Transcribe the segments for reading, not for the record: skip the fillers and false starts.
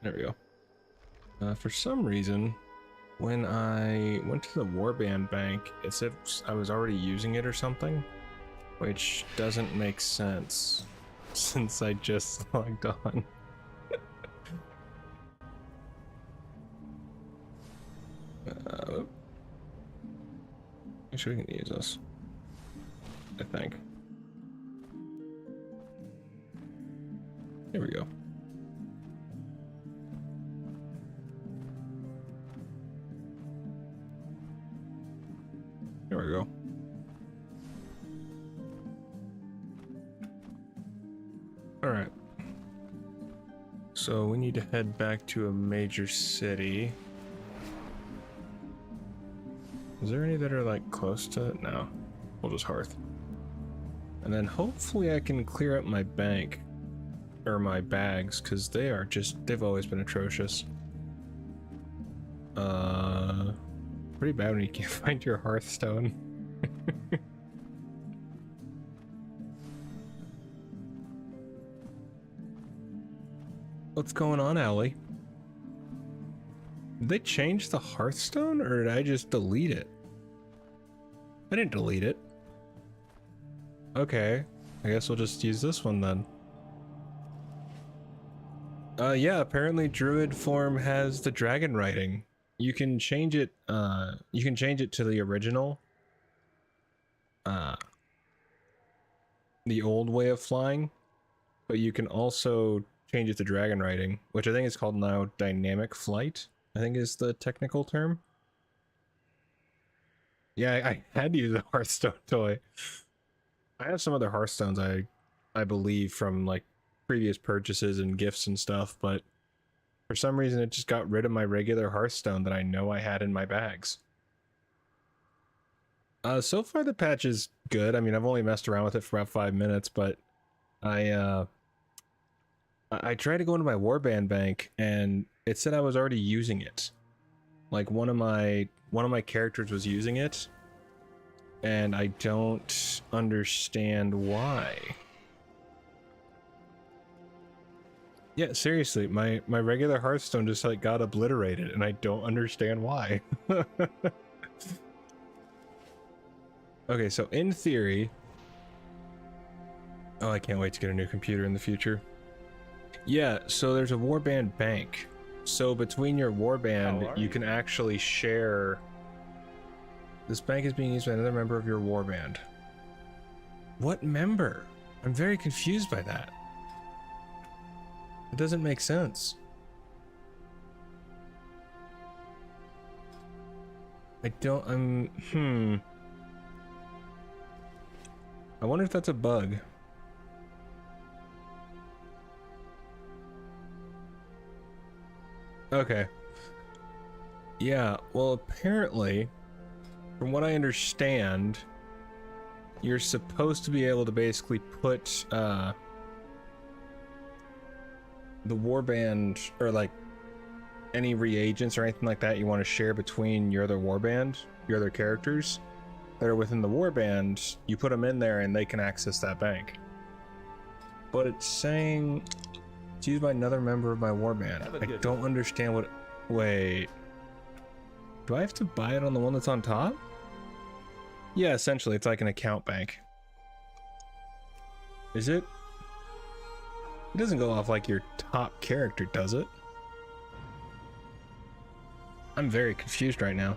There we go. For some reason, when I went to the warband bank, it said I was already using it or something, which doesn't make sense since I just logged on. Actually, we can use this, I think. Here we go. There we go. All right. So we need to head back to a major city. Is there any that are like close to it? No. We'll just hearth. And then hopefully I can clear up my bank or my bags, because they are just, they've always been atrocious. Pretty bad when you can't find your hearthstone. What's going on, Allie? Did they change the hearthstone, or did I just delete it? I didn't delete it. Okay, I guess we'll just use this one then. Yeah, apparently druid form has the dragon writing. You can change it, to the original. The old way of flying, but you can also change it to dragon writing, which I think is called now dynamic flight, I think is the technical term. Yeah, I had to use a Hearthstone toy. I have some other Hearthstones I believe from like previous purchases and gifts and stuff, but for some reason it just got rid of my regular Hearthstone that I know I had in my bags. So far the patch is good. I mean, I've only messed around with it for about 5 minutes, but I tried to go into my warband bank and it said I was already using it. Like one of my characters was using it, and I don't understand why. Yeah, seriously, my regular Hearthstone just like got obliterated and I don't understand why. Okay, so in theory, oh, I can't wait to get a new computer in the future. Yeah, so there's a warband bank. So between your warband, you can actually share. This bank is being used by another member of your warband. What member? I'm very confused by that. It doesn't make sense. I wonder if that's a bug. Okay. Yeah, well, apparently, from what I understand, you're supposed to be able to basically put the warband, or like any reagents or anything like that you want to share between your other warband, your other characters that are within the warband, you put them in there and they can access that bank. But it's saying it's used by another member of my warband. I don't understand what. Wait, do I have to buy it on the one that's on top? Yeah, essentially it's like an account bank. Is it? It doesn't go off like your top character, does it? I'm very confused right now.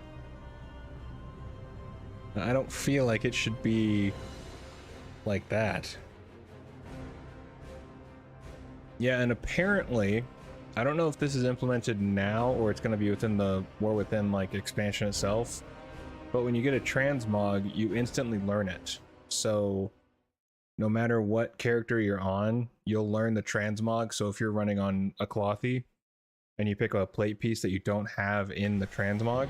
I don't feel like it should be like that. Yeah, and apparently, I don't know if this is implemented now or it's going to be within the War Within like expansion itself, but when you get a transmog, you instantly learn it. So no matter what character you're on, you'll learn the transmog. So if you're running on a clothy and you pick a plate piece that you don't have in the transmog,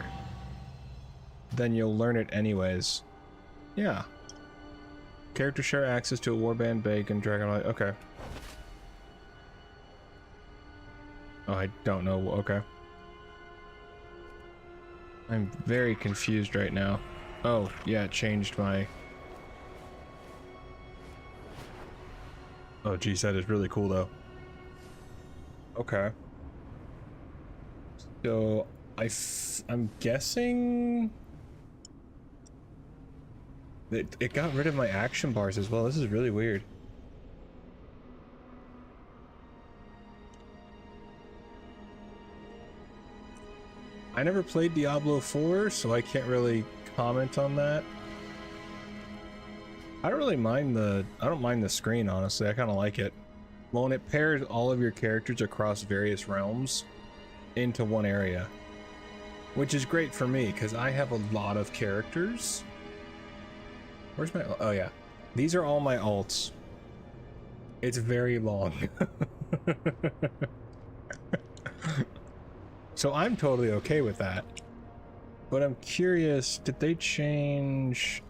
then you'll learn it anyways. Yeah. Character share access to a warband bank and Dragonlight. Okay. Oh, I don't know. Okay. I'm very confused right now. Oh, yeah, it changed my... Oh, geez, that is really cool, though. Okay. So I'm guessing that it got rid of my action bars as well. This is really weird. I never played Diablo 4, so I can't really comment on that. I don't mind the screen, honestly. I kind of like it. Well, and it pairs all of your characters across various realms into one area, which is great for me because I have a lot of characters. Where's my, oh yeah, these are all my alts. It's very long. So I'm totally okay with that, but I'm curious, did they change?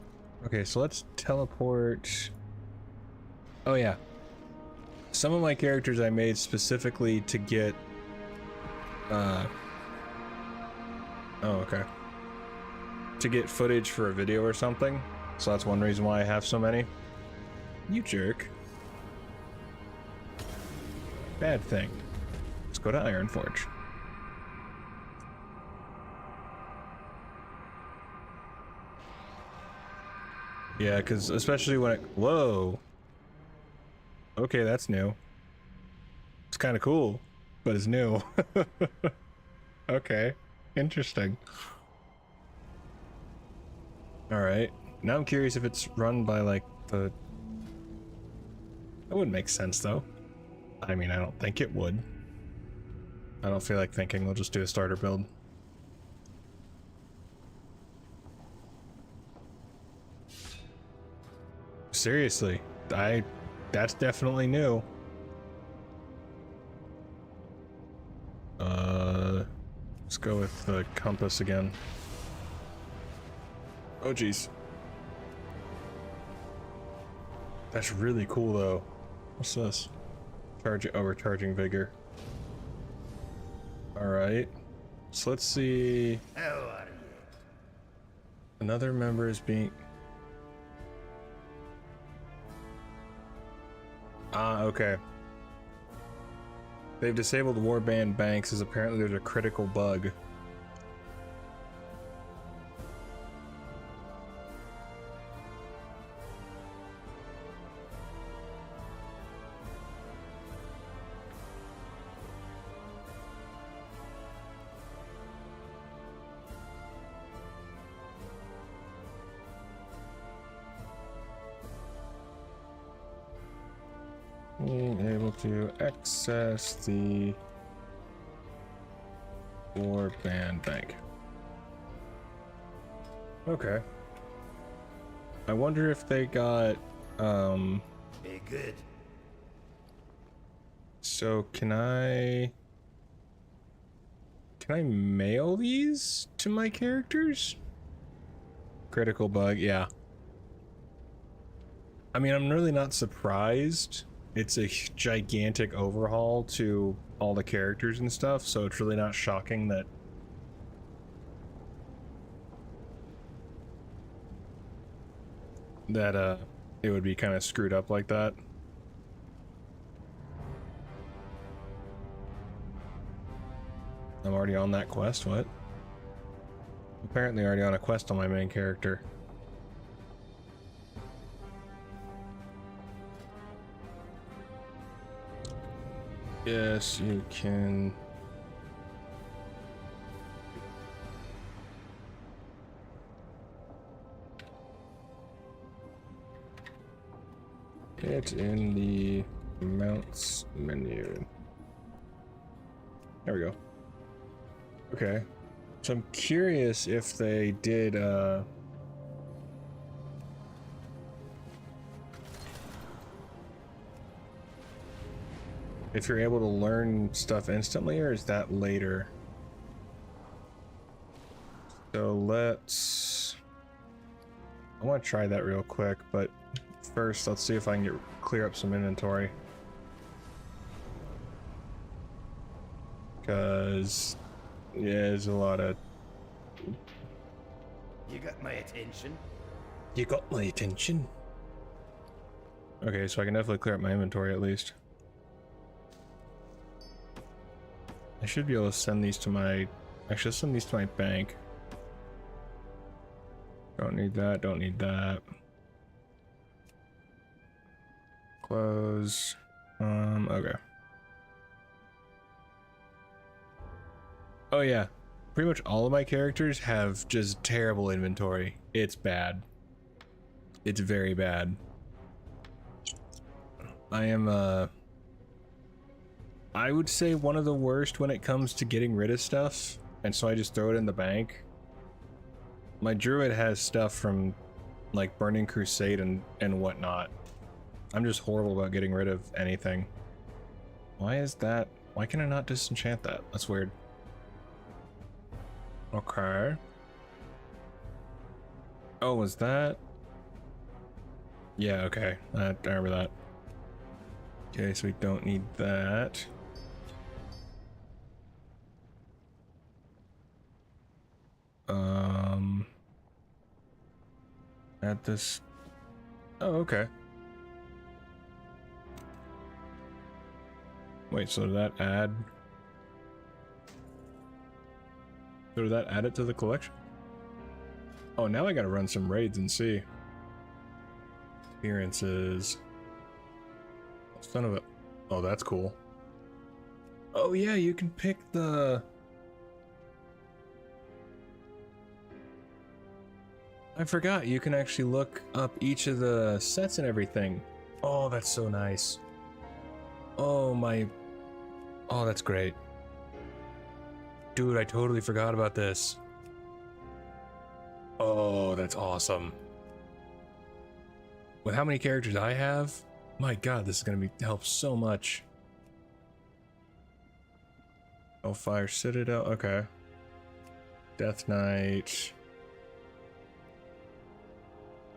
Okay, so let's teleport. Oh yeah, some of my characters I made specifically to get oh, okay, to get footage for a video or something. So that's one reason why I have so many. You jerk. Bad thing. Let's go to Ironforge. Yeah, because especially when it, whoa. Okay, that's new. It's kind of cool, but it's new. Okay, interesting. All right, now I'm curious if it's run by like the, that wouldn't make sense though. I mean, I don't think it would. I don't feel like thinking. We'll just do a starter build. Seriously, that's definitely new. Let's go with the compass again. Oh geez. That's really cool though. What's this? Overcharging vigor. Alright. So let's see. How are you? Another member is being... Ah, okay. They've disabled warband banks as apparently there's a critical bug. Being able to access the warband bank. Okay. I wonder if they got Be good. so can I mail these to my characters? Critical bug, yeah. I mean, I'm really not surprised. It's a gigantic overhaul to all the characters and stuff, so it's really not shocking that it would be kind of screwed up like that. I'm already on that quest, what? Apparently already on a quest on my main character. Yes, you can. Get in the mounts menu. There we go. Okay. So I'm curious if they did, if you're able to learn stuff instantly, or is that later? So let's... I want to try that real quick, but first let's see if I can clear up some inventory. Because, yeah, there's a lot of... You got my attention? You got my attention. Okay, so I can definitely clear up my inventory at least. I should be able to send these to my Actually, let's send these to my bank. Don't need that, don't need that. Close. Okay. Oh yeah. Pretty much all of my characters have just terrible inventory. It's bad. It's very bad. I am, I would say one of the worst when it comes to getting rid of stuff, and so I just throw it in the bank. My druid has stuff from, like, Burning Crusade and whatnot. I'm just horrible about getting rid of anything. Why is that? Why can I not disenchant that? That's weird. Okay. Oh, was that? Yeah, okay. I remember that. Okay, so we don't need that. Add this. Oh, okay. Wait, so did that add? So did that add it to the collection? Oh, now I gotta run some raids and see. Appearances. Son of a... Oh, that's cool. Oh yeah, you can pick the... I forgot, you can actually look up each of the sets and everything. Oh, that's so nice. Oh my... Oh, that's great. Dude, I totally forgot about this. Oh, that's awesome. With how many characters I have, my god, this is gonna be help so much. Oh, Fire Citadel, okay. Death Knight.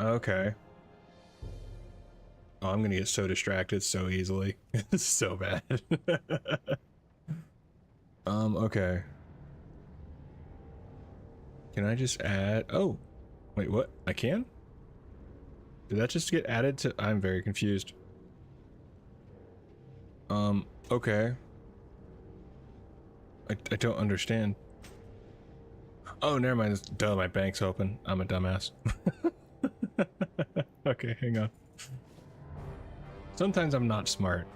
Okay. Oh, I'm gonna get so distracted so easily. It's so bad. Okay. Can I just add... Oh! Wait, what? I can? Did that just get added to... I'm very confused. Okay. I don't understand. Oh, never mind. Duh, my bank's open. I'm a dumbass. Okay, hang on. Sometimes I'm not smart.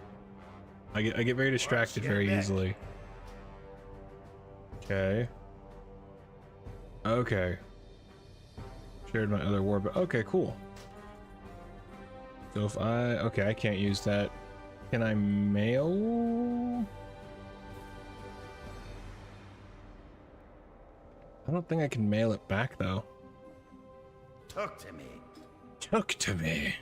I get very distracted very easily. Okay. Okay. Shared my other war, but okay, cool. So if okay, I can't use that. Can I mail? I don't think I can mail it back though. Talk to me. Talk to me.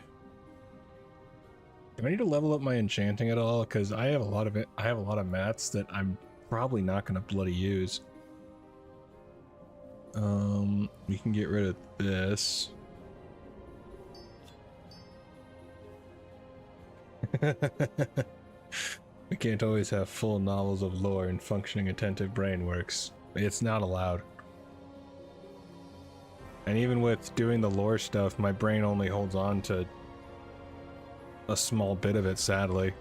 Do I need to level up my enchanting at all? Because I have a lot of it. I have a lot of mats that I'm probably not going to bloody use. We can get rid of this. We can't always have full novels of lore and functioning attentive brain works. It's not allowed. And even with doing the lore stuff, my brain only holds on to a small bit of it, sadly.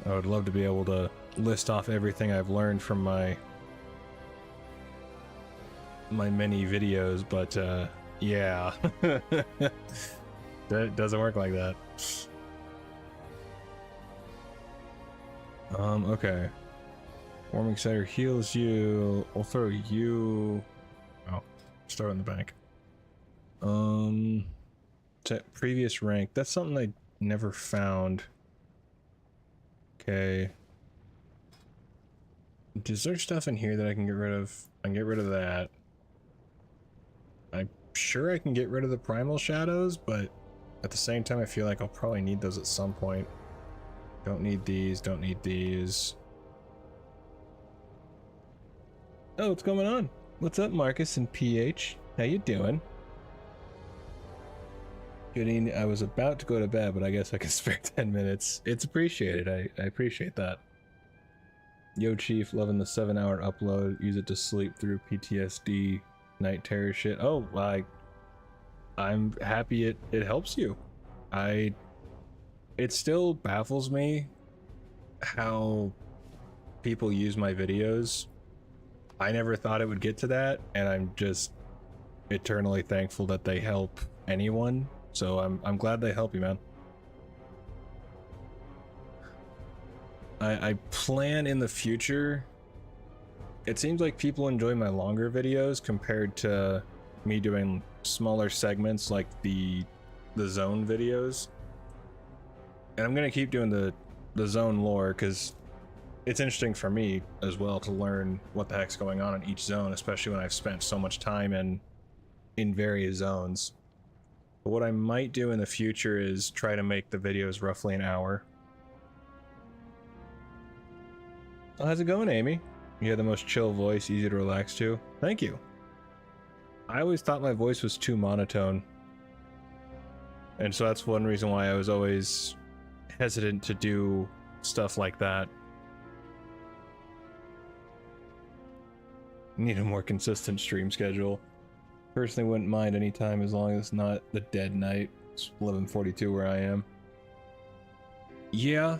I would love to be able to list off everything I've learned from my many videos, but yeah. That doesn't work like that. Okay. Warming Cider heals you. I'll throw you... Oh, start in the bank. Previous rank. That's something I never found. Okay. Is there stuff in here that I can get rid of? I can get rid of that. I'm sure I can get rid of the primal shadows, but at the same time I feel like I'll probably need those at some point. Don't need these, don't need these. Oh, what's going on? What's up, Marcus and PH? How you doing? Good. I was about to go to bed, but I guess I can spare 10 minutes. It's appreciated. I appreciate that. Yo, Chief, loving the 7-hour upload. Use it to sleep through PTSD, night terror shit. Oh, I'm happy it helps you. It still baffles me how people use my videos I never thought it would get to that, and I'm just eternally thankful that they help anyone. So I'm glad they help you, man. I plan in the future. It seems like people enjoy my longer videos compared to me doing smaller segments like the zone videos. And I'm gonna keep doing the zone lore because it's interesting for me as well to learn what the heck's going on in each zone, especially when I've spent so much time in various zones. But what I might do in the future is try to make the videos roughly an hour. Oh, how's it going, Amy? You have the most chill voice, easy to relax to. Thank you. I always thought my voice was too monotone. And so that's one reason why I was always hesitant to do stuff like that. Need a more consistent stream schedule. Personally wouldn't mind any time as long as it's not the dead night. It's 11:42 where I am. Yeah.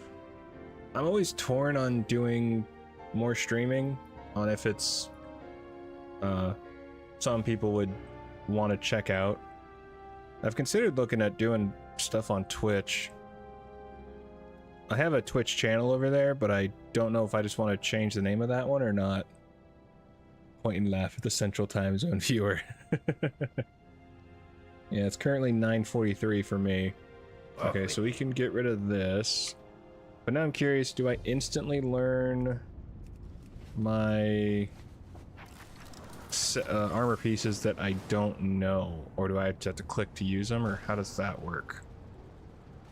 I'm always torn on doing more streaming, on if it's some people would want to check out. I've considered looking at doing stuff on Twitch. I have a Twitch channel over there, but I don't know if I just want to change the name of that one or not. Point and laugh at the Central Time Zone viewer. Yeah, it's currently 9:43 for me. Okay, so we can get rid of this. But now I'm curious, do I instantly learn my armor pieces that I don't know? Or do I have to click to use them, or how does that work?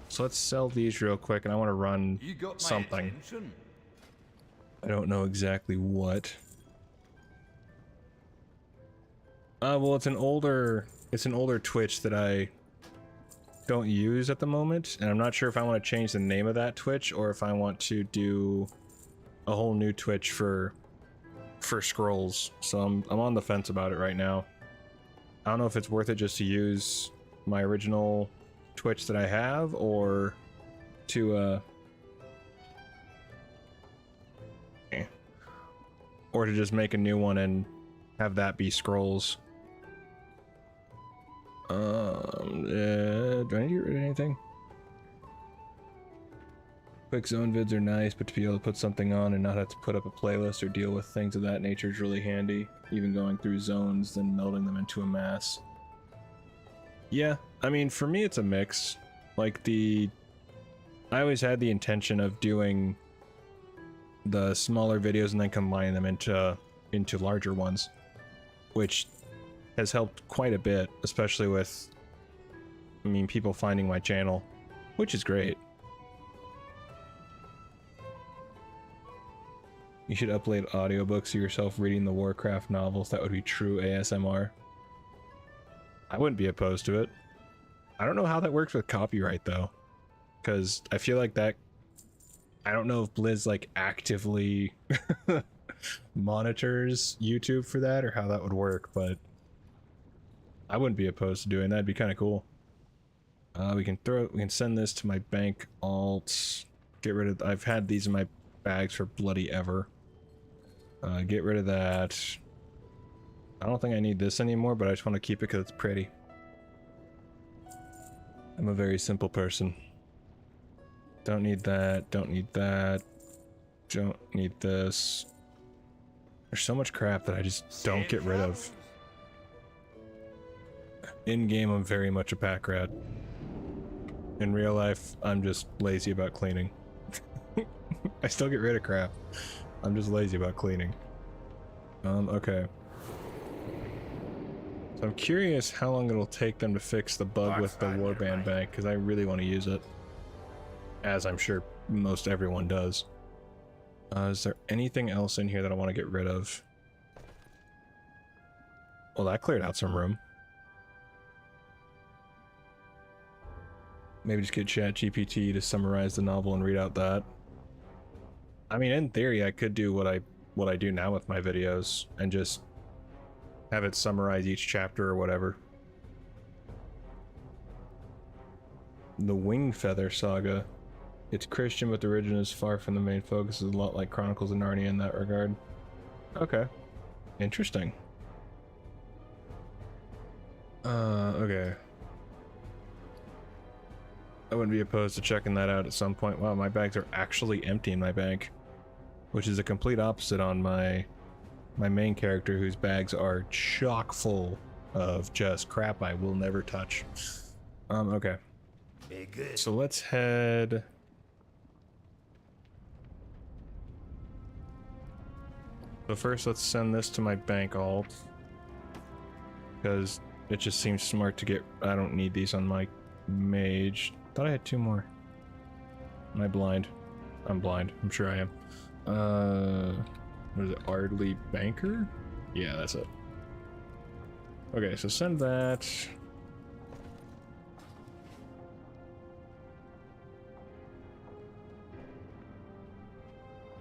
So let's sell these real quick, and I want to run something. I don't know exactly what. Well, it's an older Twitch that I don't use at the moment, and I'm not sure if I want to change the name of that Twitch or if I want to do a whole new Twitch for scrolls. So I'm on the fence about it right now. I don't know if it's worth it just to use my original Twitch that I have, or to just make a new one and have that be scrolls. Do I need to get rid of anything? Quick zone vids are nice, but to be able to put something on and not have to put up a playlist or deal with things of that nature is really handy. Even going through zones, then melding them into a mass. Yeah, I mean, for me it's a mix. Like I always had the intention of doing the smaller videos and then combining them into larger ones, which has helped quite a bit, especially with, I mean, people finding my channel, which is great. You should upload audiobooks of yourself reading the Warcraft novels. That would be true ASMR. I wouldn't be opposed to it. I don't know how that works with copyright though, because I feel like that, I don't know if Blizz like actively monitors YouTube for that or how that would work, but I wouldn't be opposed to doing that. It'd be kind of cool. We can send this to my bank alts. Get rid of, I've had these in my bags for bloody ever. Get rid of that. I don't think I need this anymore, but I just want to keep it because it's pretty. I'm a very simple person. Don't need that, don't need that, don't need this. There's so much crap that I just don't get rid of. In game, I'm very much a pack rat. In real life, I'm just lazy about cleaning. I still get rid of crap. I'm just lazy about cleaning. Okay. So I'm curious how long it'll take them to fix the bug with the warband bank, because I really want to use it. As I'm sure most everyone does. Is there anything else in here that I want to get rid of? Well, that cleared out some room. Maybe just get ChatGPT to summarize the novel and read out that. I mean, in theory, I could do what I do now with my videos and just have it summarize each chapter or whatever. The Wing Feather Saga. It's Christian, but the origin is far from the main focus. It's a lot like Chronicles of Narnia in that regard. Okay. Interesting. Okay. I wouldn't be opposed to checking that out at some point. Wow, my bags are actually empty in my bank, which is a complete opposite on my main character, whose bags are chock full of just crap I will never touch. Okay. Be good. So let's head... So first let's send this to my bank alt, because it just seems smart to get... I don't need these on my mage. Thought I had 2 more. Am I blind? I'm blind. I'm sure I am. What is it? Ardley Banker? Yeah, that's it. Okay, so send that.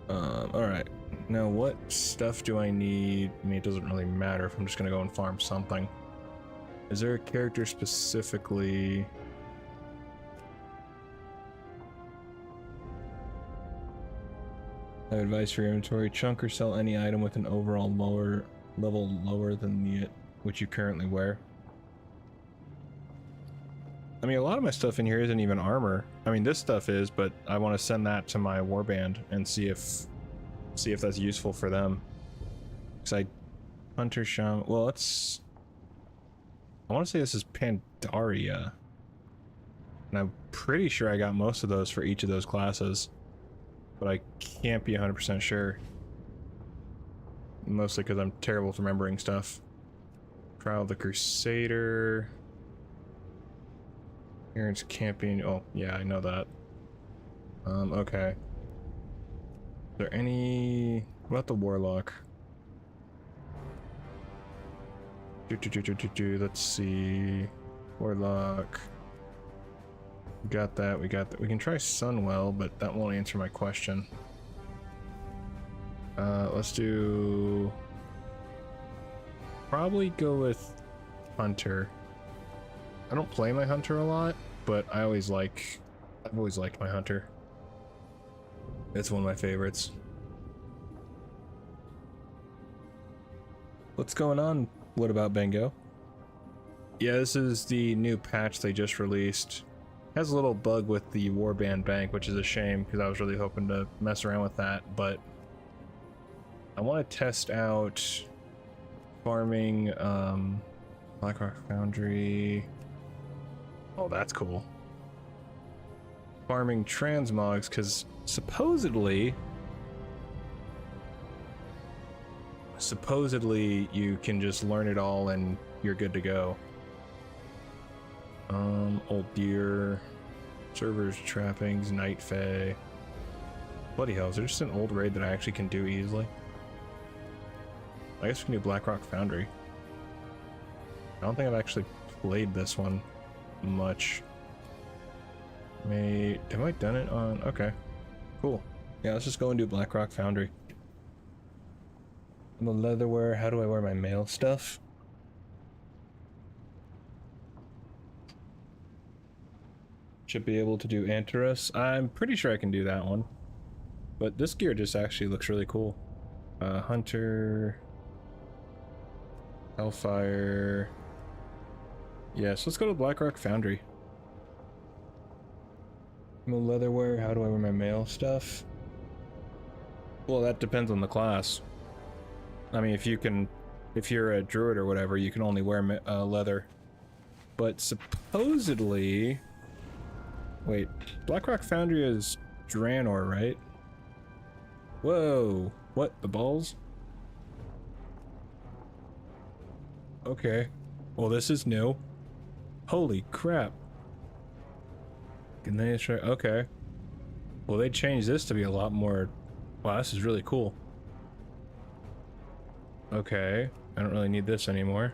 Alright. Now what stuff do I need? I mean, it doesn't really matter if I'm just gonna go and farm something. Is there a character specifically... I have advice for your inventory. Chunk or sell any item with an overall level lower than the which you currently wear. I mean, a lot of my stuff in here isn't even armor. I mean, this stuff is, but I want to send that to my warband and see if that's useful for them. Cause Hunter Shaman. Well, let's... I want to say this is Pandaria. And I'm pretty sure I got most of those for each of those classes. But I can't be 100% sure. Mostly because I'm terrible at remembering stuff. Trial of the Crusader. Aaron's camping. Oh, yeah, I know that. Okay. Is there any... What about the Warlock? Let's see. Warlock. We got that, we got that. We can try Sunwell, but that won't answer my question. Let's do... Probably go with Hunter. I don't play my Hunter a lot, but I've always liked my Hunter. It's one of my favorites. What's going on? What about Bingo? Yeah, this is the new patch they just released. Has a little bug with the warband bank, which is a shame because I was really hoping to mess around with that, but I want to test out farming Blackrock Foundry. Oh, that's cool. Farming transmogs, because supposedly you can just learn it all and you're good to go. Old Deer, Servers, Trappings, Night Fae. Bloody hell, is there just an old raid that I actually can do easily? I guess we can do Blackrock Foundry. I don't think I've actually played this one much. Have I done it on... Okay. Cool. Yeah, let's just go and do Blackrock Foundry. The leatherware, how do I wear my mail stuff? Should be able to do Antares. I'm pretty sure I can do that one. But this gear just actually looks really cool. Hunter... Hellfire... Yeah, so let's go to Blackrock Foundry. Leatherware, how do I wear my mail stuff? Well, that depends on the class. I mean, if you're a druid or whatever, you can only wear leather. But supposedly... Wait, Blackrock Foundry is Draenor, right? Whoa, what, the balls? Okay, well this is new. Holy crap. Can they try? Okay. Well, they changed this to be a lot more... Wow, this is really cool. Okay, I don't really need this anymore.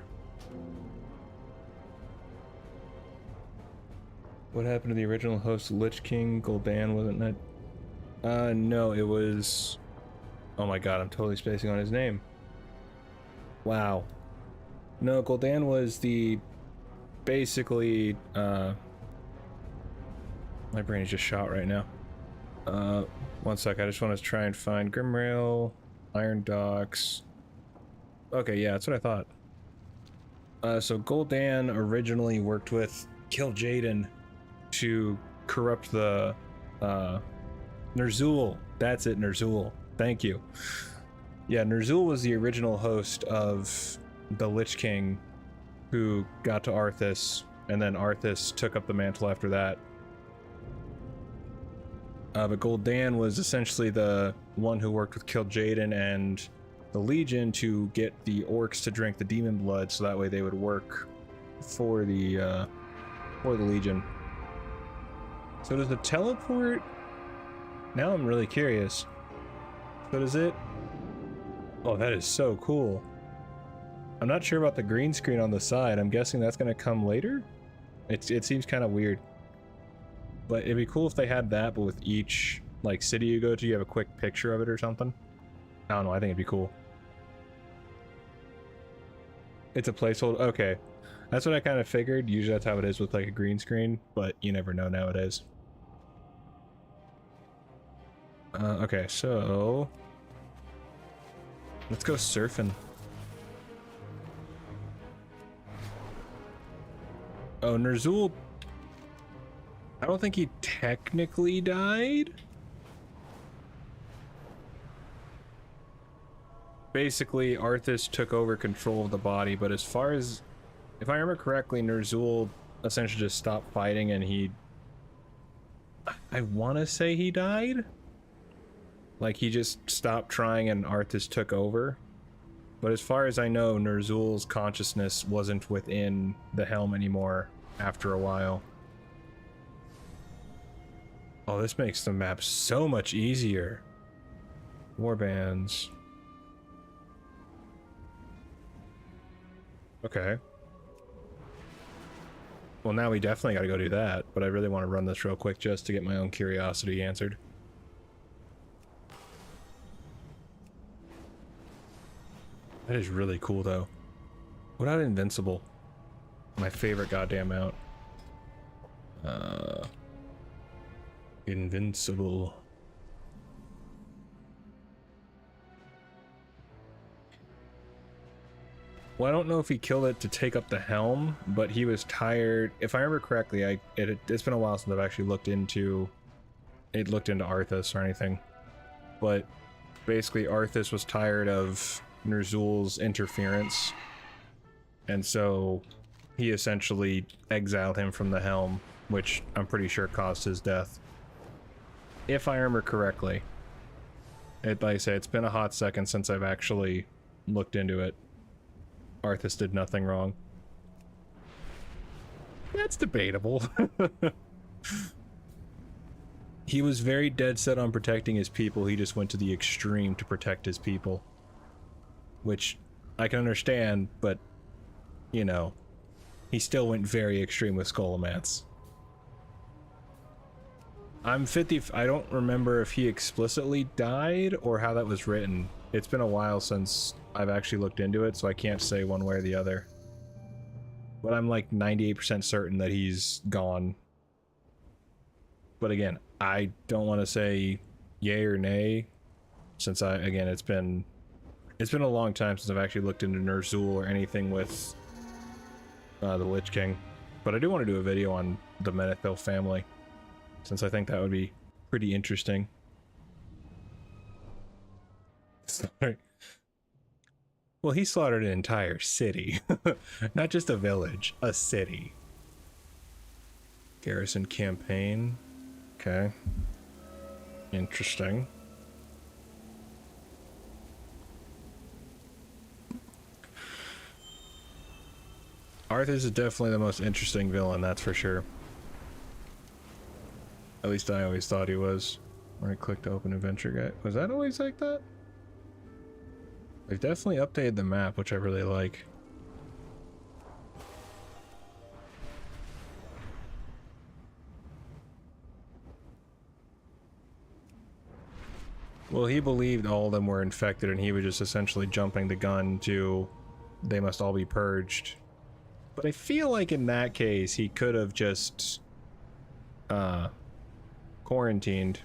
What happened to the original host, Lich King Gul'dan, wasn't that? No, it was... Oh my god, I'm totally spacing on his name. Wow. No, Gul'dan was the... Basically, my brain is just shot right now. One sec, I just want to try and find Grimrail, Iron Docks, Okay, yeah, that's what I thought. So Gul'dan originally worked with Kil'jaeden to corrupt the Ner'zhul. That's it, Ner'zhul. Thank you. Yeah, Ner'zhul was the original host of the Lich King, who got to Arthas, and then Arthas took up the mantle after that. But Gul'dan was essentially the one who worked with Kil'jaeden and the Legion to get the orcs to drink the demon blood, so that way they would work for the Legion. So does the teleport? Now I'm really curious. So does it? Oh, that is so cool. I'm not sure about the green screen on the side. I'm guessing that's going to come later. It seems kind of weird. But it'd be cool if they had that, but with each like city you go to, you have a quick picture of it or something. I don't know. I think it'd be cool. It's a placeholder. Okay, that's what I kind of figured. Usually that's how it is with like a green screen, but you never know nowadays. Okay, so let's go surfing. Oh, Ner'zhul. I don't think he technically died. Basically, Arthas took over control of the body, but as far as, if I remember correctly, Ner'zhul essentially just stopped fighting and I want to say he died? Like, he just stopped trying and Arthas took over. But as far as I know, Ner'zhul's consciousness wasn't within the helm anymore after a while. Oh, this makes the map so much easier. Warbands. Okay. Well, now we definitely gotta go do that, but I really want to run this real quick just to get my own curiosity answered. That is really cool, though. What about Invincible? My favorite goddamn mount. Invincible. Well, I don't know if he killed it to take up the helm, but he was tired. If I remember correctly, it's been a while since I've actually looked into Arthas or anything. But basically, Arthas was tired of Ner'zhul's interference, and so he essentially exiled him from the helm, which I'm pretty sure caused his death. If I remember correctly. Like I say, it's been a hot second since I've actually looked into it. Arthas did nothing wrong. That's debatable. He was very dead set on protecting his people. He just went to the extreme to protect his people. Which I can understand, but, you know, he still went very extreme with Scholomance. I'm 50. I don't remember if he explicitly died or how that was written. It's been a while since I've actually looked into it, so I can't say one way or the other. But I'm like 98% certain that he's gone. But again, I don't want to say yay or nay, since again, it's been a long time since I've actually looked into Ner'zhul or anything with the Lich King. But I do want to do a video on the Menethil family, since I think that would be pretty interesting. Sorry. Well, he slaughtered an entire city. Not just a village, a city. Garrison campaign. Okay. Interesting. Arthas is definitely the most interesting villain, that's for sure. At least I always thought he was. When I clicked open adventure guide. Was that always like that? They've definitely updated the map, which I really like. Well, he believed all of them were infected, and he was just essentially jumping the gun to they must all be purged. But I feel like in that case, he could have just quarantined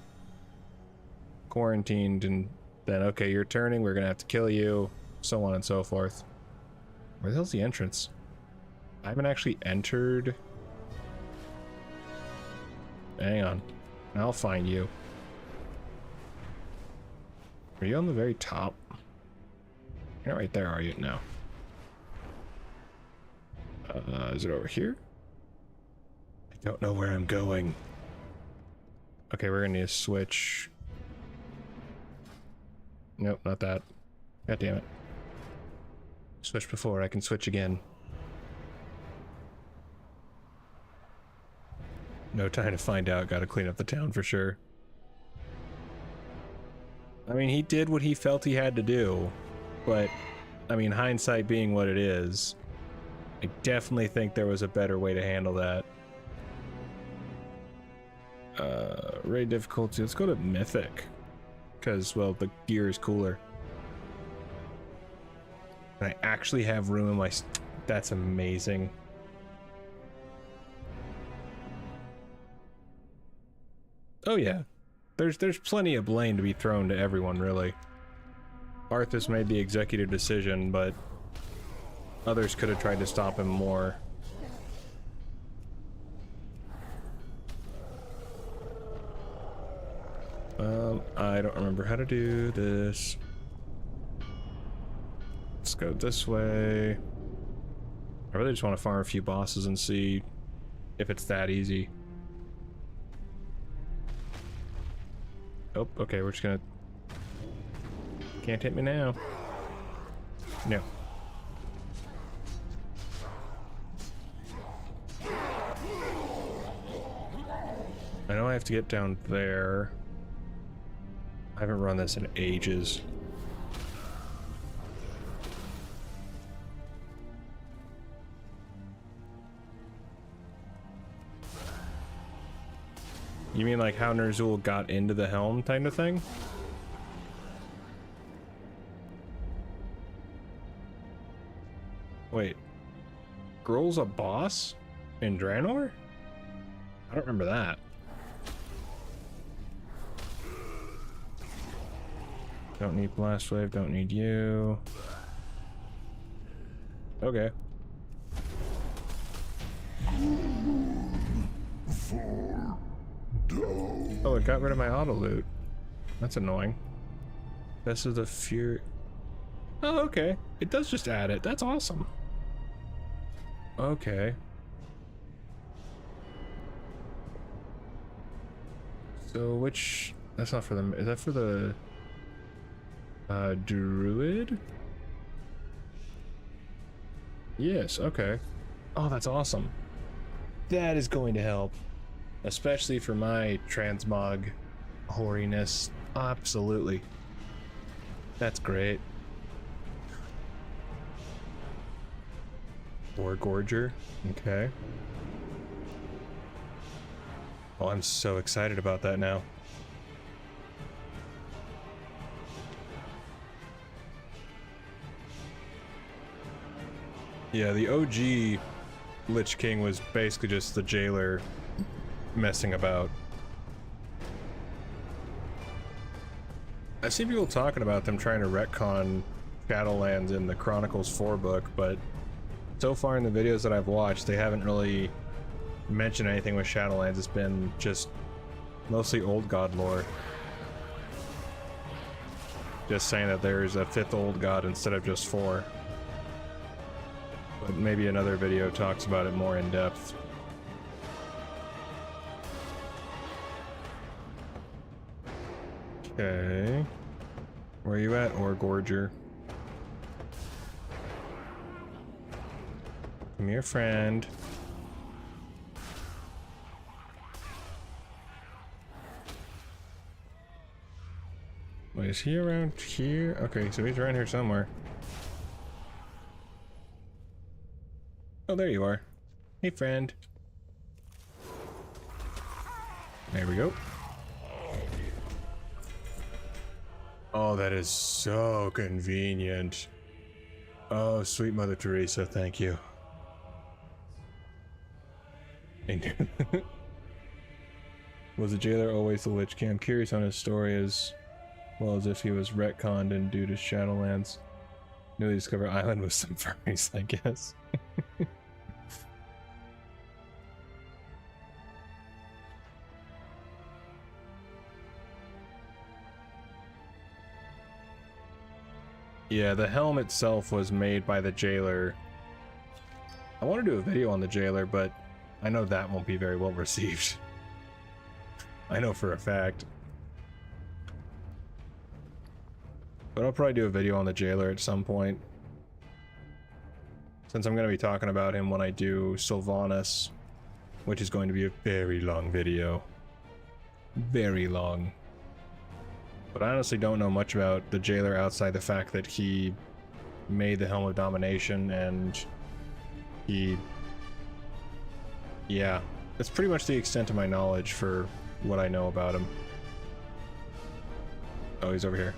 and then, okay, you're turning, we're gonna have to kill you. so on and so forth. Where the hell's the entrance? I haven't actually entered. Hang on. I'll find you. Are you on the very top? You're not right there, are you? No. Is it over here? I don't know where I'm going. Okay, we're gonna need a switch. Nope, not that. God damn it. Switched before, I can switch again. No time to find out, gotta clean up the town for sure. I mean, he did what he felt he had to do, but, I mean, hindsight being what it is, I definitely think there was a better way to handle that. Raid difficulty, let's go to Mythic, because, well, the gear is cooler. And I actually have room in my... That's amazing. Oh yeah, there's plenty of blame to be thrown to everyone, really. Arthas made the executive decision, but others could have tried to stop him more. I don't remember how to do this. Let's go this way. I really just want to farm a few bosses and see if it's that easy. Oh, okay, we're just gonna... Can't hit me now. No. I know I have to get down there. I haven't run this in ages. You mean like how Ner'zhul got into the helm kind of thing? Wait. Gruul's a boss? In Draenor? I don't remember that. Don't need Blast Wave, don't need you. Okay. Oh, it got rid of my auto loot. That's annoying. This is the Fury. Oh, okay. It does just add it. That's awesome. Okay. So which... That's not for them. Is that for the... Druid? Yes, okay. Oh, that's awesome. That is going to help. Especially for my transmog hoariness. Absolutely. That's great. War Gorger. Okay. Oh, I'm so excited about that now. Yeah, the OG Lich King was basically just the jailer messing about. I've seen people talking about them trying to retcon Shadowlands in the Chronicles 4 book, but so far in the videos that I've watched, they haven't really mentioned anything with Shadowlands. It's been just mostly Old God lore. Just saying that there's a 5th Old God instead of just 4. But maybe another video talks about it more in depth. Okay. Where are you at, Orgorger? Come here, friend. Wait, is he around here? Okay, so he's around here somewhere. Oh, there you are. Hey, friend. There we go. Oh, that is so convenient. Oh, sweet Mother Teresa, thank you. Was the jailer always the Lich King? I'm curious on his story as well as if he was retconned and due to Shadowlands. Newly discovered island with some furries, I guess. Yeah, the helm itself was made by the jailer. I want to do a video on the jailer, but I know that won't be very well received. I know for a fact. But I'll probably do a video on the jailer at some point. Since I'm going to be talking about him when I do Sylvanas, which is going to be a very long video. Very long. But I honestly don't know much about the jailer outside the fact that he made the Helm of Domination and he... Yeah, that's pretty much the extent of my knowledge for what I know about him. Oh, he's over here.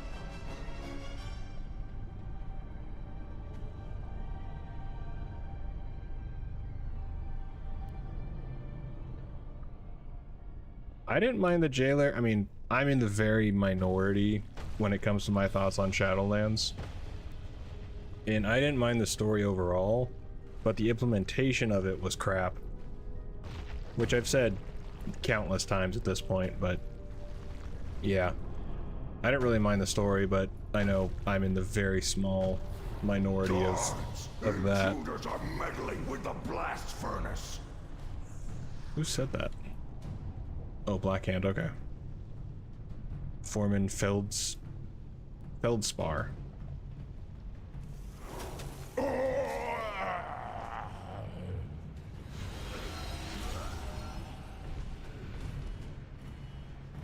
I didn't mind the jailer. I mean, I'm in the very minority when it comes to my thoughts on Shadowlands. And I didn't mind the story overall, but the implementation of it was crap. Which I've said countless times at this point, but yeah. I didn't really mind the story, but I know I'm in the very small minority of that. Intruders are meddling with the blast furnace. Who said that? Oh, Black Hand, okay. Foreman Feldspar.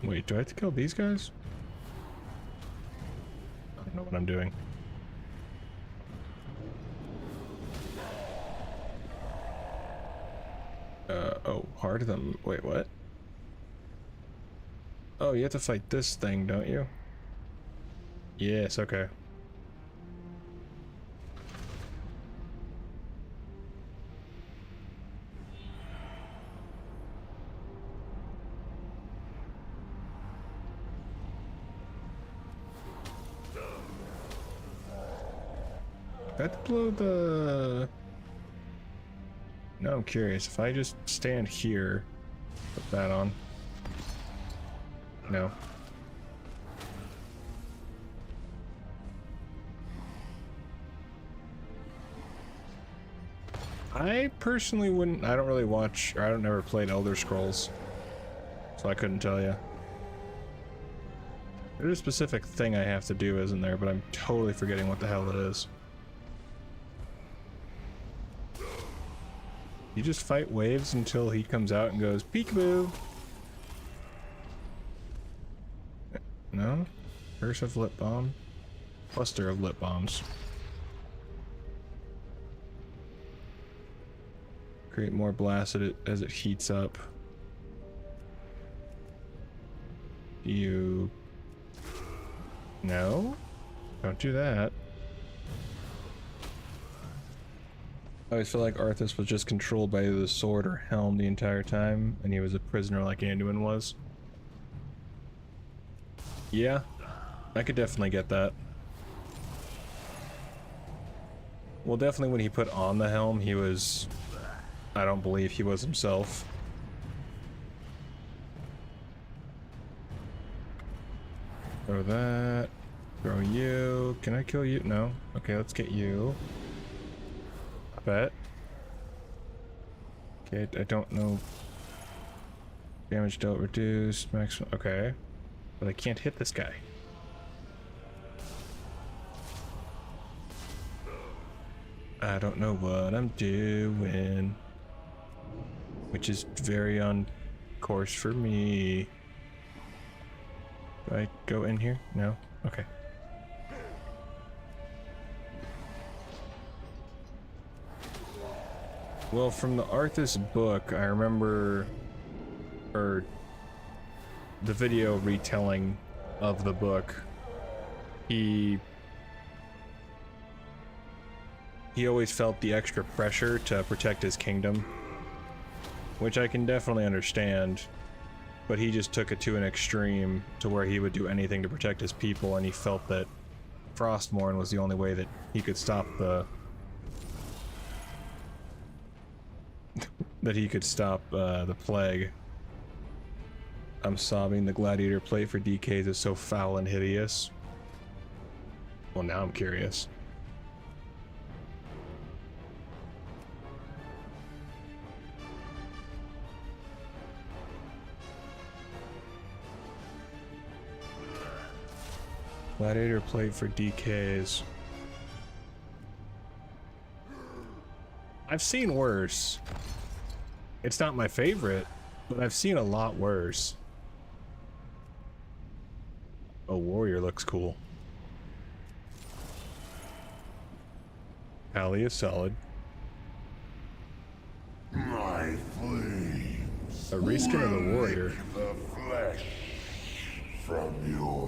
Wait, do I have to kill these guys? I don't know what I'm doing. Oh, hard them. Wait, what? Oh, you have to fight this thing, don't you? Yes, okay. Do I have to blow the... No, I'm curious. If I just stand here, put that on. No. I personally wouldn't. I don't really watch, or I don't never played Elder Scrolls, so I couldn't tell you. There's a specific thing I have to do, isn't there? But I'm totally forgetting what the hell it is. You just fight waves until he comes out and goes peekaboo. No? Curse of lip bomb? Cluster of lip bombs. Create more blast as it heats up. You... No? Don't do that. I always feel like Arthas was just controlled by the sword or helm the entire time, and he was a prisoner like Anduin was. Yeah, I could definitely get that. Well, definitely when he put on the helm, he was... I don't believe he was himself. Throw that. Throw you. Can I kill you? No. Okay, let's get you. I bet. Okay, I don't know. Damage dealt reduced. Maximum. Okay. But I can't hit this guy. I don't know what I'm doing. Which is very on course for me. Do I go in here? No? Okay. Well, from the Arthas book, I remember... or the video retelling of the book, he always felt the extra pressure to protect his kingdom, which I can definitely understand, but he just took it to an extreme to where he would do anything to protect his people, and he felt that Frostmourne was the only way that he could stop the the plague. I'm sobbing. The gladiator plate for DKs is so foul and hideous. Well, now I'm curious. Gladiator plate for DKs. I've seen worse. It's not my favorite, but I've seen a lot worse. Oh, warrior looks cool. Alley is solid. My flames A reskin of the warrior. lick the flesh from your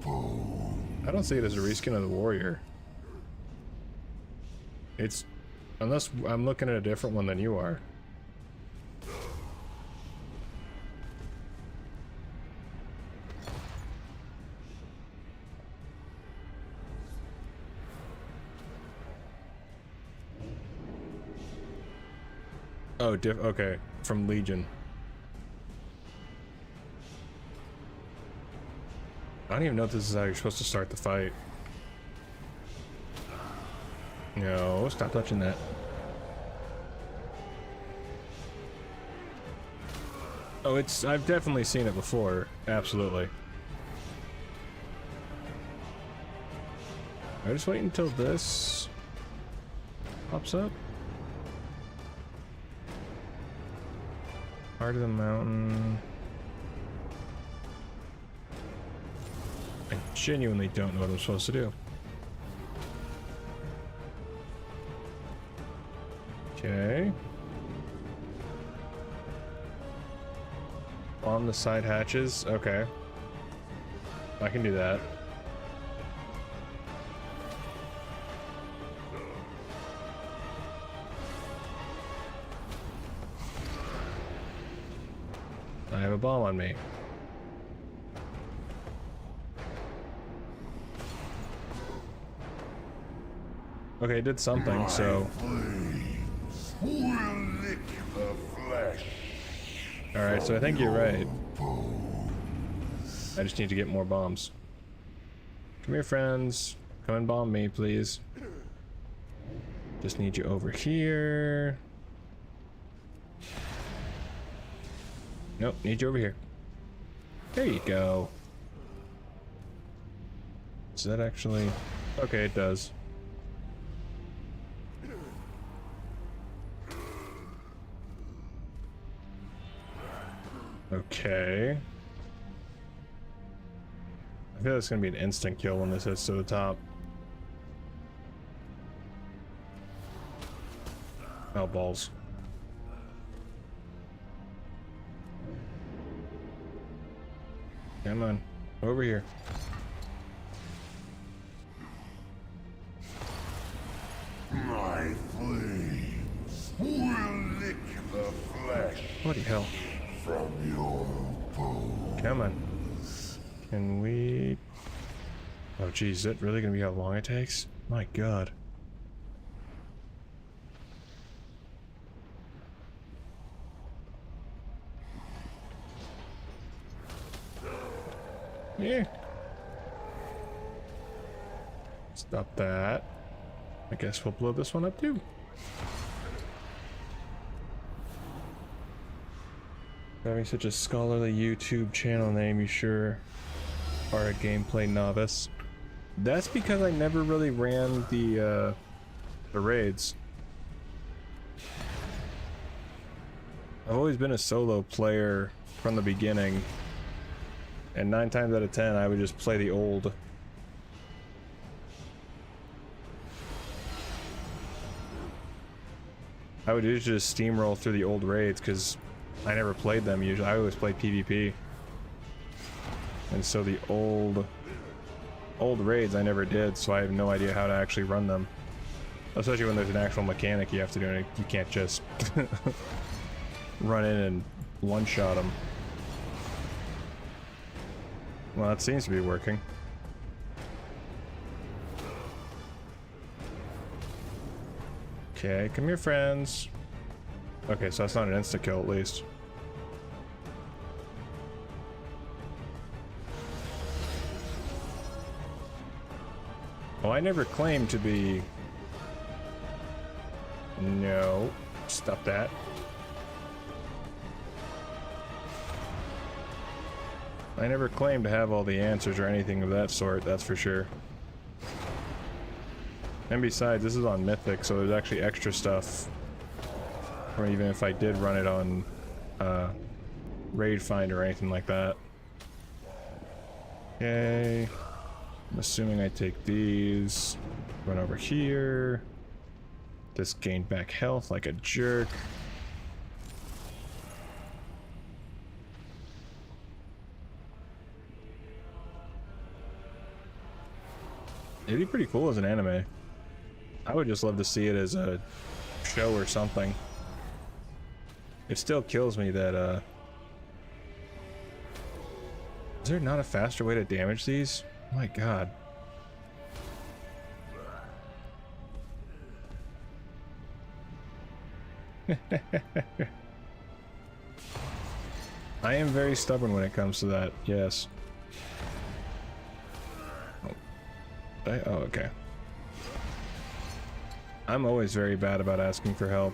bones. I don't see it as a reskin of the warrior. It's... unless I'm looking at a different one than you are. Oh, okay. From Legion. I don't even know if this is how you're supposed to start the fight. No, stop touching that. Oh, I've definitely seen it before. Absolutely. I just wait until this pops up. Heart of the mountain. I genuinely don't know what I'm supposed to do. Okay. On the side hatches. Okay. I can do that. I have a bomb on me. Okay, it did something, so... Flames will lick the flesh. Alright, so I think you're right. I just need to get more bombs. Come here, friends. Come and bomb me, please. Just need you over here. Nope, need you over here. There you go. Does that actually... okay, it does. Okay. I feel it's gonna be an instant kill when this hits to the top. Oh, balls. Come on, over here. My flames will lick the flesh Bloody hell. from your bones. Come on. Can we... oh geez, is that really gonna be how long it takes? My god. Yeah. Stop that. I guess we'll blow this one up too. Having such a scholarly YouTube channel name, you sure are a gameplay novice. That's because I never really ran the raids. I've always been a solo player from the beginning, and 9 times out of 10 I would just play the old. I would usually just steamroll through the old raids because I never played them usually. I always played PvP. And so the old raids I never did, so I have no idea how to actually run them. Especially when there's an actual mechanic you have to do, and you can't just run in and one-shot them. Well, that seems to be working. Okay, come here, friends. Okay, so that's not an insta-kill at least. Oh, I never claimed to be... No. Stop that. I never claimed to have all the answers or anything of that sort, that's for sure. And besides, this is on Mythic, so there's actually extra stuff. Or even if I did run it on Raid Find or anything like that. Okay. I'm assuming I take these. Run over here. Just gained back health like a jerk. It'd be pretty cool as an anime. I would just love to see it as a show or something. It still kills me that, is there not a faster way to damage these? Oh my god. I am very stubborn when it comes to that, yes. Oh, okay. I'm always very bad about asking for help.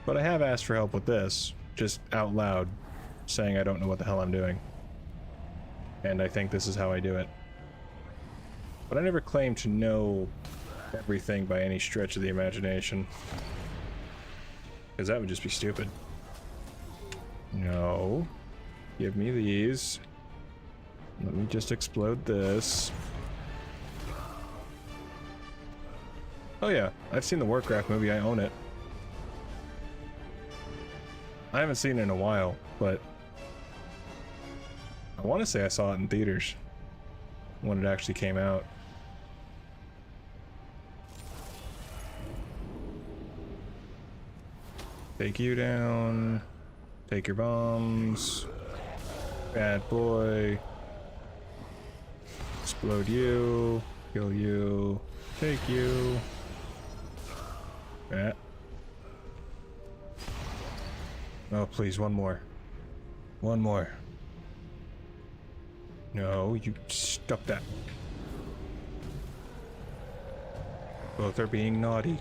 But I have asked for help with this, just out loud, saying I don't know what the hell I'm doing. And I think this is how I do it. But I never claimed to know everything by any stretch of the imagination. Because that would just be stupid. No. Give me these. Let me just explode this. Oh yeah, I've seen the Warcraft movie, I own it. I haven't seen it in a while, but I want to say I saw it in theaters when it actually came out. Take you down. Take your bombs. Bad boy. Explode you. Kill you. Take you. That. Oh, please, one more. One more. No, you stop that. Both are being naughty.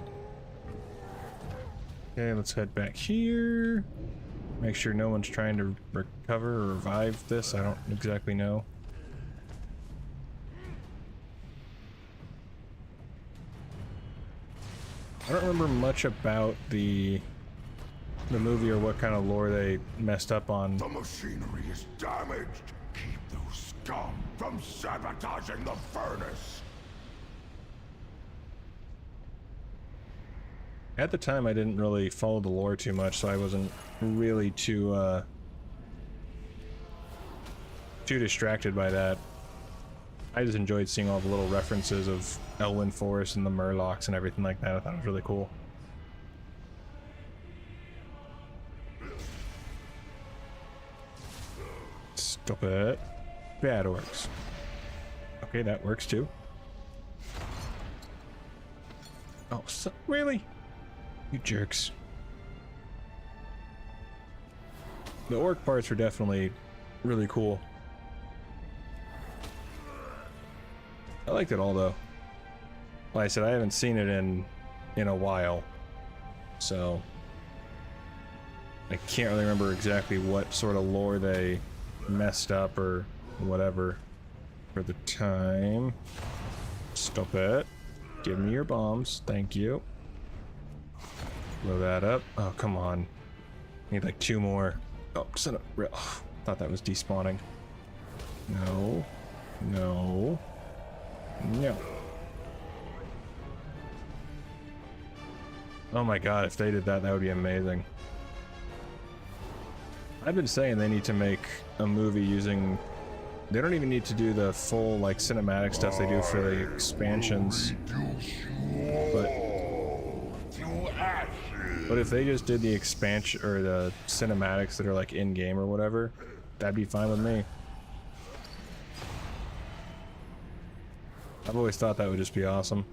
Okay, let's head back here. Make sure no one's trying to recover or revive this. I don't exactly know. I don't remember much about the movie or what kind of lore they messed up on. The machinery is damaged. Keep those scum from sabotaging the furnace. At the time, I didn't really follow the lore too much, so I wasn't really too distracted by that. I just enjoyed seeing all the little references of Elwyn Forest and the Murlocs and everything like that. I thought it was really cool. Stop it. Bad orcs. Okay, that works too. Oh, so, really? You jerks. The orc parts were definitely really cool. I liked it all though. Like I said, I haven't seen it in a while, so I can't really remember exactly what sort of lore they messed up or whatever for the time. Stop it. Give me your bombs. Thank you. Blow that up. Oh, come on. Need like 2 more. Oh, son of real. Oh, thought that was despawning. No. No. No. Oh my god, if they did that, that would be amazing. I've been saying they need to make a movie using... They don't even need to do the full, like, cinematic stuff they do for the expansions. But if they just did the expansion, or the cinematics that are, like, in-game or whatever, that'd be fine with me. I've always thought that would just be awesome.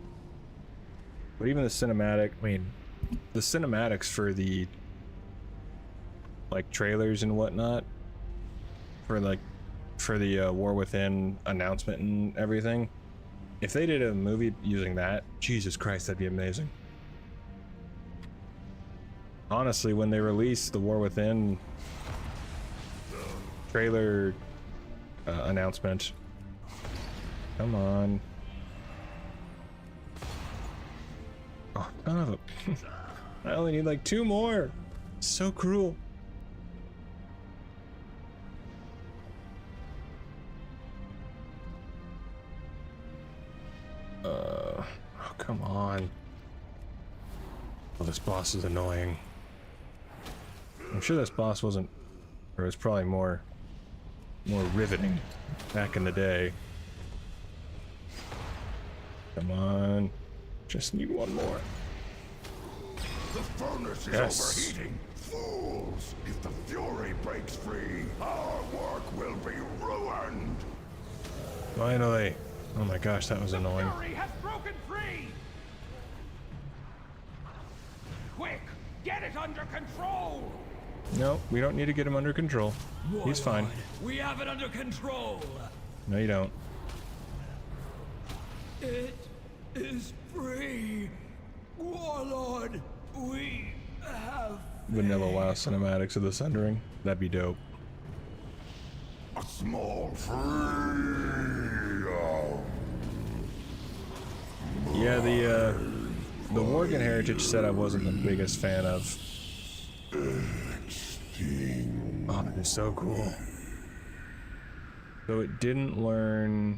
But even the cinematic, I mean, the cinematics for the like trailers and whatnot, for the War Within announcement and everything, if they did a movie using that, Jesus Christ, that'd be amazing. Honestly, when they released the War Within trailer announcement, come on. Oh, son of a... I only need like 2 more. So cruel. Oh, come on. Oh, this boss is annoying. I'm sure this boss wasn't, or it was probably more riveting back in the day. Come on. Just need 1 more. The furnace is overheating. Fools! If the fury breaks free, our work will be ruined. Finally. Oh my gosh, that was annoying. The fury has broken free. Quick, get it under control. No, we don't need to get him under control. He's fine. We have it under control. No, you don't. It is free. Warlord, we have Vanilla WoW cinematics of the Sundering. That'd be dope. A small freedom. Yeah, the Worgen Heritage set I wasn't the biggest fan of. Oh, that is so cool. So it didn't learn...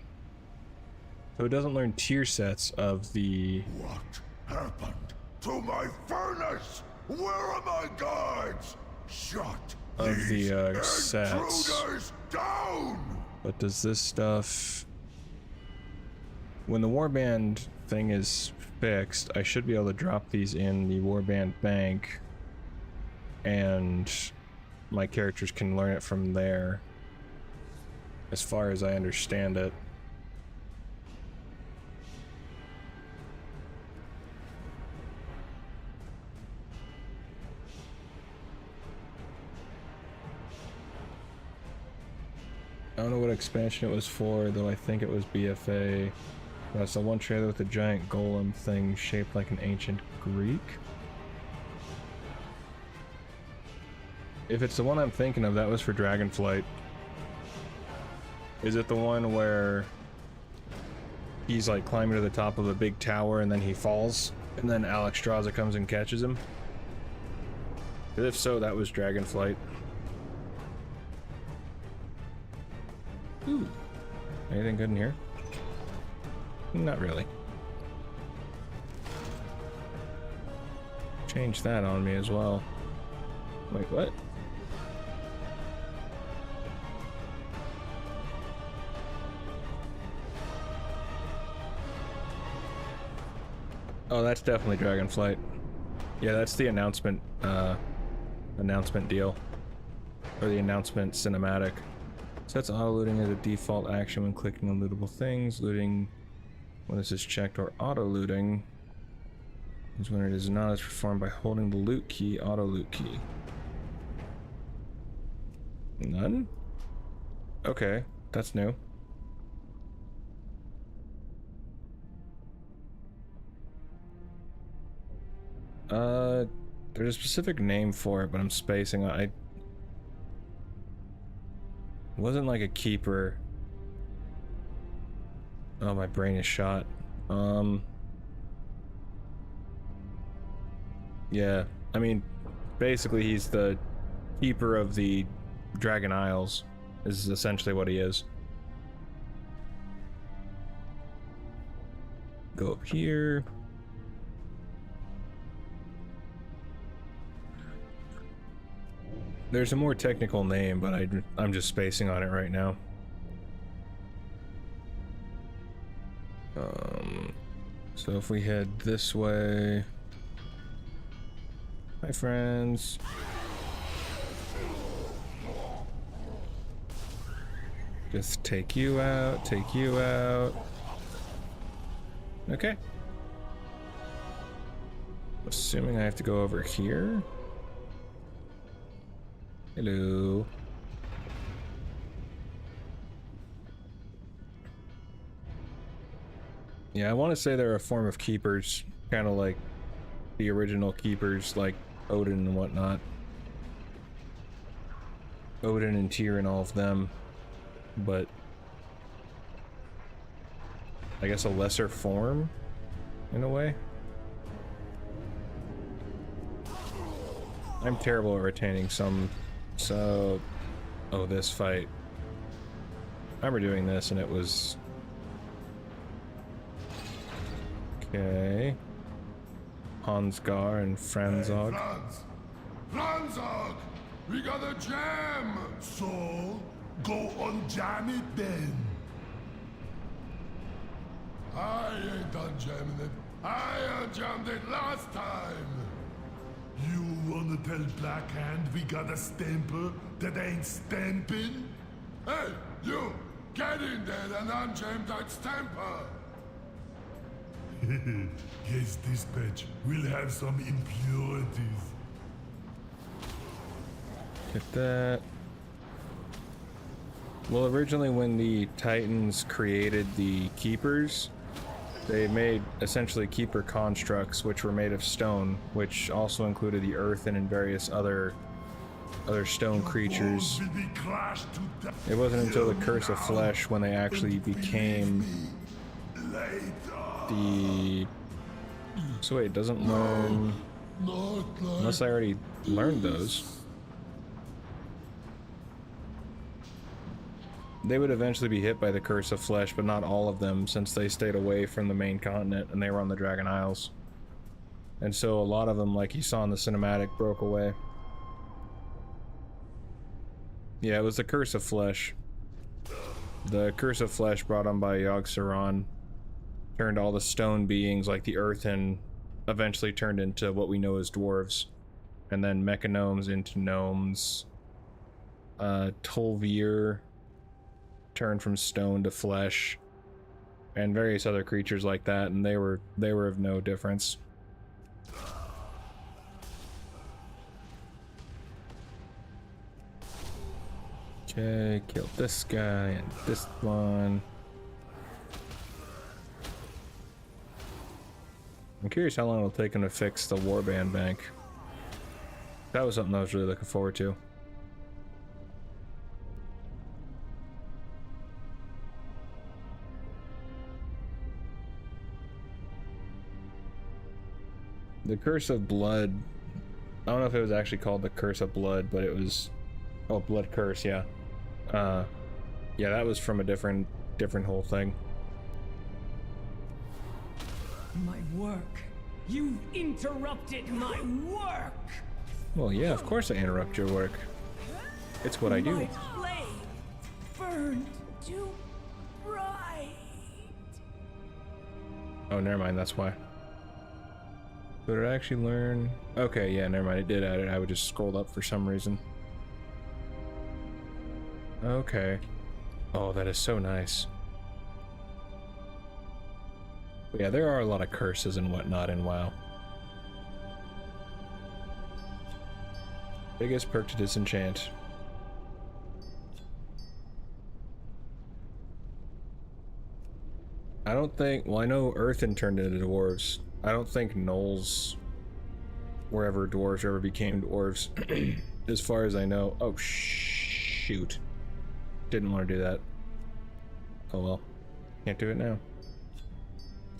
So it doesn't learn tier sets of the... What happened to my furnace? Where are my guards? Shut Of these the, sets. intruders down! But does this stuff... When the warband thing is fixed, I should be able to drop these in the warband bank, and my characters can learn it from there, as far as I understand it. I don't know what expansion it was for, though I think it was BFA. That's the one trailer with the giant golem thing shaped like an ancient Greek. If it's the one I'm thinking of, that was for Dragonflight. Is it the one where he's like climbing to the top of a big tower and then he falls, and then Alexstrasza comes and catches him? If so, that was Dragonflight. Ooh. Anything good in here? Not really. Change that on me as well. Wait, what? Oh, that's definitely Dragonflight. Yeah, that's the announcement deal. Or the announcement cinematic. Sets auto-looting as a default action when clicking on lootable things. Looting when this is checked, or auto-looting is when it is not, is performed by holding the loot key, auto-loot key. None? Okay, that's new. There's a specific name for it, but I'm spacing on it. Wasn't like a keeper. Oh, my brain is shot. Yeah, I mean, basically he's the keeper of the Dragon Isles, is essentially what he is. Go up here. There's a more technical name, but I'm just spacing on it right now. So if we head this way... Hi, friends. Just take you out, take you out. Okay. Assuming I have to go over here. Hello. Yeah, I want to say they're a form of keepers, kind of like the original keepers, like Odin and whatnot. Odin and Tyr and all of them, but I guess a lesser form, in a way. I'm terrible at retaining some, so... Oh, this fight. I remember doing this and it was... Okay. Hansgar and Franzog. Hey, Franzog! We got a jam! So, go unjam it then. I ain't done jamming it. I unjammed it last time. You wanna tell Blackhand we got a stamper that ain't stamping? Hey, you! Get in there and unjam that stamper! Yes, dispatch. We'll have some impurities. Get that. Well, originally when the Titans created the Keepers, they made essentially Keeper constructs, which were made of stone, which also included the earthen and various other stone creatures. It wasn't until the Curse of Flesh when they actually became the... So wait, it doesn't learn... Unless I already learned those. They would eventually be hit by the Curse of Flesh, but not all of them, since they stayed away from the main continent and they were on the Dragon Isles. And so a lot of them, like you saw in the cinematic, broke away. Yeah, it was the Curse of Flesh. The Curse of Flesh brought on by Yogg-Saron turned all the stone beings, like the earthen, eventually turned into what we know as dwarves. And then mechagnomes into gnomes. Tolvir turned from stone to flesh, and various other creatures like that, and they were of no difference. Okay, killed this guy and this one. I'm curious how long it'll take him to fix the warband bank. That was something I was really looking forward to. The Curse of Blood, I don't know if it was actually called the Curse of Blood, but it was, oh, Blood Curse, yeah. Yeah, that was from a different whole thing. My work. You've interrupted my work. Well, yeah, of course I interrupt your work. It's what I do. My blade burned too bright. Oh, never mind, that's why. But did I actually learn? Okay, yeah, never mind, it did add it. I would just scroll up for some reason. Okay. Oh, that is so nice. But yeah, there are a lot of curses and whatnot in WoW. Biggest perk to disenchant. I don't think, well, I know Earthen turned into dwarves. I don't think gnolls were ever dwarves or ever became dwarves, as far as I know. Oh, shoot. Didn't want to do that. Oh well. Can't do it now.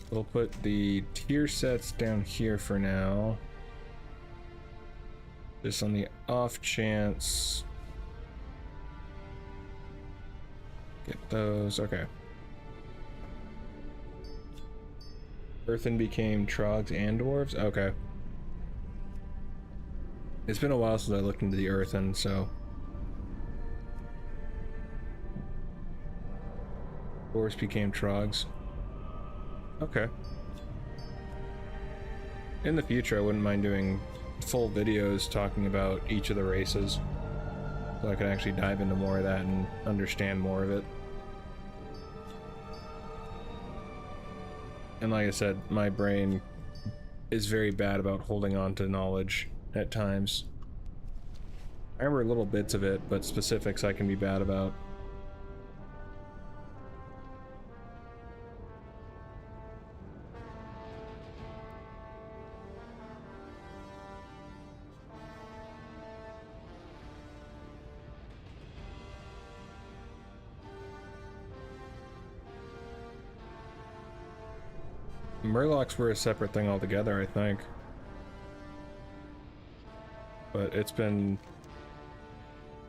We'll put the tier sets down here for now. Just on the off chance. Get those. Okay. Earthen became trogs and dwarves? Okay. It's been a while since I looked into the Earthen, so... Dwarves became trogs. Okay. In the future, I wouldn't mind doing full videos talking about each of the races, so I can actually dive into more of that and understand more of it. And like I said, my brain is very bad about holding on to knowledge at times. I remember little bits of it, but specifics I can be bad about. Murlocs were a separate thing altogether, I think. But it's been...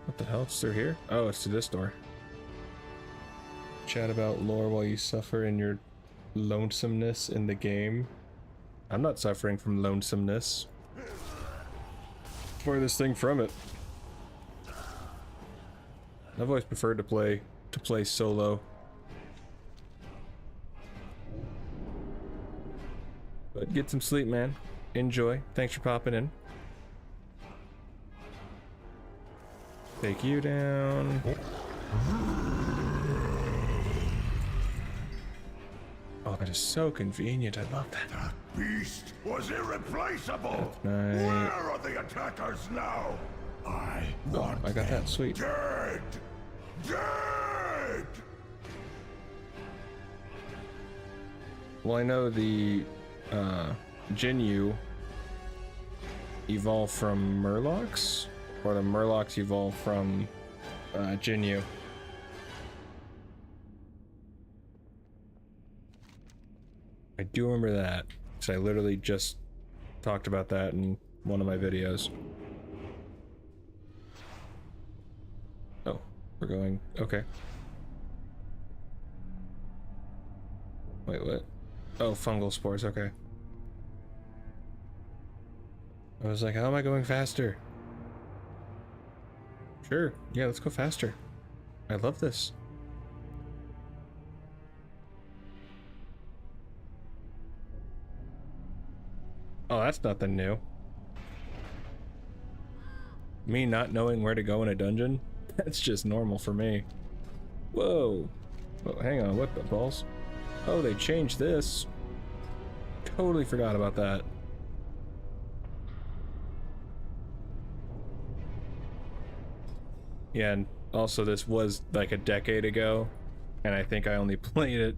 What the hell? It's through here? Oh, it's to this door. Chat about lore while you suffer in your lonesomeness in the game. I'm not suffering from lonesomeness. Farthest thing from it. I've always preferred to play solo. But get some sleep, man. Enjoy. Thanks for popping in. Take you down. Oh, that is so convenient. I love that. That beast was irreplaceable. Nice. Where are the attackers now? I want I got them that. Sweet. dead. Dead. Well, I know the Jinyu evolve from Murlocs, or the Murlocs evolve from Jinyu. I do remember that, because I literally just talked about that in one of my videos. Oh, we're going... okay. Wait, what? Oh, fungal spores, okay. I was like, how am I going faster? Sure, yeah, let's go faster. I love this. Oh, that's nothing new. Me not knowing where to go in a dungeon? That's just normal for me. Whoa. Oh, hang on, what the balls? Oh, they changed this. Totally forgot about that. Yeah, and also this was like a decade ago, and I think I only played it...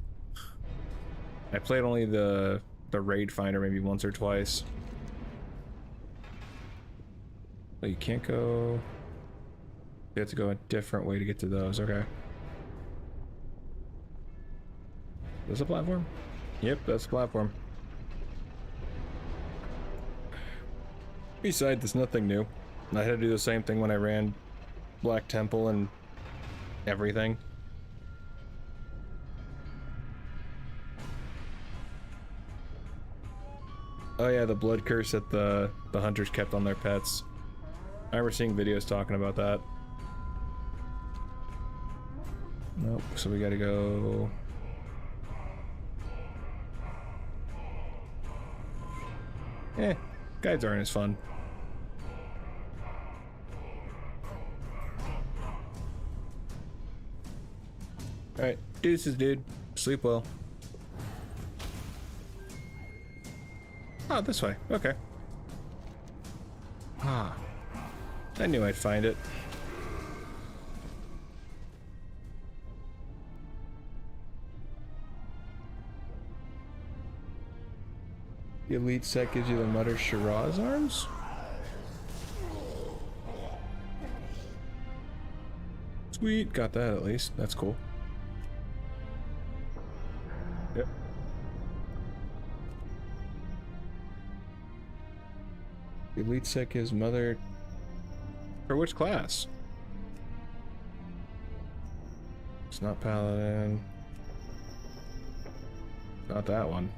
I played only the raid finder maybe once or twice. Oh, you can't go... You have to go a different way to get to those, okay. Is this a platform? Yep, that's a platform. Besides, there's nothing new. I had to do the same thing when I ran Black Temple and everything. Oh yeah, the blood curse that the hunters kept on their pets. I remember seeing videos talking about that. Nope, so we gotta go... guides aren't as fun. Alright, deuces, dude. Sleep well. Oh, this way. Okay. Ah. I knew I'd find it. The elite set gives you the Mother Shiraz arms? Sweet, got that at least. That's cool. Yep. The elite set gives Mother... For which class? It's not Paladin. Not that one.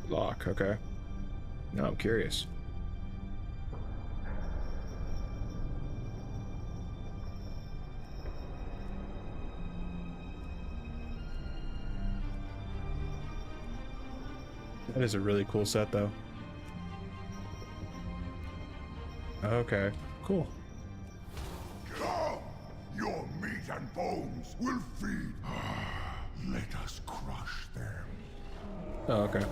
Lock, okay. Now I'm curious. That is a really cool set, though. Okay, cool. Come! Your meat and foes will feed. Let us crush them. Oh, okay.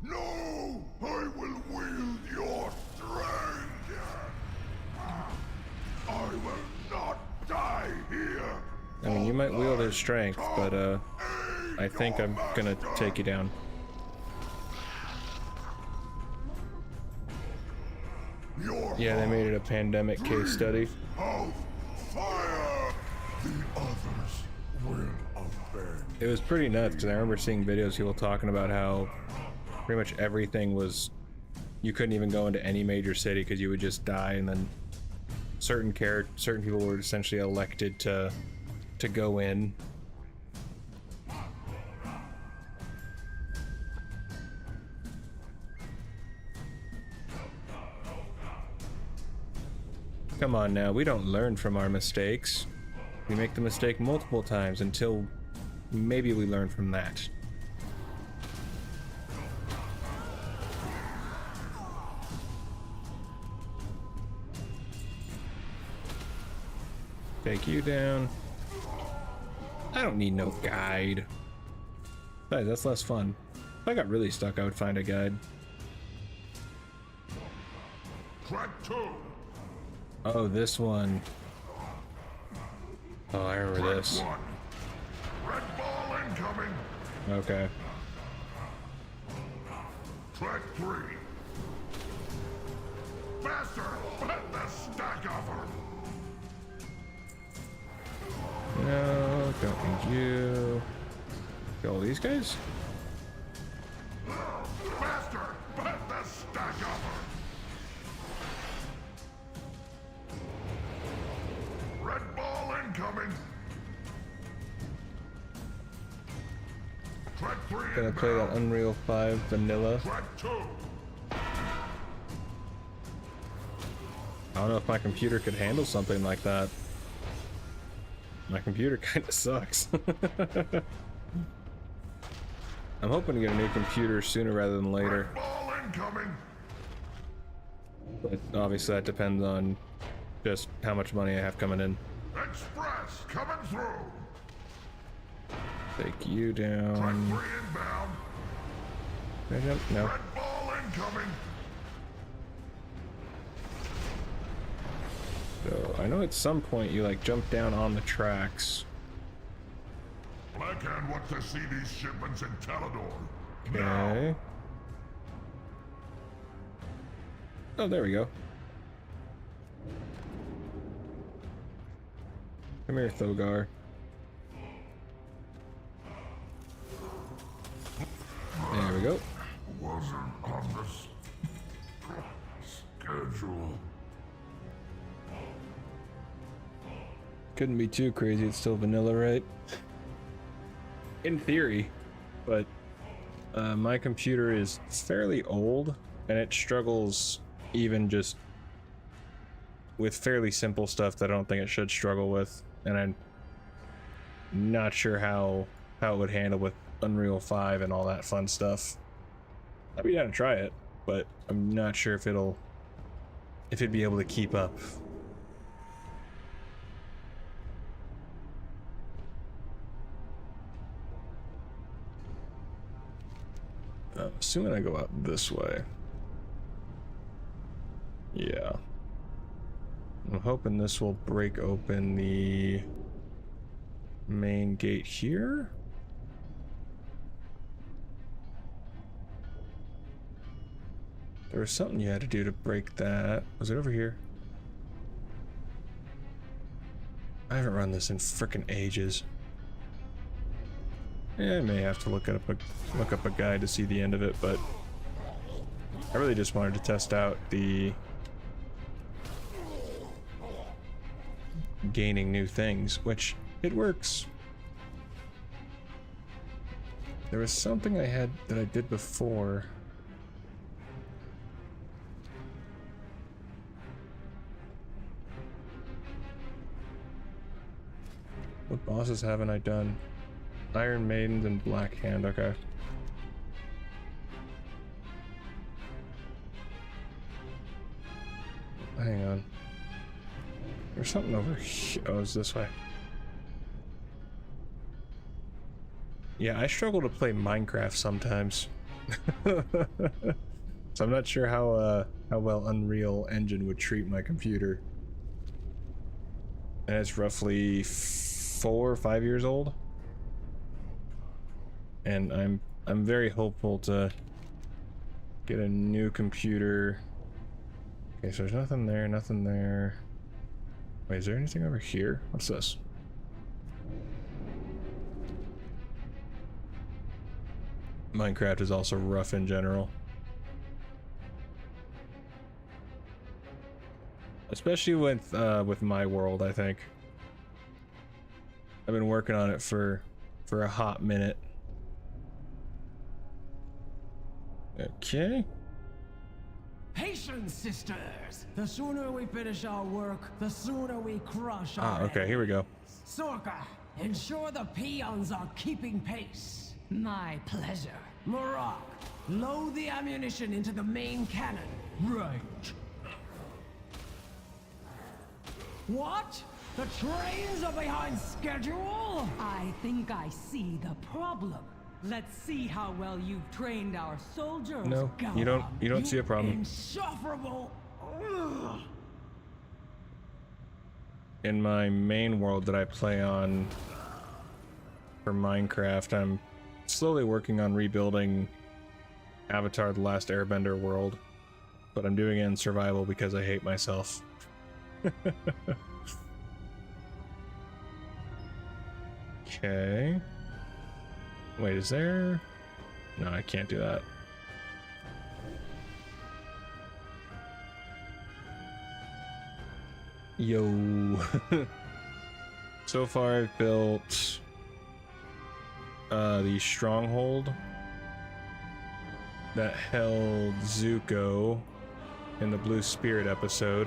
No! I will wield your strength! I will not die here! I mean, you might wield his strength, but I think I'm gonna take you down. Yeah, they made it a pandemic case study. Of fire! The others will avenge. It was pretty nuts because I remember seeing videos, people talking about how pretty much everything was, you couldn't even go into any major city because you would just die, and then certain people were essentially elected to go in. Come on now, we don't learn from our mistakes. We make the mistake multiple times until maybe we learn from that. Take you down. I don't need no guide. Besides, that's less fun. If I got really stuck, I would find a guide. Track 2. Oh, this one. Oh, I remember this. 1. Red ball incoming. Okay. Track 3. Faster! Let the stack of her. No, don't need you. Kill these guys? Faster! Let the stack of her. Red ball incoming. Track 3 Gonna play that Unreal 5 vanilla. Track 2. I don't know if my computer could handle something like that. My computer kind of sucks. I'm hoping to get a new computer sooner rather than later. Red ball incoming. But obviously that depends on just how much money I have coming in. Express coming through. Take you Track 3 down. inbound. Can I jump? No. Red ball incoming. So I know at some point you like jump down on the tracks. Blackhand wants to see these shipments in Talador. Now. Okay. Oh, there we go. Come here, Thogar. There we go. Wasn't on the schedule. Couldn't be too crazy, it's still vanilla, right? In theory, but my computer is fairly old and it struggles even just with fairly simple stuff that I don't think it should struggle with, and I'm not sure how it would handle with Unreal 5 and all that fun stuff. I'd be down to try it, but I'm not sure if it'd be able to keep up. Assuming I go out this way. Yeah. I'm hoping this will break open the main gate here. There was something you had to do to break that. Was it over here? I haven't run this in frickin' ages. Yeah, I may have to look up a guide to see the end of it, but I really just wanted to test out the gaining new things, which it works. There was something I had that I did before. What bosses haven't I done? Iron Maidens and Black Hand, okay. Hang on. There's something over here. Oh, it's this way. Yeah, I struggle to play Minecraft sometimes. So I'm not sure how well Unreal Engine would treat my computer. And it's roughly 4 or 5 years old. And I'm very hopeful to get a new computer. Okay, so there's nothing there, nothing there. Wait, is there anything over here? What's this? Minecraft is also rough in general. Especially with my world, I think. I've been working on it for a hot minute. Okay. Patience, sisters! The sooner we finish our work, the sooner we crush our Okay, here we go. Sorka, ensure the peons are keeping pace. My pleasure. Marak, load the ammunition into the main cannon. Right. What? The trains are behind schedule? I think I see the problem. Let's see how well you've trained our soldiers. No, you don't see a problem. Insufferable. Ugh. In my main world that I play on for Minecraft, I'm slowly working on rebuilding Avatar: The Last Airbender world, but I'm doing it in survival because I hate myself. Okay. Wait, is there? No, I can't do that. Yo. So far I've built the stronghold that held Zuko in the Blue Spirit episode.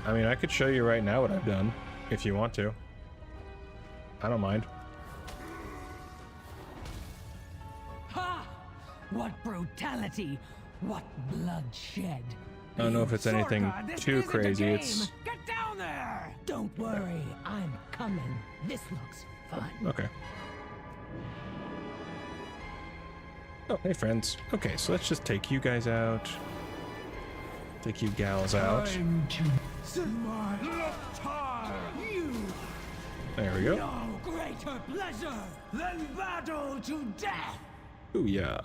I mean, I could show you right now what I've done if you want to. I don't mind. Ha! What brutality! What bloodshed! I don't know if it's anything Sorka, this too isn't a crazy. game. It's Get down there! Don't worry, I'm coming. This looks fun. okay. Oh, hey friends. Okay, so let's just take you guys out. Take you gals out. Time to see my time. You There we go. no greater pleasure than battle to death. Ooh, yeah.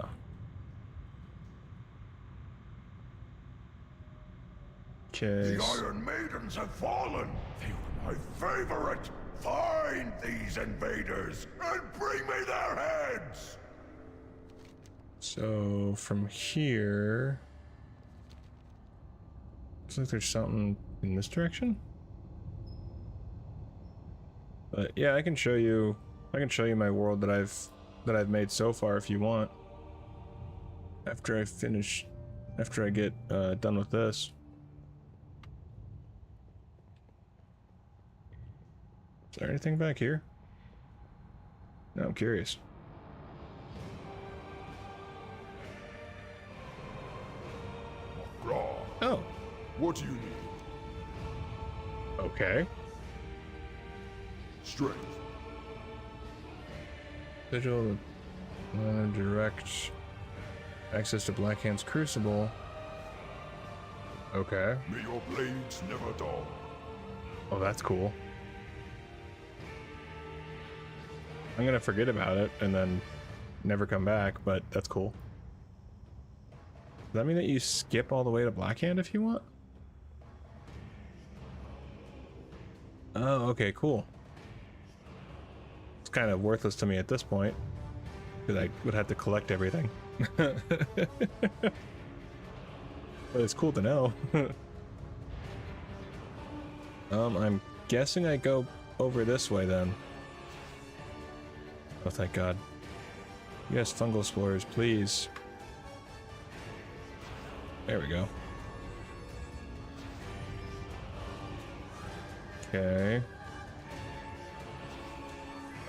Okay. The Iron Maidens have fallen. They were my favorite. Find these invaders and bring me their heads. So from here, looks like there's something in this direction. But yeah, I can show you my world that I've made so far if you want. After I get done with this. Is there anything back here? No, I'm curious. Raw. Oh, What do you need? okay. Strength. Digital direct access to Black Hand's Crucible. Okay. May your blades never dull. Oh, that's cool. I'm gonna forget about it and then never come back, but that's cool. Does that mean that you skip all the way to Blackhand if you want? Oh, okay, cool. It's kind of worthless to me at this point, because I would have to collect everything. But it's cool to know. I'm guessing I go over this way then. Oh, thank God. Yes, fungal explorers, please. There we go. Okay.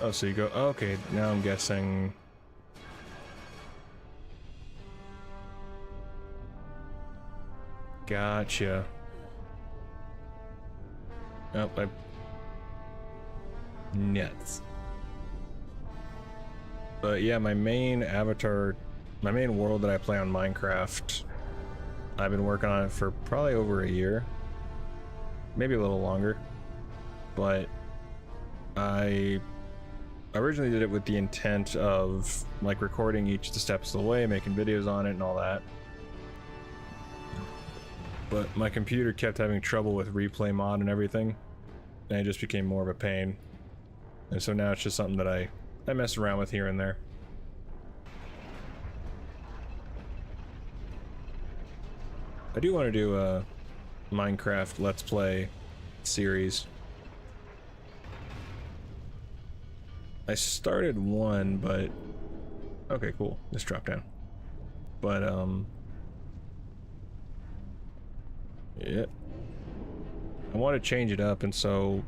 Oh, so you go. Okay, now I'm guessing. Gotcha. Oh, nuts. But yeah, my main avatar, my main world that I play on Minecraft, I've been working on it for probably over a year, maybe a little longer. But I originally did it with the intent of like recording each the steps of the way, making videos on it and all that. But my computer kept having trouble with replay mod and everything, and it just became more of a pain. And so now it's just something that I mess around with here and there. I do want to do a Minecraft Let's Play series. I started one, but okay, cool. Just drop down. But yeah, I want to change it up, and so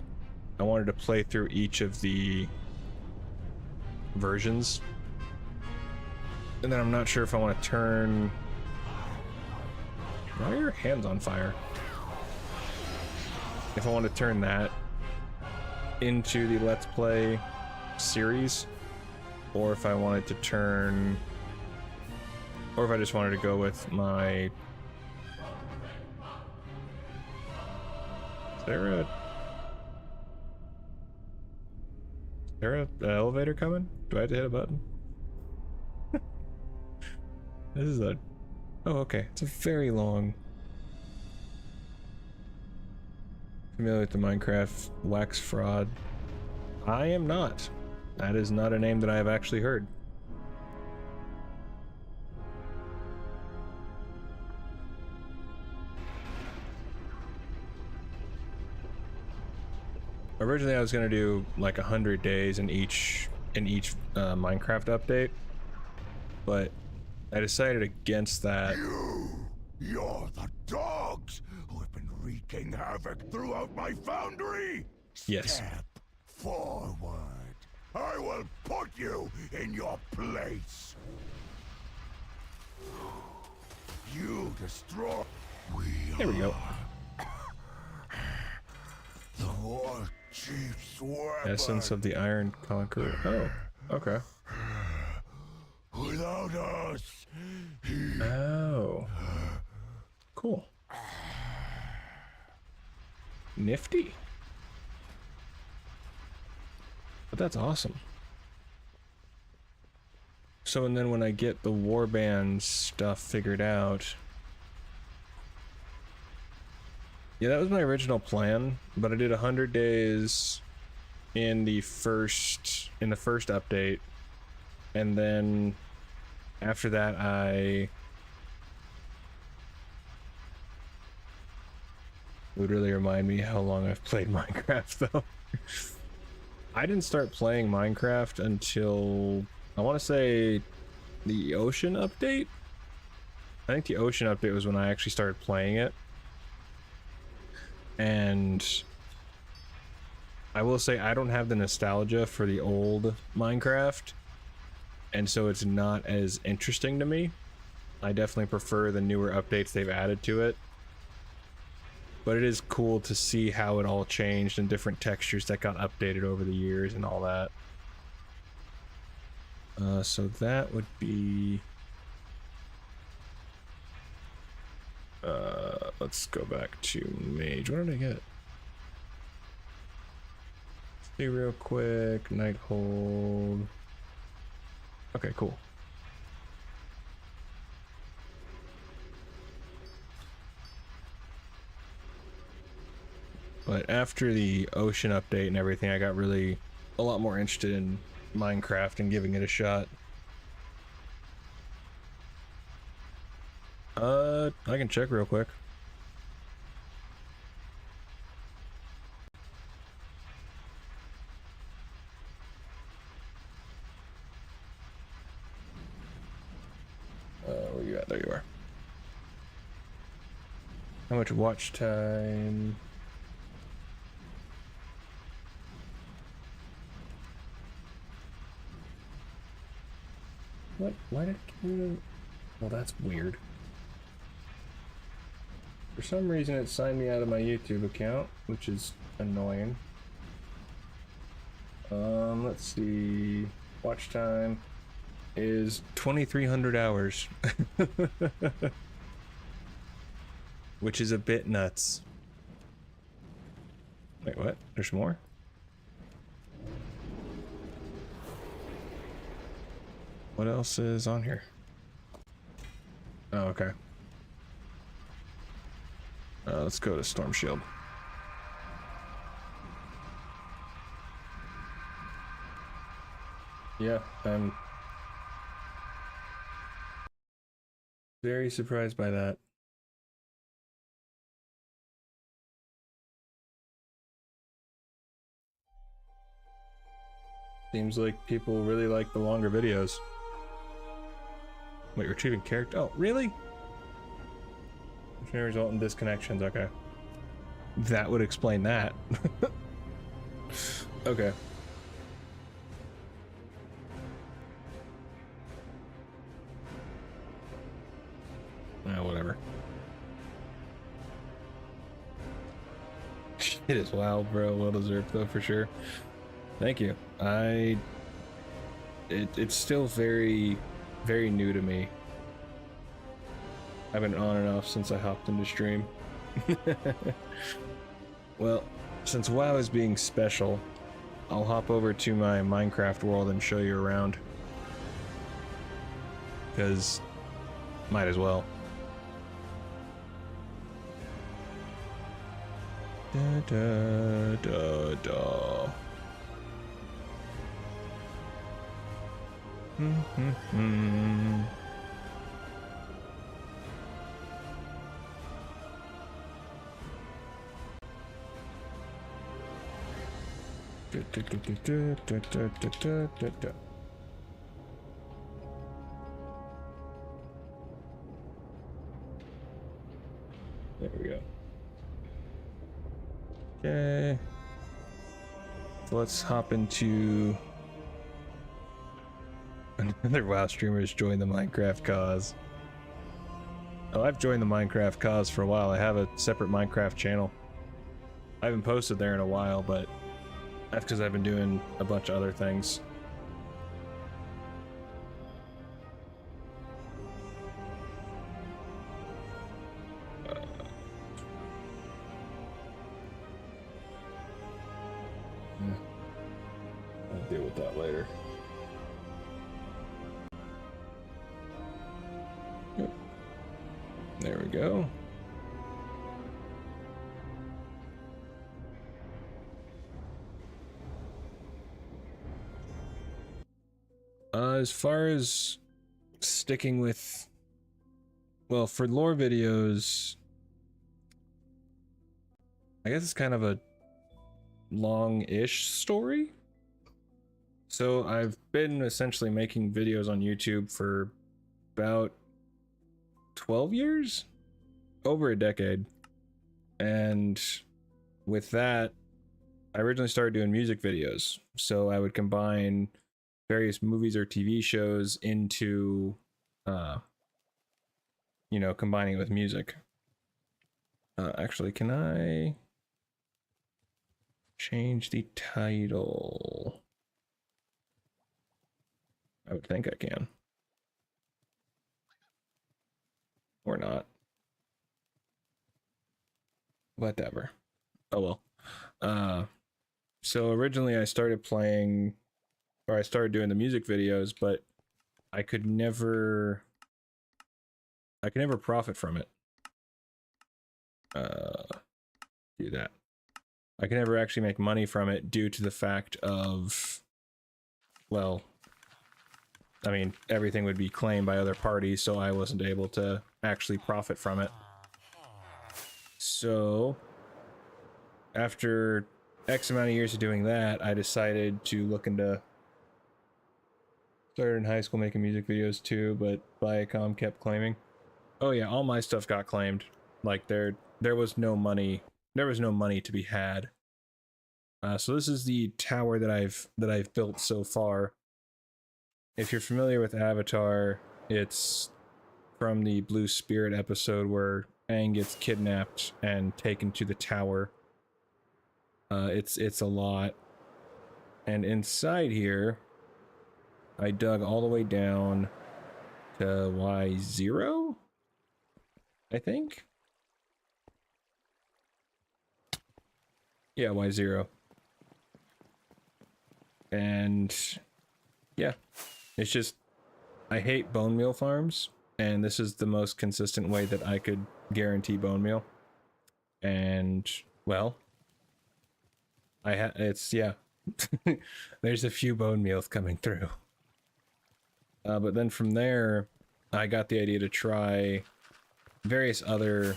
I wanted to play through each of the versions, and then I'm not sure if I want to turn. Why are your hands on fire? If I want to turn that into the Let's Play series, or if I wanted to turn, or if I just wanted to go with my. Is there an elevator coming? Do I have to hit a button? This is a. Oh, okay. It's a very long. Familiar with the Minecraft wax fraud? I am not. That is not a name that I have actually heard. Originally, I was gonna do like 100 days in each Minecraft update, but I decided against that. You're the dogs who have been wreaking havoc throughout my foundry. Yes. Step forward. I will put you in your place. You destroy. There we go. The War Chief's weapon. Essence of the Iron Conqueror. Oh, okay. Without us, Oh, cool. Nifty. But that's awesome. So, and then when I get the warband stuff figured out, yeah, that was my original plan, but I did 100 days in the first update, and then after that it would really remind me how long I've played Minecraft though. I didn't start playing Minecraft until I want to say the Ocean update. I think the Ocean update was when I actually started playing it. And I will say I don't have the nostalgia for the old Minecraft, and so it's not as interesting to me. I definitely prefer the newer updates they've added to it. But it is cool to see how it all changed and different textures that got updated over the years and all that. So that would be... let's go back to Mage. What did I get? See real quick. Night Hold. Okay, cool. But after the Ocean update and everything, I got really a lot more interested in Minecraft and giving it a shot. I can check real quick. Where you at? There you are. How much watch time? What? Why did it give me... Well, that's weird. For some reason it signed me out of my YouTube account, which is annoying. Let's see. Watch time is 2,300 hours. Which is a bit nuts. Wait, what? There's more? What else is on here? Oh, okay. Let's go to Storm Shield. Yeah, I'm very surprised by that. Seems like people really like the longer videos. Wait, retrieving character? Oh, really? Which may result in disconnections. Okay. That would explain that. Okay. Whatever. It is wild, bro. Well deserved, though, for sure. Thank you. It's still very, very new to me. I've been on and off since I hopped into stream. Well, since WoW is being special, I'll hop over to my Minecraft world and show you around. Because might as well. Da da da da. There we go. Okay. So let's hop into another WoW streamers join the Minecraft cause. Oh, I've joined the Minecraft cause for a while. I have a separate Minecraft channel. I haven't posted there in a while, but that's because I've been doing a bunch of other things. I'll deal with that later. Yep. There we go. As far as sticking with, well, for lore videos, I guess it's kind of a long-ish story. So I've been essentially making videos on YouTube for about 12 years, over a decade. And with that, I originally started doing music videos. So I would combine various movies or TV shows into, you know, combining it with music. Actually, can I change the title? I would think I can. Or not. Whatever. Oh well. So originally I started playing, or I started doing the music videos, but I could never profit from it. Do that. I could never actually make money from it due to the fact of, well, I mean, everything would be claimed by other parties, so I wasn't able to actually profit from it. So, after X amount of years of doing that, I decided to look into... Started in high school making music videos too, but Viacom kept claiming. Oh yeah, all my stuff got claimed. Like, there was no money. There was no money to be had. So this is the tower that I've built so far. If you're familiar with Avatar, it's from the Blue Spirit episode where and gets kidnapped and taken to the tower. It's a lot. And inside here, I dug all the way down to Y0, I think. Yeah, Y0. And yeah, it's just, I hate bone meal farms, and this is the most consistent way that I could guarantee bone meal. And well, it's, yeah. There's a few bone meals coming through. But then from there, I got the idea to try various other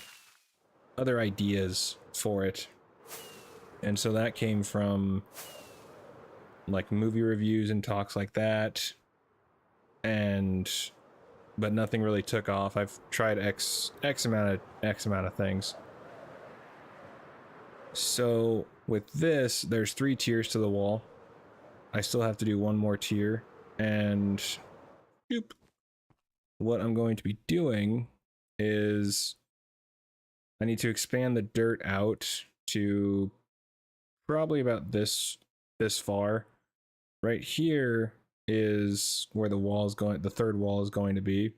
ideas for it. And so that came from like movie reviews and talks like that. But nothing really took off. I've tried X amount of things. So with this, there's 3 tiers to the wall. I still have to do 1 more tier, and boop. What I'm going to be doing is I need to expand the dirt out to probably about this far. Right here is where the wall is going, the third wall is going to be.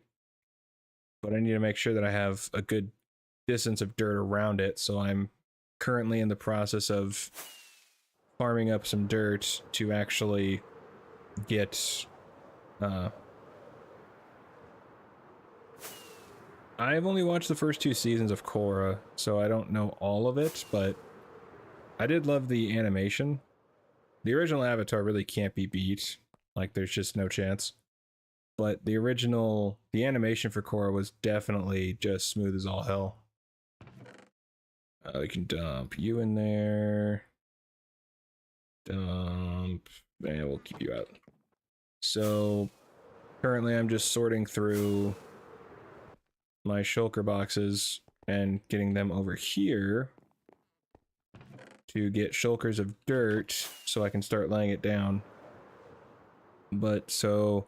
But I need to make sure that I have a good distance of dirt around it, so I'm currently in the process of farming up some dirt to actually get I've only watched the first 2 seasons of Korra, so I don't know all of it, but I did love the animation. The original Avatar really can't be beat. Like, there's just no chance. But the animation for Korra was definitely just smooth as all hell. We can dump you in there. Dump. And we'll keep you out. So, currently I'm just sorting through my shulker boxes and getting them over here to get shulkers of dirt so I can start laying it down. But so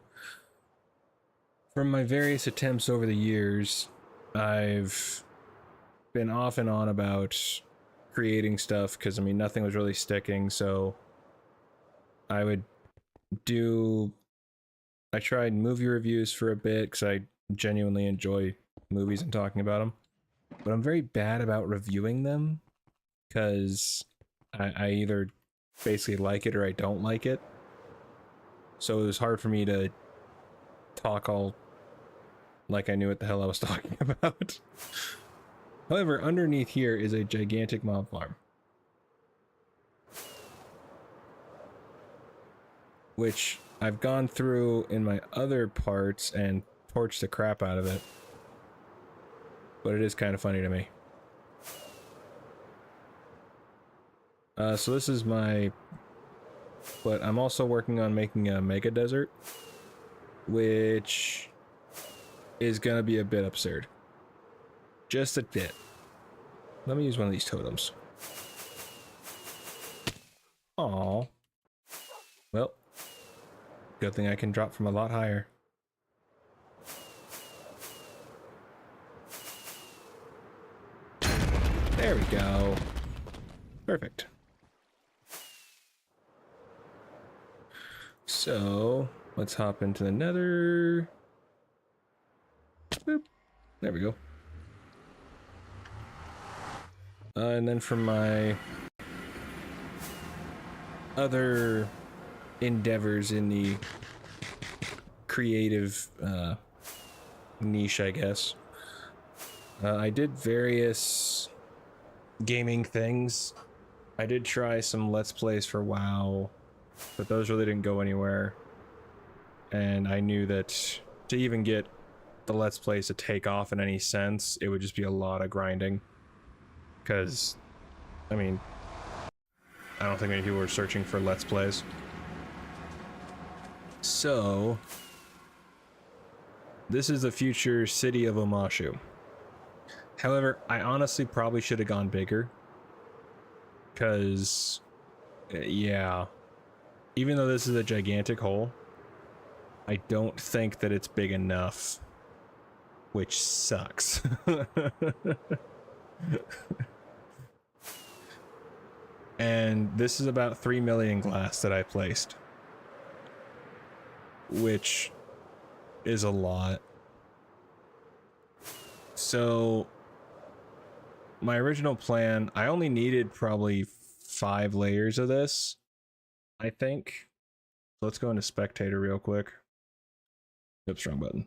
from my various attempts over the years, I've been off and on about creating stuff because, I mean, nothing was really sticking, so I tried movie reviews for a bit because I genuinely enjoy movies and talking about them, but I'm very bad about reviewing them because I either basically like it or I don't like it. So it was hard for me to talk all like I knew what the hell I was talking about. However, underneath here is a gigantic mob farm, which I've gone through in my other parts and torched the crap out of it. But it is kind of funny to me. So this is but I'm also working on making a mega desert, which is gonna be a bit absurd. Just a bit. Let me use one of these totems. Aww. Well, good thing I can drop from a lot higher. There we go. Perfect. So, let's hop into the nether. Boop. There we go. And then for my other endeavors in the creative niche, I guess, I did various gaming things. I did try some Let's Plays for WoW, but those really didn't go anywhere. And I knew that to even get the Let's Plays to take off in any sense, it would just be a lot of grinding. Because, I mean, I don't think many people were searching for Let's Plays. So, this is the future city of Omashu. However, I honestly probably should have gone bigger. Because, yeah, even though this is a gigantic hole, I don't think that it's big enough which sucks. And this is about 3 million glass that I placed, which is a lot. So my original plan, I only needed probably 5 layers of this, I think. Let's go into spectator real quick. Oops, wrong button.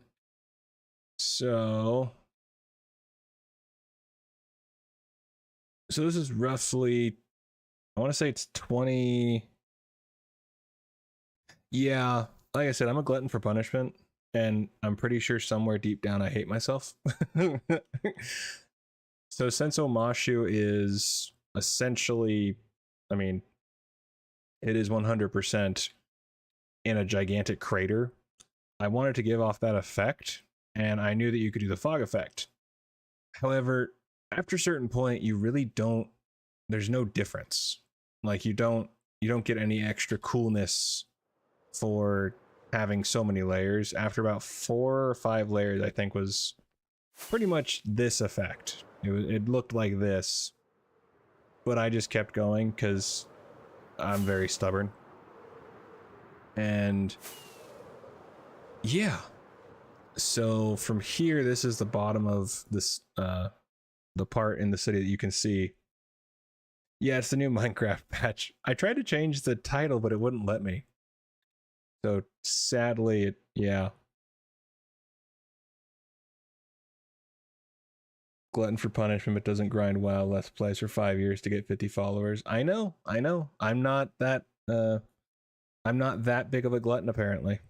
So this is roughly, I want to say it's 20. Yeah, like I said, I'm a glutton for punishment, and I'm pretty sure somewhere deep down I hate myself. So since Omashu is essentially, I mean, it is 100% in a gigantic crater, I wanted to give off that effect, and I knew that you could do the fog effect. However, after a certain point, you really don't, there's no difference. Like you don't get any extra coolness for having so many layers. After about 4 or 5 layers, I think was pretty much this effect. It looked like this, but I just kept going because I'm very stubborn. And yeah, so from here, this is the bottom of this, the part in the city that you can see. Yeah, it's the new Minecraft patch. I tried to change the title, but it wouldn't let me. So sadly, yeah. Glutton for punishment, but doesn't grind WoW. Let's plays for 5 years to get 50 followers. I know. I'm not that big of a glutton apparently,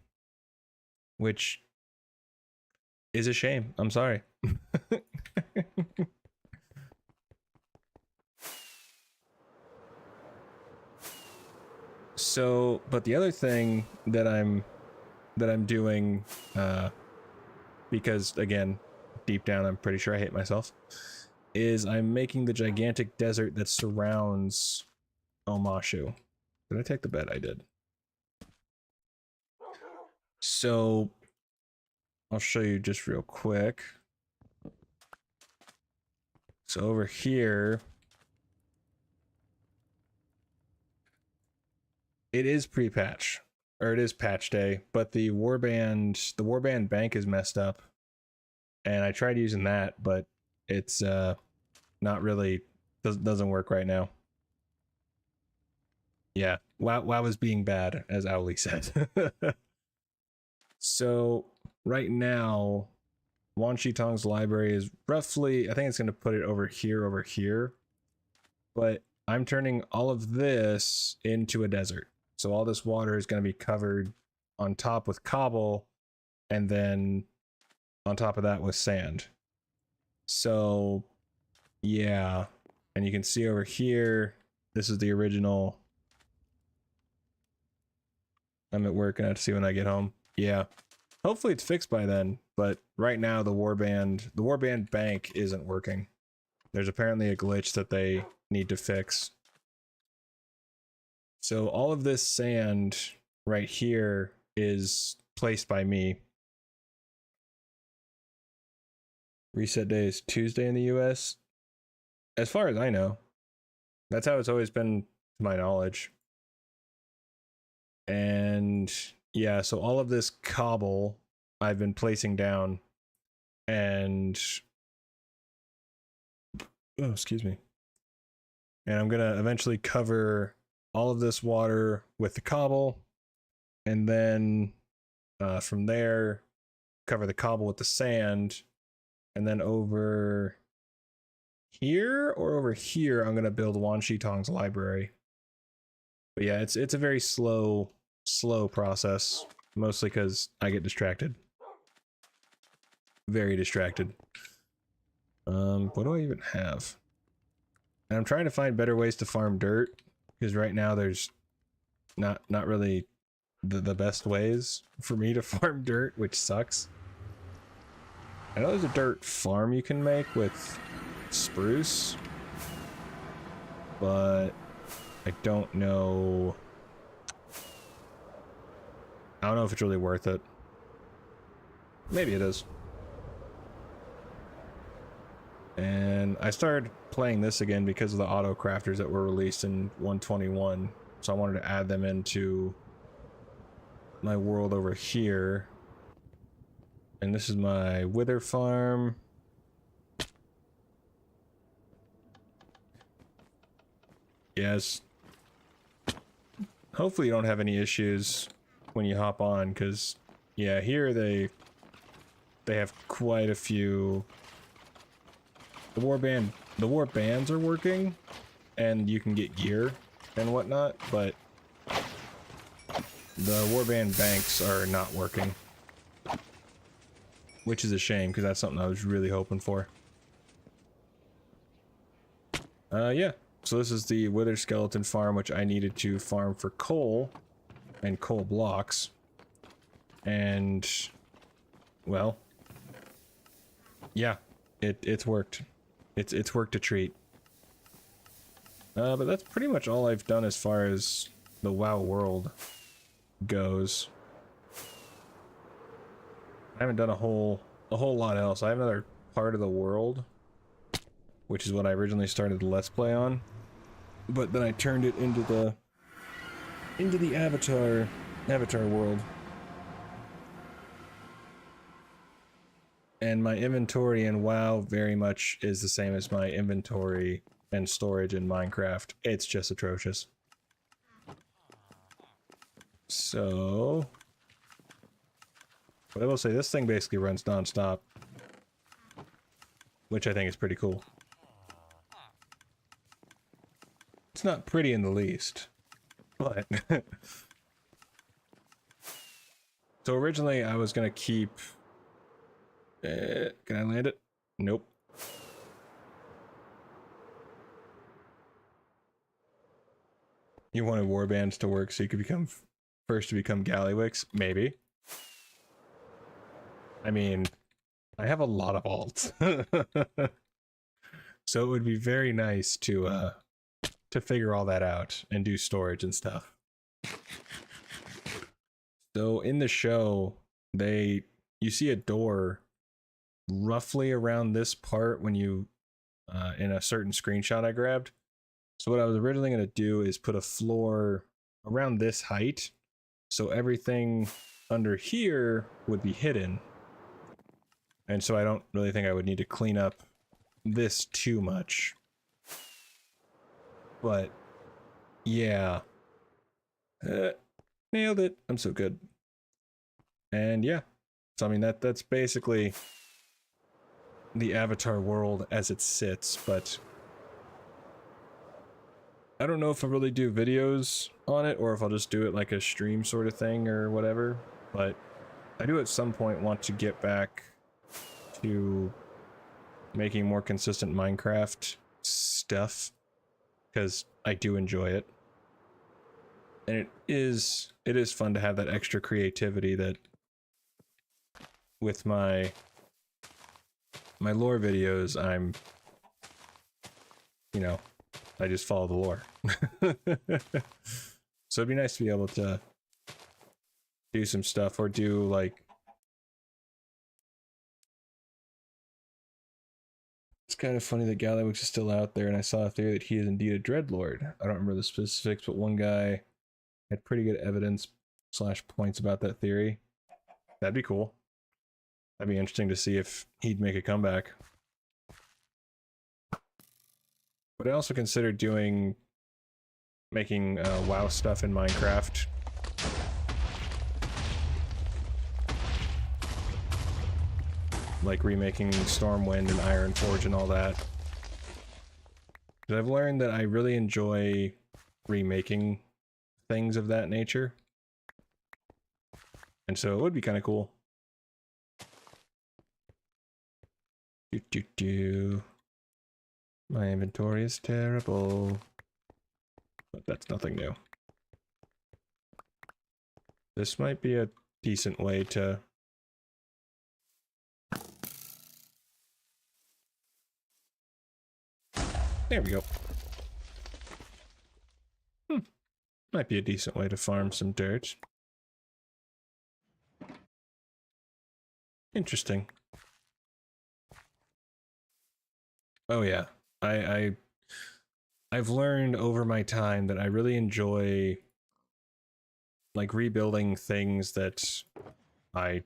which is a shame. I'm sorry. So, but the other thing that I'm doing, because again, deep down I'm pretty sure I hate myself, is I'm making the gigantic desert that surrounds Omashu. Did I take the bed? I did. So I'll show you just real quick. So over here, it is pre-patch, or it is patch day, but the warband bank is messed up, and I tried using that, but it's not really, doesn't work right now. Yeah, WoW is being bad, as Owly said. So right now, Wan Shi Tong's library is roughly, I think it's going to put it over here, but I'm turning all of this into a desert. So all this water is going to be covered on top with cobble, and then on top of that with sand. So yeah, and you can see over here, this is the original. I'm at work and I have to see when I get home. Yeah, hopefully it's fixed by then, but right now the warband bank isn't working. There's apparently a glitch that they need to fix. So all of this sand right here is placed by me. Reset day is Tuesday in the US. As far as I know. That's how it's always been, to my knowledge. And yeah, so all of this cobble I've been placing down, and oh, excuse me. And I'm gonna eventually cover all of this water with the cobble, and then from there cover the cobble with the sand, and then over here or over here I'm gonna build Wan Shi Tong's library. But yeah, it's a very slow process, mostly because I get distracted. Very distracted. What do I even have? And I'm trying to find better ways to farm dirt, because right now there's not really the best ways for me to farm dirt, which sucks. I know there's a dirt farm you can make with spruce, but I don't know. I don't know if it's really worth it. Maybe it is. And I started playing this again because of the auto crafters that were released in 121. So I wanted to add them into my world over here. And this is my wither farm. Yes. Hopefully you don't have any issues when you hop on, because yeah, here they have quite a few. The war bands are working, and you can get gear and whatnot, but the warband banks are not working, which is a shame because that's something I was really hoping for. Yeah, so this is the wither skeleton farm, which I needed to farm for coal and coal blocks, and well, yeah, it's worked. It's worked a treat. But that's pretty much all I've done as far as the WoW world goes. I haven't done a whole lot else. I have another part of the world, which is what I originally started the Let's Play on, but then I turned it into the Avatar world. And my inventory in WoW very much is the same as my inventory and storage in Minecraft. It's just atrocious. So, but I will say this thing basically runs non-stop, which I think is pretty cool. It's not pretty in the least, but so originally I was gonna keep. Can I land it? Nope. You wanted warbands to work so you could become first to become Gallywix? Maybe. I mean, I have a lot of alts. So it would be very nice to figure all that out and do storage and stuff. So in the show, you see a door roughly around this part when you in a certain screenshot I grabbed. So what I was originally going to do is put a floor around this height, so everything under here would be hidden, and so I don't really think I would need to clean up this too much. But yeah, nailed it. I'm so good. And yeah, so I mean that's basically the Avatar world as it sits, but I don't know if I'll really do videos on it or if I'll just do it like a stream sort of thing or whatever, but I do at some point want to get back to making more consistent Minecraft stuff, because I do enjoy it. And it is fun to have that extra creativity that with my lore videos, I'm, you know, I just follow the lore. So it'd be nice to be able to do some stuff or do like, it's kind of funny that Gallywix is still out there, and I saw a theory that he is indeed a Dreadlord. I don't remember the specifics, but one guy had pretty good evidence / points about that theory. That'd be cool. That'd be interesting to see if he'd make a comeback. But I also considered making WoW stuff in Minecraft. Like remaking Stormwind and Ironforge and all that. Because I've learned that I really enjoy remaking things of that nature. And so it would be kind of cool. My inventory is terrible. But that's nothing new. This might be a decent way to... There we go. Might be a decent way to farm some dirt. Interesting. Oh yeah, I I've learned over my time that I really enjoy like rebuilding things that I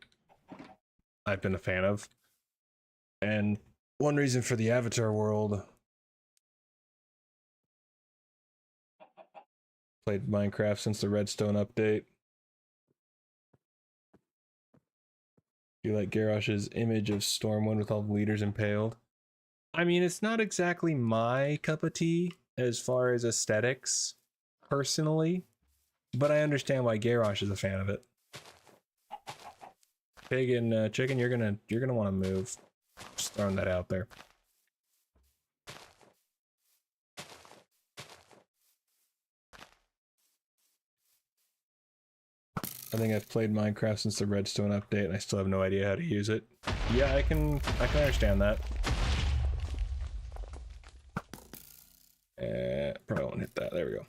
I've been a fan of. And one reason for the Avatar world, played Minecraft since the Redstone update. You like Garrosh's image of Stormwind with all the leaders impaled? I mean, it's not exactly my cup of tea as far as aesthetics, personally, but I understand why Garrosh is a fan of it. Pagan, chicken, you're gonna want to move. Just throwing that out there. I think I've played Minecraft since the Redstone update, and I still have no idea how to use it. Yeah, I can understand that. Probably won't hit that. There we go.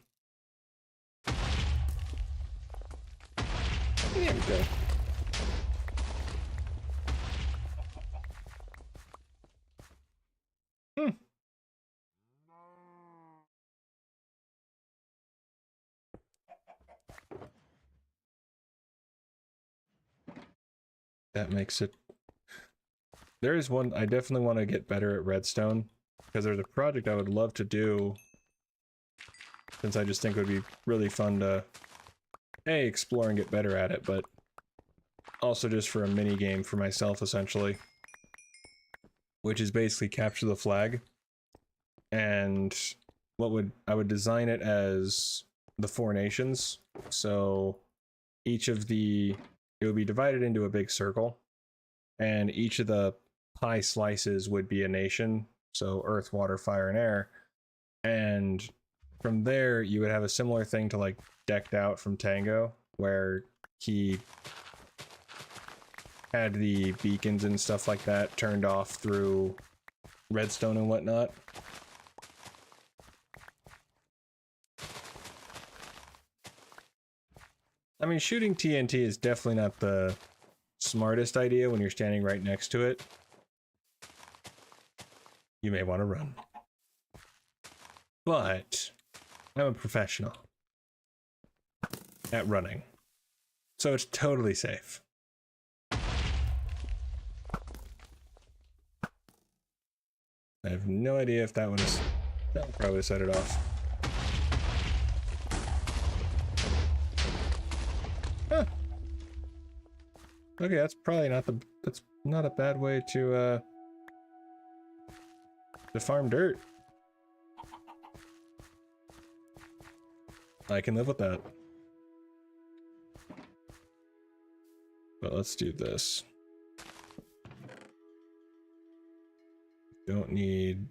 There we go. That makes it. There is one, I definitely want to get better at Redstone, because there's a project I would love to do, since I just think it would be really fun to, A, explore and get better at it, but also just for a mini game for myself, essentially. Which is basically capture the flag. And I would design it as the 4 nations. So each of it would be divided into a big circle, and each of the pie slices would be a nation. So earth, water, fire, and air. And from there, you would have a similar thing to like Decked Out from Tango, where he had the beacons and stuff like that turned off through redstone and whatnot. I mean, shooting TNT is definitely not the smartest idea when you're standing right next to it. You may want to run. But I'm a professional at running, so it's totally safe. I have no idea if that would probably set it off. Huh. Okay, that's probably that's not a bad way to farm dirt. I can live with that. But let's do this. Don't need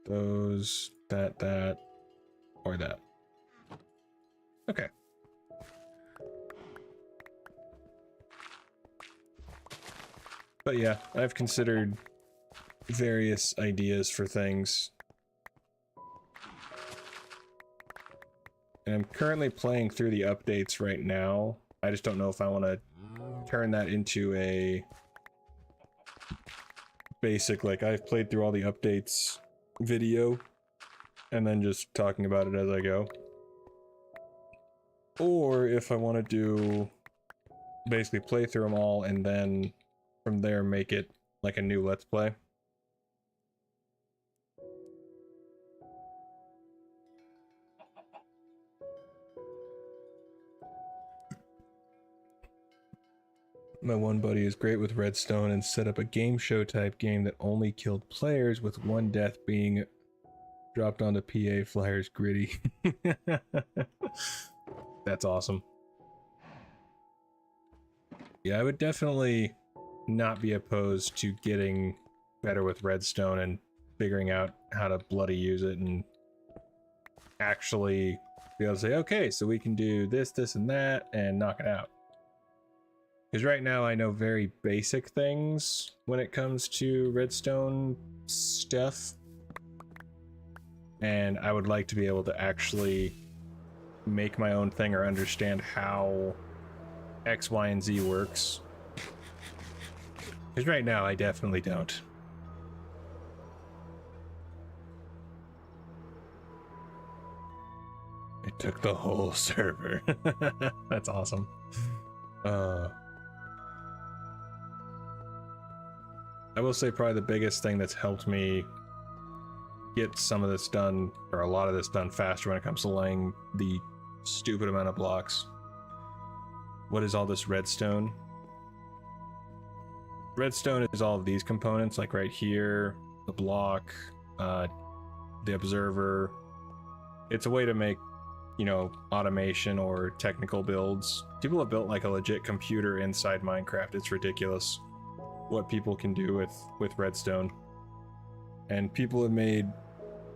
those, that, or that. Okay. But yeah, I've considered various ideas for things. And I'm currently playing through the updates right now. I just don't know if I want to turn that into a basic, like, I've played through all the updates video and then just talking about it as I go. Or if I want to do basically play through them all and then from there make it like a new Let's Play. My one buddy is great with Redstone and set up a game show type game that only killed players, with one death being dropped onto PA Flyers Gritty. That's awesome. Yeah, I would definitely not be opposed to getting better with Redstone and figuring out how to bloody use it and actually be able to say, okay, so we can do this, this, and that, and knock it out. Because right now I know very basic things when it comes to Redstone stuff. And I would like to be able to actually make my own thing or understand how X, Y, and Z works. Because right now I definitely don't. took the whole server. That's awesome. I will say probably the biggest thing that's helped me get some of this done, or a lot of this done faster when it comes to laying the stupid amount of blocks. What is all this redstone? Redstone is all of these components, like right here, the block, the observer. It's a way to make, you know, automation or technical builds. People have built like a legit computer inside Minecraft. It's ridiculous what people can do with redstone. And people have made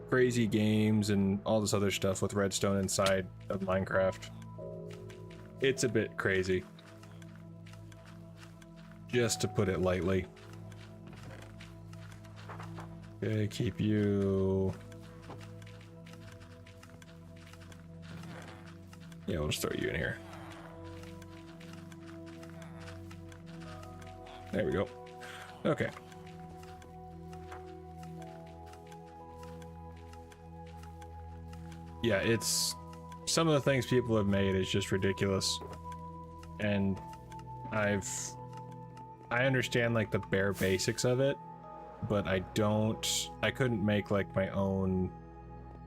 crazy games and all this other stuff with redstone inside of Minecraft. It's a bit crazy, just to put it lightly. Okay, keep you. Yeah, we'll just throw you in here. There we go. Okay. Yeah, it's some of the things people have made is just ridiculous. And I understand like the bare basics of it, but I couldn't make like my own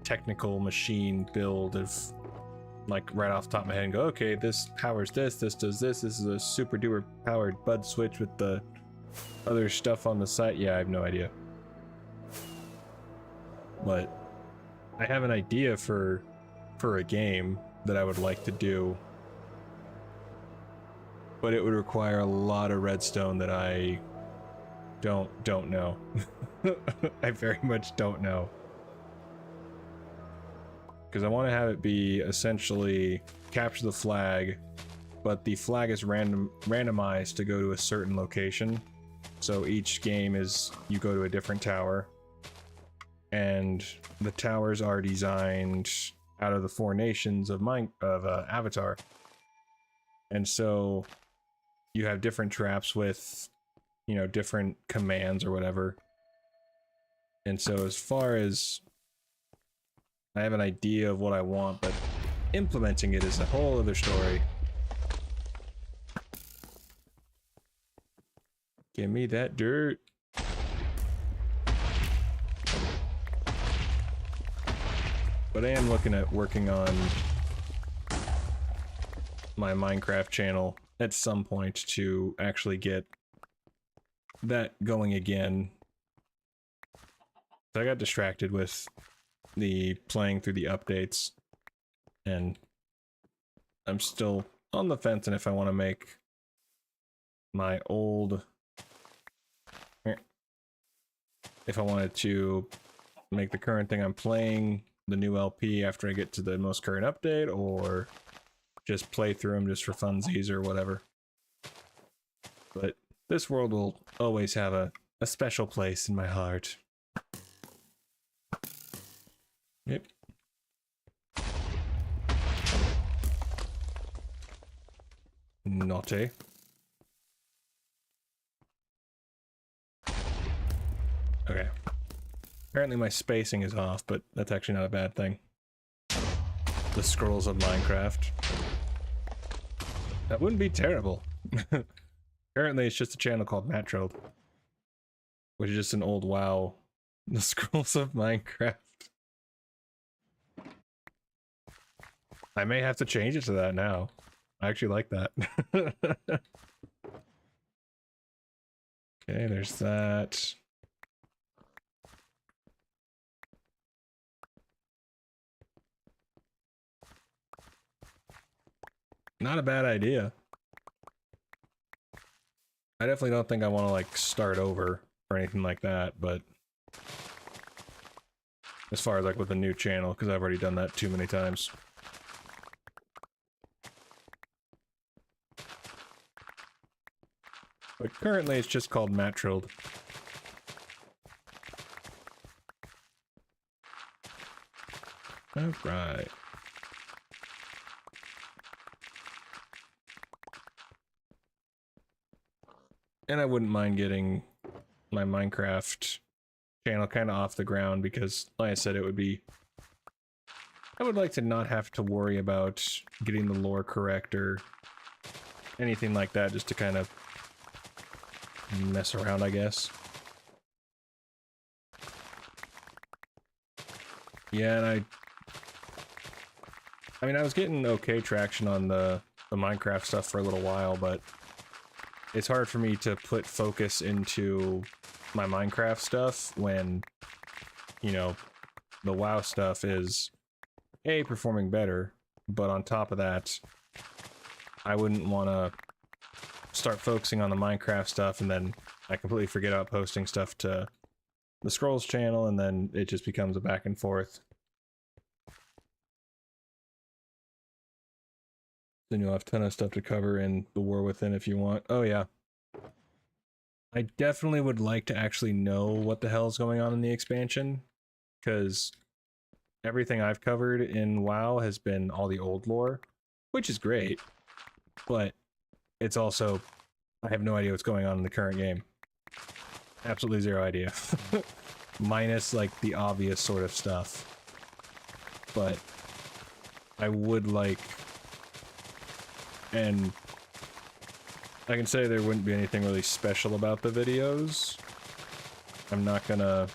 technical machine build of like right off the top of my head and go, okay, this powers this does this is a super duper powered bud switch with the other stuff on the site. Yeah, I have no idea. But I have an idea for a game that I would like to do, but it would require a lot of redstone that I don't know. I very much don't know, because I want to have it be essentially capture the flag, but the flag is randomized to go to a certain location. So each game is you go to a different tower, and the towers are designed out of the 4 nations of Avatar. And so you have different traps with, you know, different commands or whatever. And so as far as I have an idea of what I want, but implementing it is a whole other story. Give me that dirt. But I am looking at working on my Minecraft channel at some point to actually get that going again. So I got distracted with the playing through the updates, and I'm still on the fence and if I want to make my old, if I wanted to make the current thing I'm playing the new LP after I get to the most current update, or just play through them just for funsies or whatever. But this world will always have a special place in my heart. Yep. Naughty. Okay. Apparently my spacing is off, but that's actually not a bad thing. The scrolls of Minecraft. That wouldn't be terrible. Apparently it's just a channel called Matrold, which is just an old WoW. The scrolls of Minecraft. I may have to change it to that now. I actually like that. Okay, there's that. Not a bad idea. I definitely don't think I want to like start over or anything like that, but as far as like with a new channel, because I've already done that too many times. But currently it's just called Matrold. Alright. And I wouldn't mind getting my Minecraft channel kind of off the ground because, like I said, it would be I would like to not have to worry about getting the lore correct or anything like that, just to kind of mess around, I guess. Yeah, and I mean, I was getting okay traction on the Minecraft stuff for a little while, but it's hard for me to put focus into my Minecraft stuff when, you know, the WoW stuff is, A, performing better, but on top of that, I wouldn't want to start focusing on the Minecraft stuff and then I completely forget about posting stuff to the Scrolls channel, and then it just becomes a back and forth. Then you'll have a ton of stuff to cover in the War Within if you want. Oh yeah. I definitely would like to actually know what the hell is going on in the expansion, because everything I've covered in WoW has been all the old lore, which is great, but it's also, I have no idea what's going on in the current game. Absolutely zero idea. Minus, like, the obvious sort of stuff. But I would like... And I can say there wouldn't be anything really special about the videos. I'm not gonna...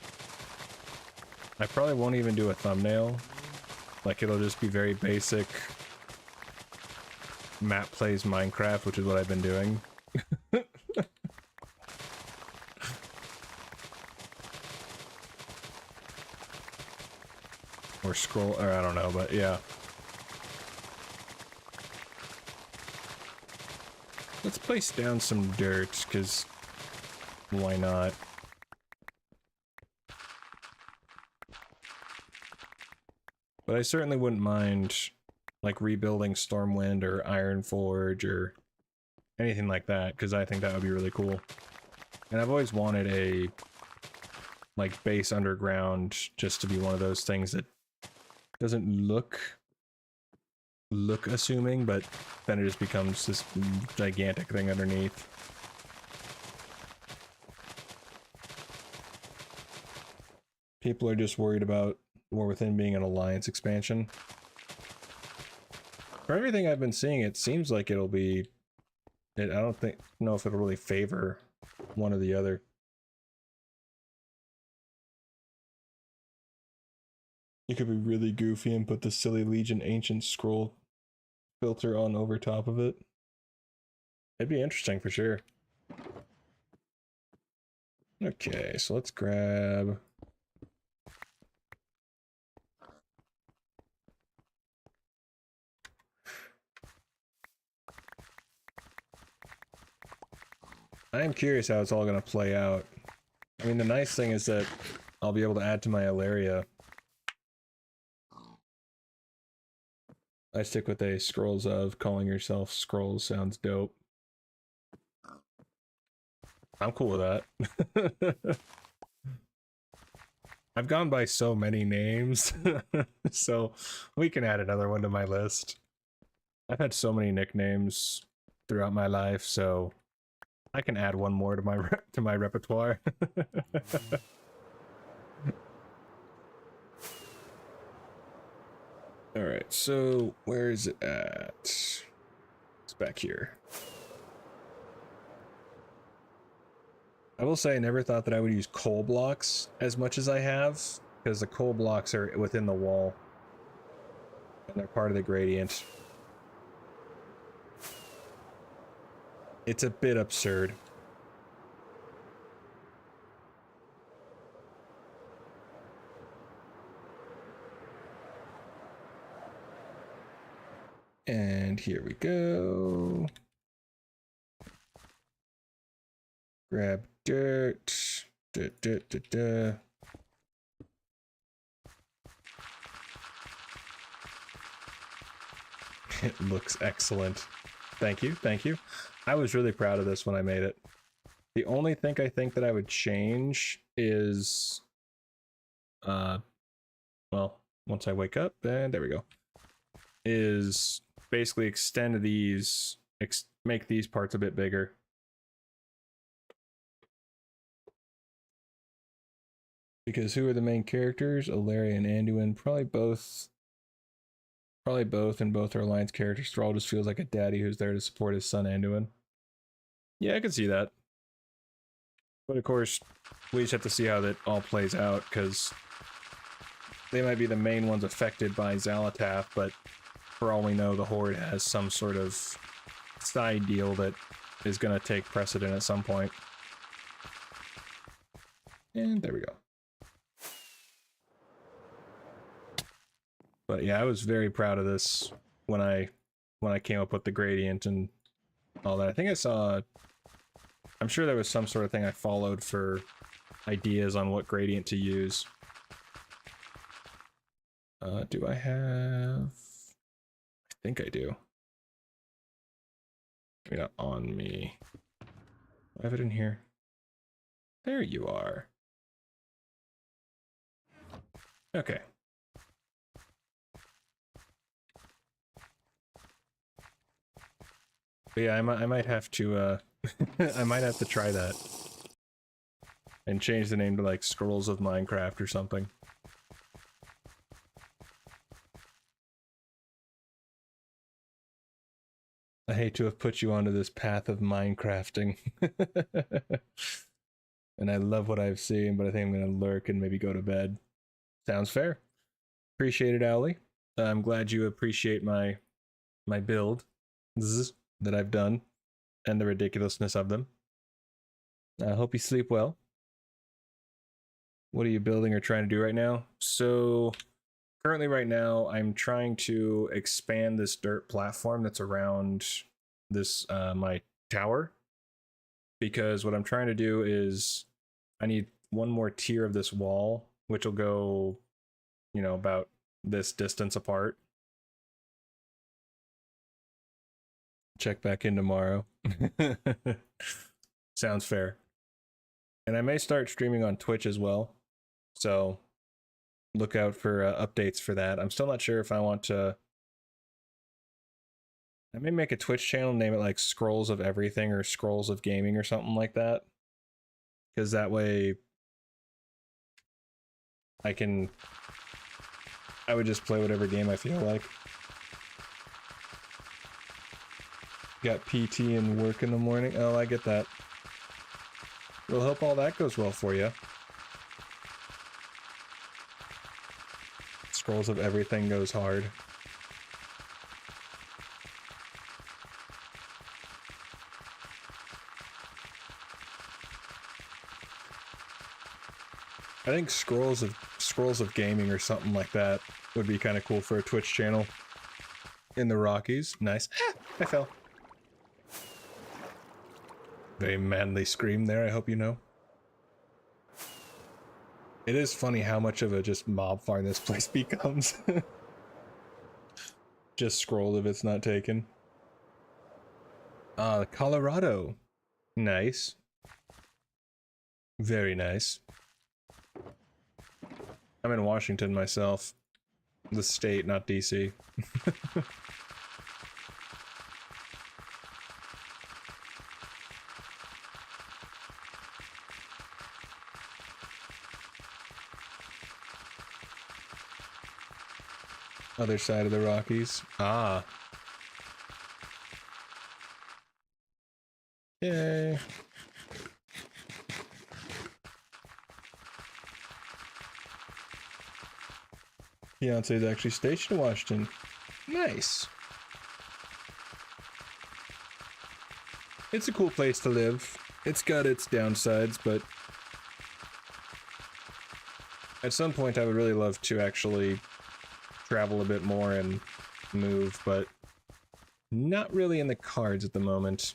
I probably won't even do a thumbnail. Like, it'll just be very basic. Matt plays Minecraft, which is what I've been doing. Or scroll, or I don't know, but yeah. Let's place down some dirt, because why not? But I certainly wouldn't mind, like, rebuilding Stormwind or Ironforge or anything like that, because I think that would be really cool. And I've always wanted a, like, base underground just to be one of those things that doesn't look assuming, but then it just becomes this gigantic thing underneath. People are just worried about War Within being an Alliance expansion. For everything I've been seeing, it seems like it'll be... I don't know if it'll really favor one or the other. You could be really goofy and put the silly Legion Ancient Scroll filter on over top of it. It'd be interesting for sure. Okay, so let's grab... I am curious how it's all going to play out. I mean, the nice thing is that I'll be able to add to my Ilaria. I stick with a Scrolls of. Calling yourself Scrolls sounds dope. I'm cool with that. I've gone by so many names, so we can add another one to my list. I've had so many nicknames throughout my life, so I can add one more to my repertoire. All right, so where is it at? It's back here. I will say I never thought that I would use coal blocks as much as I have, because the coal blocks are within the wall and they're part of the gradient. It's a bit absurd. And here we go. Grab dirt. It looks excellent. Thank you, thank you. I was really proud of this when I made it. The only thing I think that I would change is, well, once I wake up, and there we go, is basically extend these, make these parts a bit bigger. Because who are the main characters? Ilaria and Anduin, probably both Probably both, and both are Alliance characters. Thrall just feels like a daddy who's there to support his son Anduin. Yeah, I can see that. But of course, we just have to see how that all plays out, because they might be the main ones affected by Xalatath, but for all we know, the Horde has some sort of side deal that is going to take precedent at some point. And there we go. But yeah, I was very proud of this when I came up with the gradient and all that. I think I saw, I'm sure there was some sort of thing I followed for ideas on what gradient to use. Do I have, I think I do. Maybe not on me. I have it in here. There you are. Okay. But yeah, I might have to I might have to try that and change the name to like Scrolls of Minecraft or something. I hate to have put you onto this path of Minecrafting. And I love what I've seen, but I think I'm gonna lurk and maybe go to bed. Sounds fair. Appreciate it, Owly. I'm glad you appreciate my build that I've done and the ridiculousness of them. I hope you sleep well. What are you building or trying to do right now? So currently right now I'm trying to expand this dirt platform that's around this my tower, because what I'm trying to do is I need one more tier of this wall, which will go, you know, about this distance apart. Check back in tomorrow. Sounds fair. And I may start streaming on Twitch as well, so look out for updates for that. I'm still not sure if I want to. I may make a Twitch channel, name it like Scrolls of Everything or Scrolls of Gaming or something like that, because that way I would just play whatever game I feel like. Got PT and work in the morning. Oh, I get that. We'll hope all that goes well for you. Scrolls of Everything goes hard. I think Scrolls of Gaming or something like that would be kind of cool for a Twitch channel. In the Rockies. Nice. Ah, I fell. Very manly scream there, I hope you know. It is funny how much of a just mob farm this place becomes. Just scroll if it's not taken. Colorado. Nice. Very nice. I'm in Washington myself. The state, not DC. Other side of the Rockies. Ah. Yay. Fiance is actually stationed in Washington. Nice. It's a cool place to live. It's got its downsides, but at some point I would really love to actually travel a bit more and move, but not really in the cards at the moment.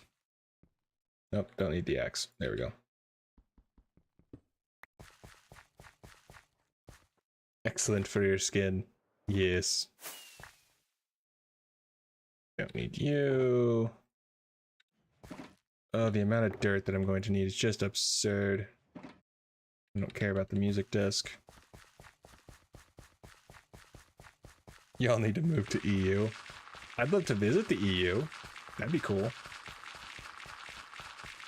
Nope, don't need the axe. There we go. Excellent for your skin. Yes. Don't need you. Oh, the amount of dirt that I'm going to need is just absurd. I don't care about the music disc. Y'all need to move to EU. I'd love to visit the EU. That'd be cool.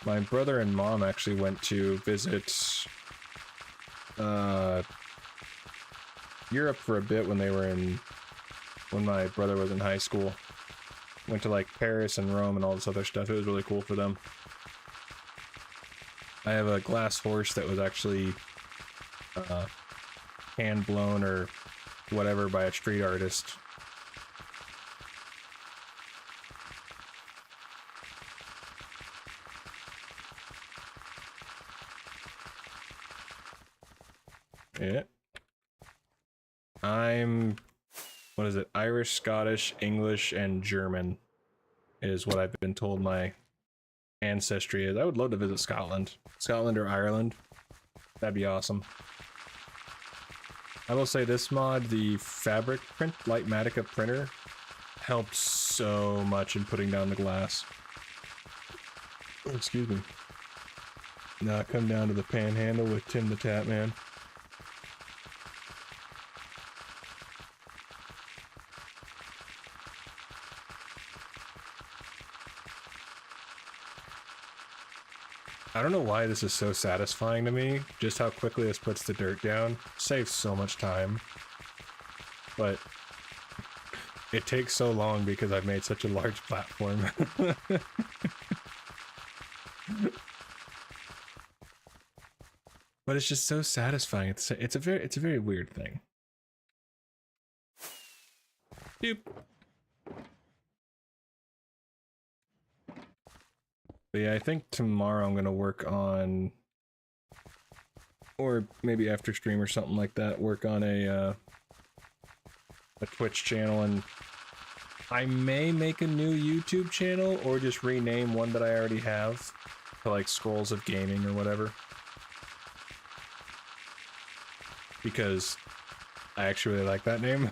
My brother and mom actually went to visit Europe for a bit when they were in when my brother was in high school. Went to like Paris and Rome and all this other stuff. It was really cool for them. I have a glass horse that was actually hand blown or whatever by a street artist. Yeah. I'm, what is it? Irish, Scottish, English, and German is what I've been told my ancestry is. I would love to visit Scotland. Scotland or Ireland. That'd be awesome. I will say this mod, the fabric print, Lightmatica printer, helped so much in putting down the glass. Oh, excuse me. Now come down to the panhandle with Tim the Tap Man. I don't know why this is so satisfying to me, just how quickly this puts the dirt down. Saves so much time. But it takes so long because I've made such a large platform. But it's just so satisfying. It's a very weird thing. Doop. But yeah, I think tomorrow I'm gonna work on, or maybe after stream or something like that, work on a Twitch channel, and I may make a new YouTube channel or just rename one that I already have to like Scrolls of Gaming or whatever. Because I actually really like that name.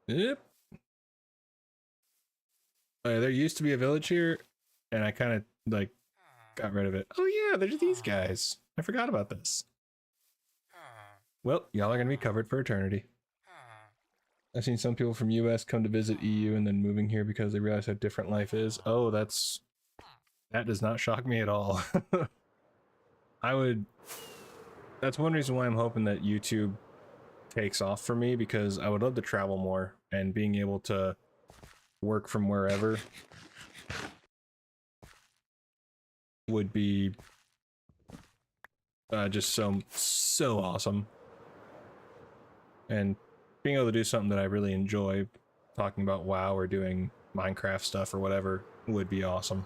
Yep. There used to be a village here, and I kind of like got rid of it. Oh yeah, there's these guys. I forgot about this. Well, y'all are gonna be covered for eternity. I've seen some people from US come to visit EU and then moving here because they realize how different life is. Oh, that does not shock me at all. That's one reason why I'm hoping that YouTube takes off for me, because I would love to travel more, and being able to work from wherever would be just so awesome. And being able to do something that I really enjoy, talking about WoW or doing Minecraft stuff or whatever, would be awesome.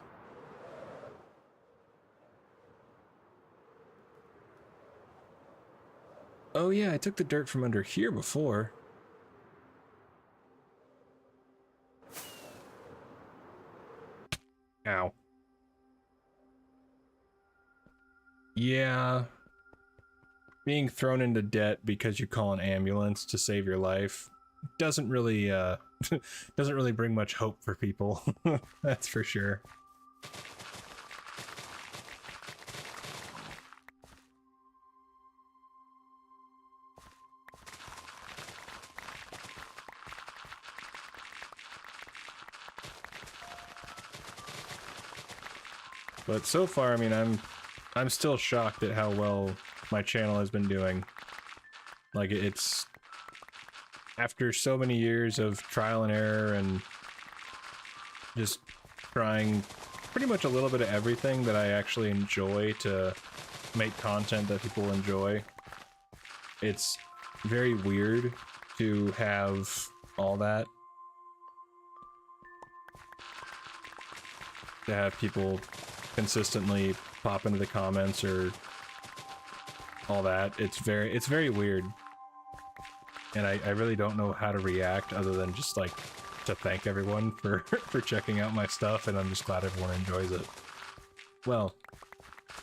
Oh yeah, I took the dirt from under here before. Ow. Yeah. Being thrown into debt because you call an ambulance to save your life doesn't really doesn't really bring much hope for people. That's for sure. But so far, I mean, I'm still shocked at how well my channel has been doing. Like, it's after so many years of trial and error and just trying pretty much a little bit of everything that I actually enjoy to make content that people enjoy. It's very weird to have all that. To have people consistently pop into the comments or all that. It's very weird. And I really don't know how to react other than just like to thank everyone for for checking out my stuff, and I'm just glad everyone enjoys it. Well,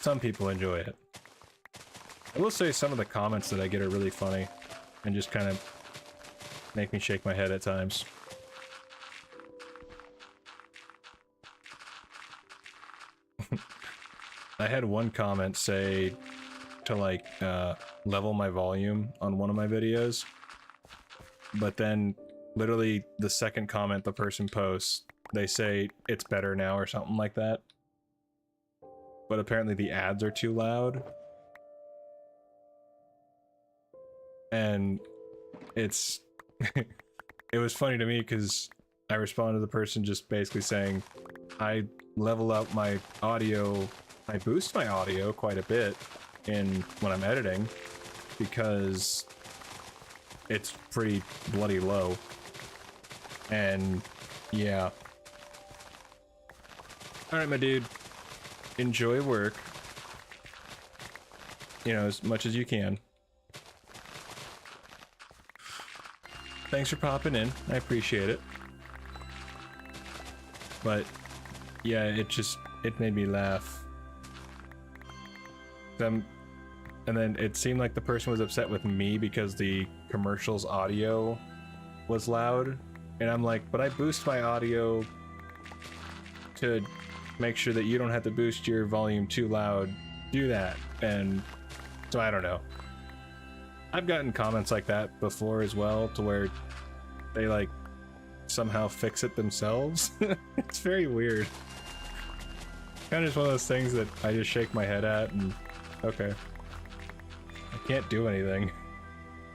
some people enjoy it. I will say some of the comments that I get are really funny and just kind of make me shake my head at times. I had one comment say to like level my volume on one of my videos, but then literally the second comment the person posts, they say it's better now or something like that. But apparently the ads are too loud. And it's it was funny to me because I responded to the person just basically saying I level out my audio, I boost my audio quite a bit in when I'm editing because it's pretty bloody low. And yeah. Alright, my dude. Enjoy work. You know, as much as you can. Thanks for popping in. I appreciate it. But yeah, it made me laugh. And then it seemed like the person was upset with me because the commercial's audio was loud. And I'm like, but I boost my audio to make sure that you don't have to boost your volume too loud. Do that. And so I don't know. I've gotten comments like that before as well, to where they like somehow fix it themselves. It's very weird. Kind of just one of those things that I just shake my head at and okay. I can't do anything.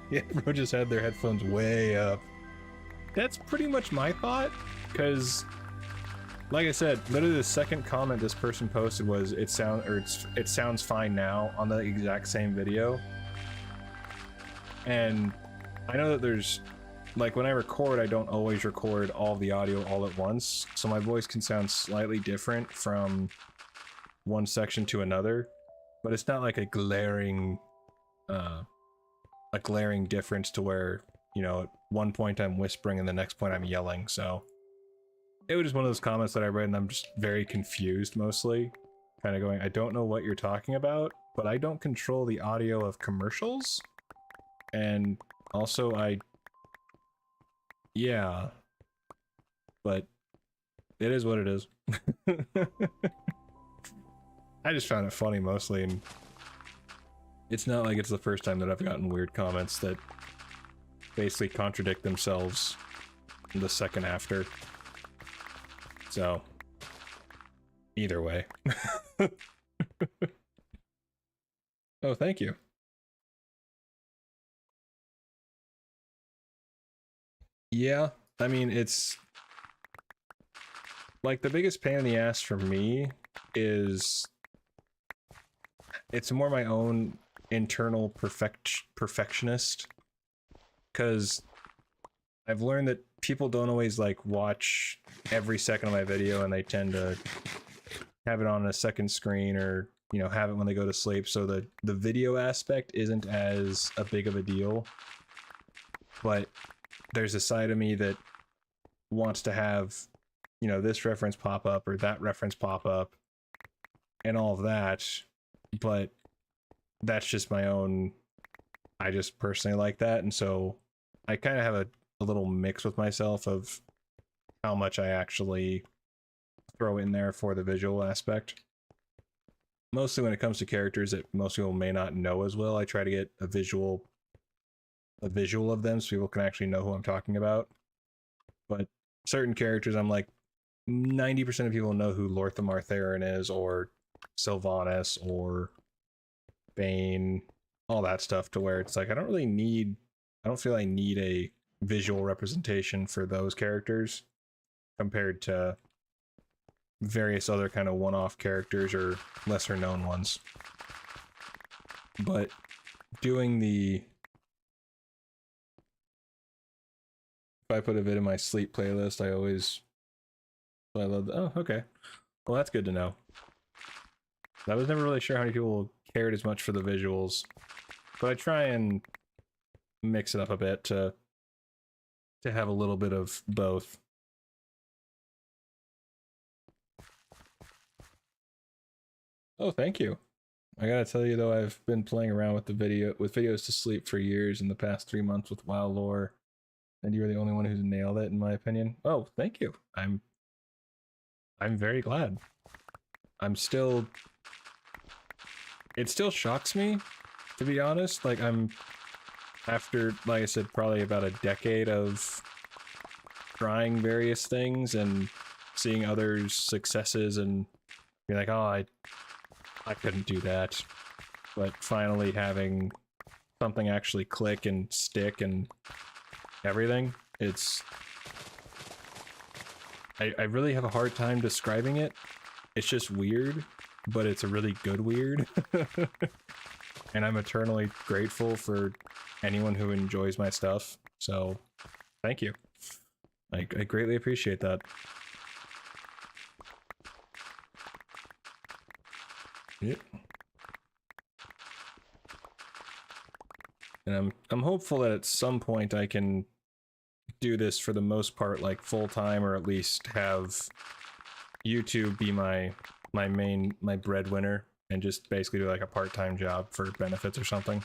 Yeah, bro just had their headphones way up. That's pretty much my thought, because like I said, literally the second comment this person posted was it sounds fine now on the exact same video. And I know that there's, like, when I record, I don't always record all the audio all at once, so my voice can sound slightly different from one section to another, but it's not like a glaring difference to where, you know, at one point I'm whispering and the next point I'm yelling. So it was just one of those comments that I read and I'm just very confused, mostly kind of going, I don't know what you're talking about, but I don't control the audio of commercials. And also yeah, but it is what it is. I just found it funny mostly, and it's not like it's the first time that I've gotten weird comments that basically contradict themselves the second after. So, either way. Oh, thank you. Yeah, I mean, it's like the biggest pain in the ass for me is it's more my own internal perfectionist, because I've learned that people don't always like watch every second of my video, and they tend to have it on a second screen, or you know, have it when they go to sleep, so the video aspect isn't as a big of a deal. But there's a side of me that wants to have, you know, this reference pop up or that reference pop up and all of that, but that's just my own, I just personally like that, and so I kind of have a little mix with myself of how much I actually throw in there for the visual aspect. Mostly when it comes to characters that most people may not know as well, I try to get a visual of them so people can actually know who I'm talking about. But certain characters, I'm like, 90% of people know who Lorthamar Theron is, or Sylvanas, or Bane, all that stuff, to where it's like, I don't feel I need a visual representation for those characters compared to various other kind of one-off characters or lesser known ones. But doing the, if I put a vid in my sleep playlist, I love the, oh, okay. Well, that's good to know. I was never really sure how many people cared as much for the visuals, but I try and mix it up a bit to have a little bit of both. Oh, thank you. I gotta tell you though, I've been playing around with videos to sleep for years in the past 3 months with WoW lore, and you're the only one who's nailed it in my opinion. Oh, thank you. I'm very glad. It still shocks me, to be honest. Like, after, like I said, probably about a decade of trying various things and seeing others' successes and being like, oh, I couldn't do that. But finally something actually click and stick and everything. I really have a hard time describing it. It's just weird, but it's a really good weird. And I'm eternally grateful for anyone who enjoys my stuff. So thank you. I greatly appreciate that. Yep. And I'm hopeful that at some point I can do this for the most part like full time, or at least have YouTube be my breadwinner, and just basically do like a part-time job for benefits or something.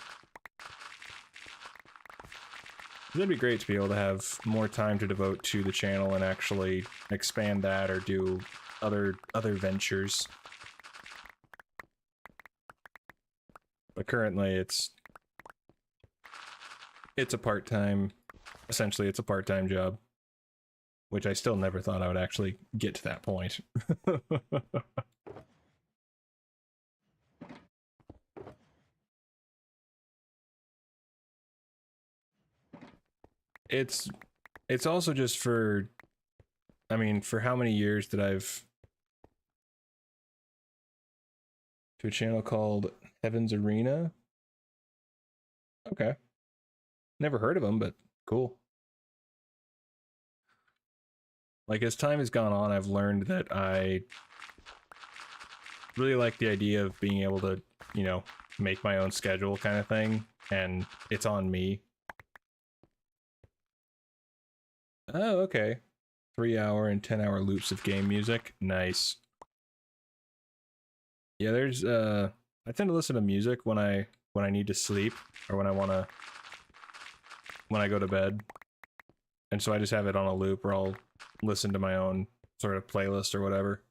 It'd be great to be able to have more time to devote to the channel and actually expand that or do other ventures. But currently it's a part-time, essentially it's a part-time job, which I still never thought I would actually get to that point. It's also just for, I mean, for how many years that I've to a channel called Heaven's Arena. Okay. Never heard of them, but cool. Like, as time has gone on, I've learned that I really like the idea of being able to, you know, make my own schedule kind of thing, and it's on me. Oh, okay. 3-hour and 10-hour loops of game music. Nice. Yeah, there's I tend to listen to music when I need to sleep, or when I go to bed. And so I just have it on a loop, or I'll listen to my own sort of playlist or whatever.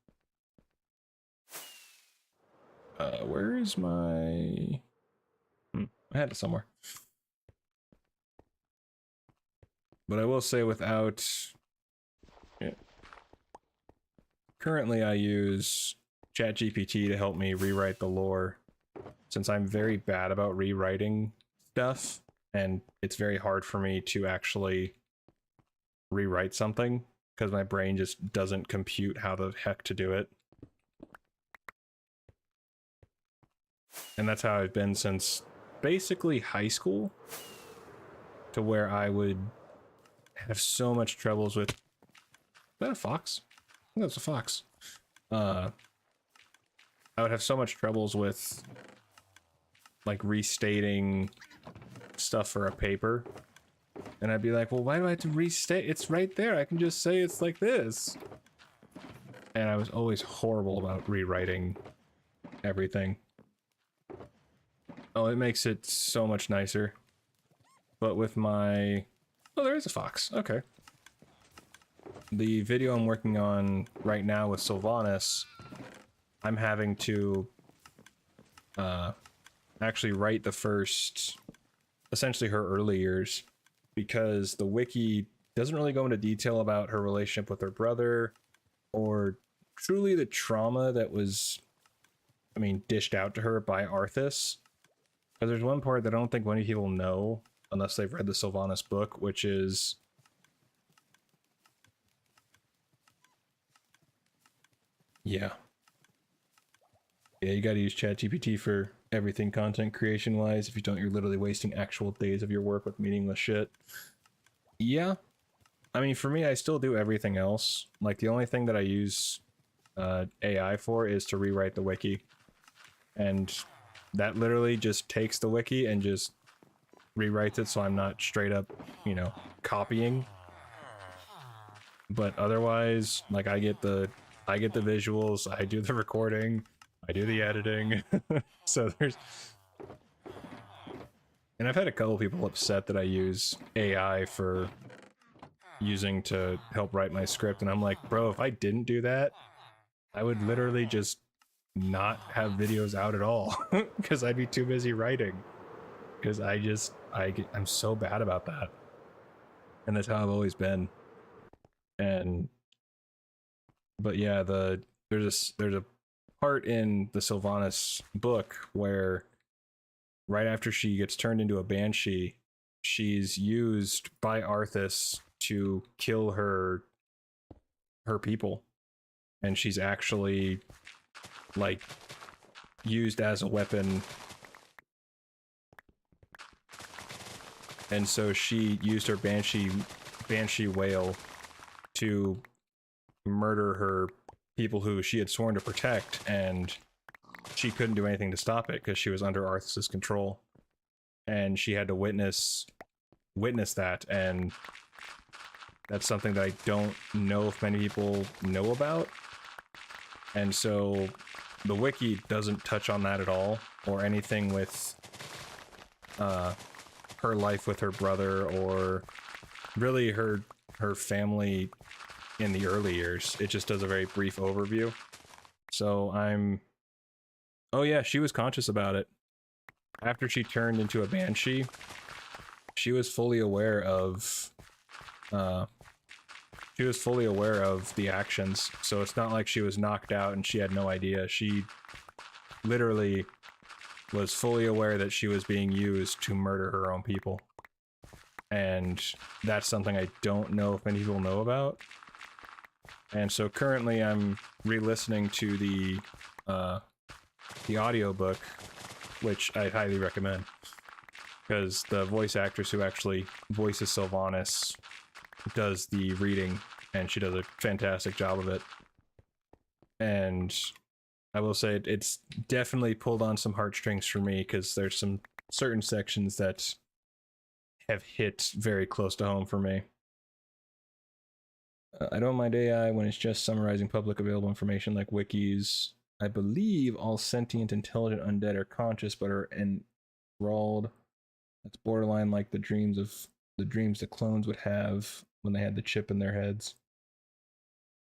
Where is my... I had it somewhere. But I will say, without... Yeah. Currently I use ChatGPT to help me rewrite the lore, since I'm very bad about rewriting stuff, and it's very hard for me to actually rewrite something, because my brain just doesn't compute how the heck to do it. And that's how I've been since basically high school, to where I would have so much troubles with... Is that a fox? I think that's a fox. I would have so much troubles with like restating stuff for a paper, and I'd be like, well, why do I have to restate? It's right there. I can just say it's like this. And I was always horrible about rewriting everything. Oh, it makes it so much nicer. But with my... Oh, there is a fox. Okay. The video I'm working on right now with Sylvanas, I'm having to actually write the first, essentially her early years, because the wiki doesn't really go into detail about her relationship with her brother, or truly the trauma that was, I mean, dished out to her by Arthas. Because there's one part that I don't think many people know, unless they've read the Sylvanas book, which is... Yeah. Yeah, you gotta use ChatGPT for everything content creation-wise. If you don't, you're literally wasting actual days of your work with meaningless shit. Yeah. I mean, for me, I still do everything else. Like, the only thing that I use AI for is to rewrite the wiki. And that literally just takes the wiki and just rewrites it, so I'm not straight up, you know, copying. But otherwise, like, I get the visuals, I do the recording, I do the editing. So there's... And I've had a couple people upset that I use AI for using to help write my script, and I'm like, bro, if I didn't do that, I would literally just not have videos out at all, because I'd be too busy writing. Because I'm so bad about that. And that's how I've always been. But yeah, there's a part in the Sylvanas book where right after she gets turned into a banshee, she's used by Arthas to kill her people, and she's actually like used as a weapon. And so she used her banshee whale to murder her people who she had sworn to protect, and she couldn't do anything to stop it because she was under Arthas's control, and she had to witness that. And that's something that I don't know if many people know about. And so the wiki doesn't touch on that at all, or anything with her life with her brother, or really her family in the early years. It just does a very brief overview. So oh yeah, she was conscious about it. After she turned into a banshee, she was fully aware of the actions. So it's not like she was knocked out and she had no idea. She literally was fully aware that she was being used to murder her own people. And that's something I don't know if many people know about. And so currently I'm re-listening to the audiobook, which I highly recommend, because the voice actress who actually voices Sylvanas does the reading, and she does a fantastic job of it. And I will say it's definitely pulled on some heartstrings for me, because there's some certain sections that have hit very close to home for me. I don't mind AI when it's just summarizing public available information like wikis. I believe all sentient, intelligent undead are conscious but are enthralled. That's borderline like the dreams the clones would have when they had the chip in their heads.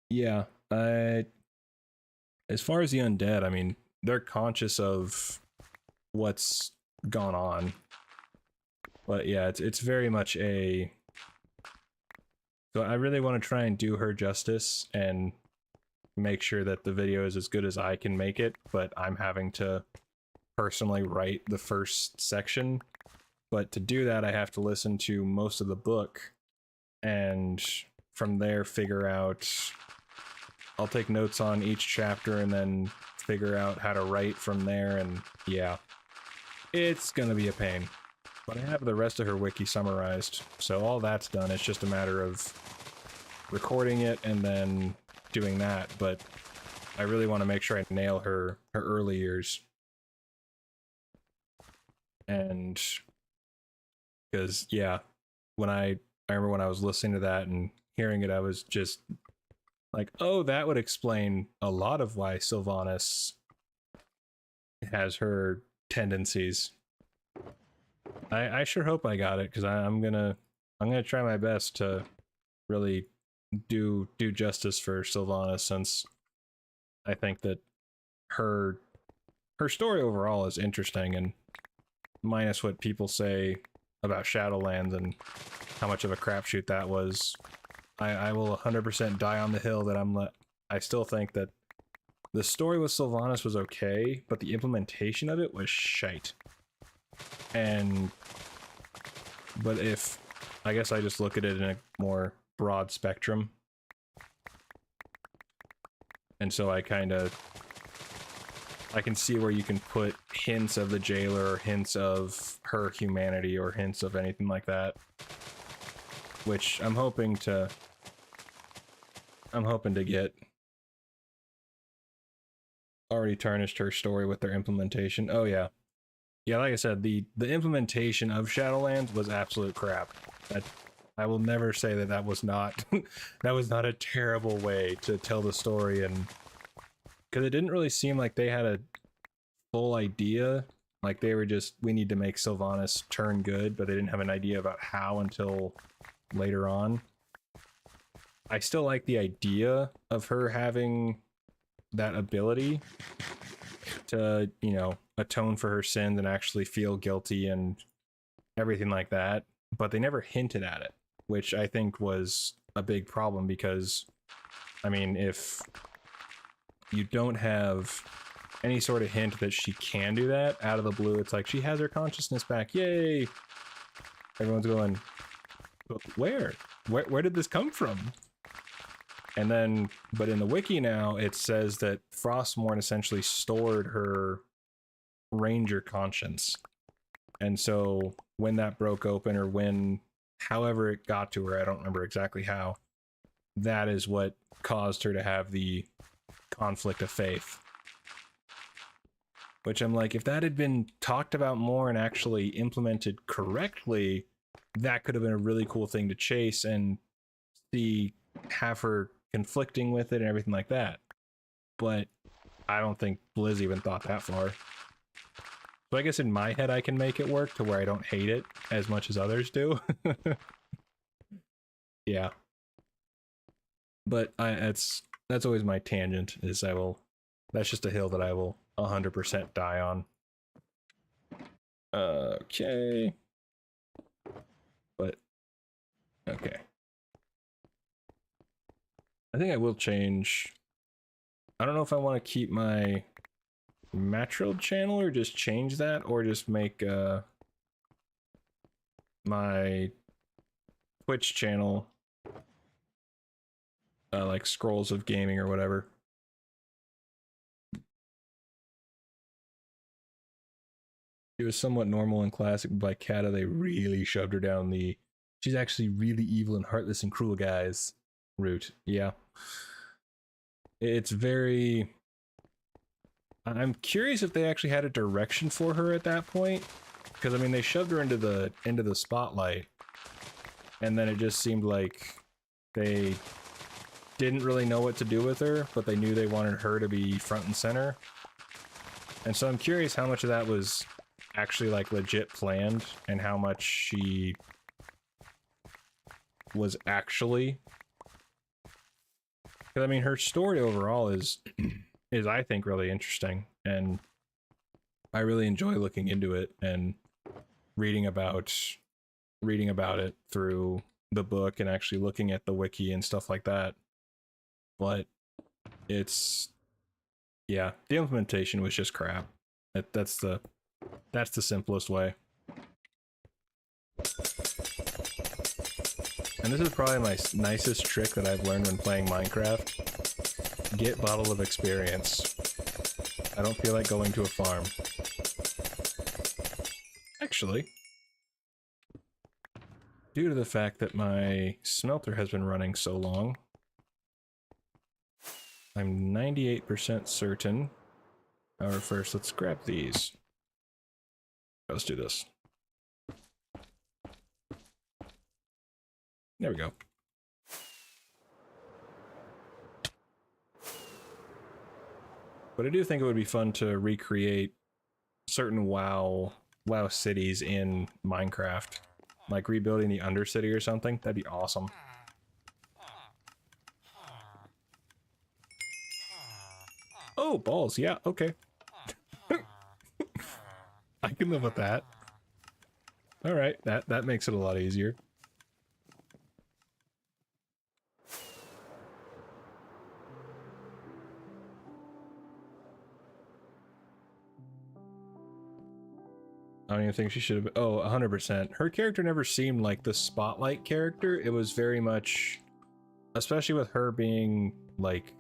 Yeah, as far as the undead, I mean, they're conscious of what's gone on. But yeah, it's very much a... So I really want to try and do her justice and make sure that the video is as good as I can make it, but I'm having to personally write the first section. But to do that, I have to listen to most of the book, and from there figure out... I'll take notes on each chapter and then figure out how to write from there, and yeah, it's gonna be a pain. But I have the rest of her wiki summarized, so all that's done. It's just a matter of recording it and then doing that, but I really want to make sure I nail her early years. And because yeah, when I remember when I was listening to that and hearing it, I was just like, oh, that would explain a lot of why Sylvanas has her tendencies. I sure hope I got it, because I'm gonna try my best to really do justice for Sylvanas, since I think that her story overall is interesting, and minus what people say about Shadowlands and how much of a crapshoot that was, I will 100% die on the hill that I still think that the story with Sylvanas was okay, but the implementation of it was shite. But I guess I just look at it in a more broad spectrum. And so I can see where you can put hints of the jailer, or hints of her humanity, or hints of anything like that. Which I'm hoping to get. Already tarnished her story with their implementation. Oh yeah. Yeah, like I said, the implementation of Shadowlands was absolute crap. I will never say that was not that was not a terrible way to tell the story, and because it didn't really seem like they had a full idea. Like they were just, we need to make Sylvanas turn good, but they didn't have an idea about how until later on. I still like the idea of her having that ability to, you know, atone for her sins and actually feel guilty and everything like that, but they never hinted at it, which I think was a big problem, because I mean, if you don't have any sort of hint that she can do that out of the blue. It's like she has her consciousness back. Yay! Everyone's going, but where? Where did this come from? And then, but in the wiki now, it says that Frostmourne essentially stored her ranger conscience. And so when that broke open, or when, however it got to her, I don't remember exactly how, that is what caused her to have the conflict of faith. Which I'm like, if that had been talked about more and actually implemented correctly, that could have been a really cool thing to chase and see, have her conflicting with it and everything like that. But I don't think Blizz even thought that far. So I guess in my head I can make it work to where I don't hate it as much as others do. Yeah. But that's always my tangent, is that's just a hill that I will 100% die on. Okay. But, okay. I think I will change. I don't know if I want to keep my Matril channel or just change that, or just make my Twitch channel like Scrolls of Gaming or whatever. She was somewhat normal and classic, but by Kata they really shoved her down the she's actually really evil and heartless and cruel guys route. Yeah. It's very... I'm curious if they actually had a direction for her at that point, because I mean they shoved her into the spotlight, and then it just seemed like they didn't really know what to do with her, but they knew they wanted her to be front and center. And so I'm curious how much of that was actually like legit planned, and how much she was actually, because I mean her story overall is I think really interesting, and I really enjoy looking into it and reading about it through the book and actually looking at the wiki and stuff like that. But it's, yeah, the implementation was just crap. That's the simplest way. And this is probably my nicest trick that I've learned when playing Minecraft. Get Bottle of Experience. I don't feel like going to a farm. Actually, due to the fact that my smelter has been running so long, I'm 98% certain. However, first, let's grab these. Let's do this. There we go. But I do think it would be fun to recreate certain WoW cities in Minecraft. Like rebuilding the Undercity or something. That'd be awesome. Oh, balls. Yeah, okay. I can live with that. Alright, that makes it a lot easier. I don't even think she should have... Oh, 100%. Her character never seemed like the spotlight character. It was very much... Especially with her being, like,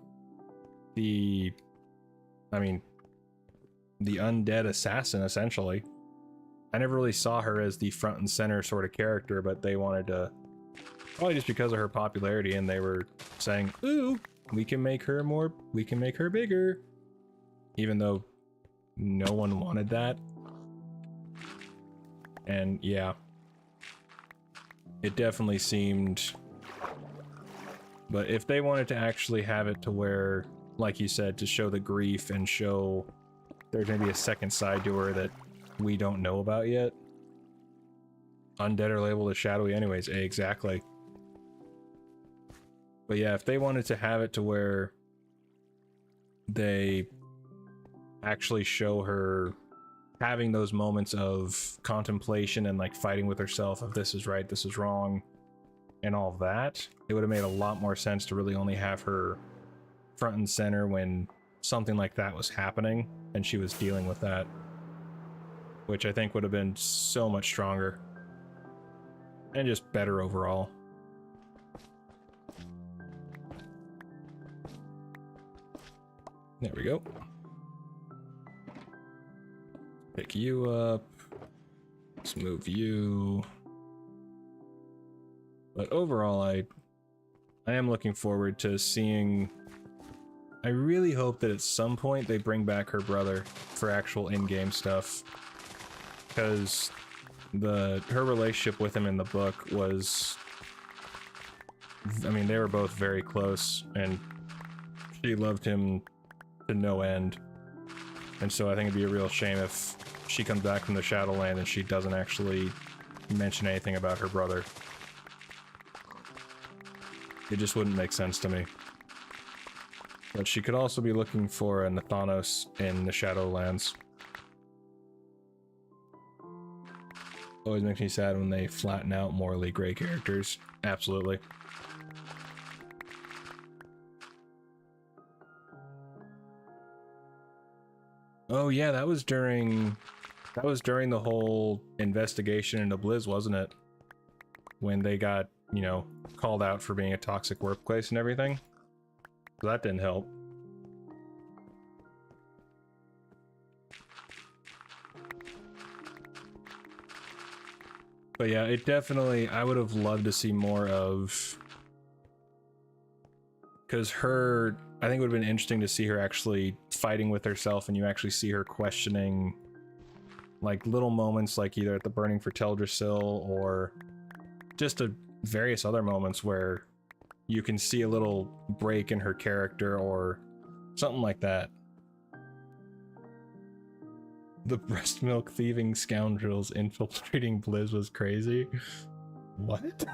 the... I mean, the undead assassin, essentially. I never really saw her as the front and center sort of character, but they wanted to... Probably just because of her popularity, and they were saying, ooh, we can make her more... We can make her bigger. Even though no one wanted that. And yeah, it definitely seemed, but if they wanted to actually have it to where, like you said, to show the grief and show there's maybe a second side to her that we don't know about yet. Undead are labeled as shadowy anyways, exactly. But yeah, if they wanted to have it to where they actually show her having those moments of contemplation and like fighting with herself of this is right, this is wrong, and all of that, it would have made a lot more sense to really only have her front and center when something like that was happening and she was dealing with that, which I think would have been so much stronger and just better overall. There we go. Pick you up. Let's move you. But overall, I am looking forward to seeing... I really hope that at some point they bring back her brother for actual in-game stuff. Because her relationship with him in the book was... I mean, they were both very close, and she loved him to no end. And so I think it'd be a real shame if she comes back from the Shadowland and she doesn't actually mention anything about her brother. It just wouldn't make sense to me. But she could also be looking for a Nathanos in the Shadowlands. Always makes me sad when they flatten out morally gray characters. Absolutely. Oh yeah, that was during the whole investigation into Blizz, wasn't it? When they got, you know, called out for being a toxic workplace and everything. So that didn't help. But yeah, it definitely, I would have loved to see more of... Because I think it would have been interesting to see her actually fighting with herself, and you actually see her questioning like little moments, like either at the burning for Teldrassil or just various other moments where you can see a little break in her character or something like that. The breast milk thieving scoundrels infiltrating Blizz was crazy. What?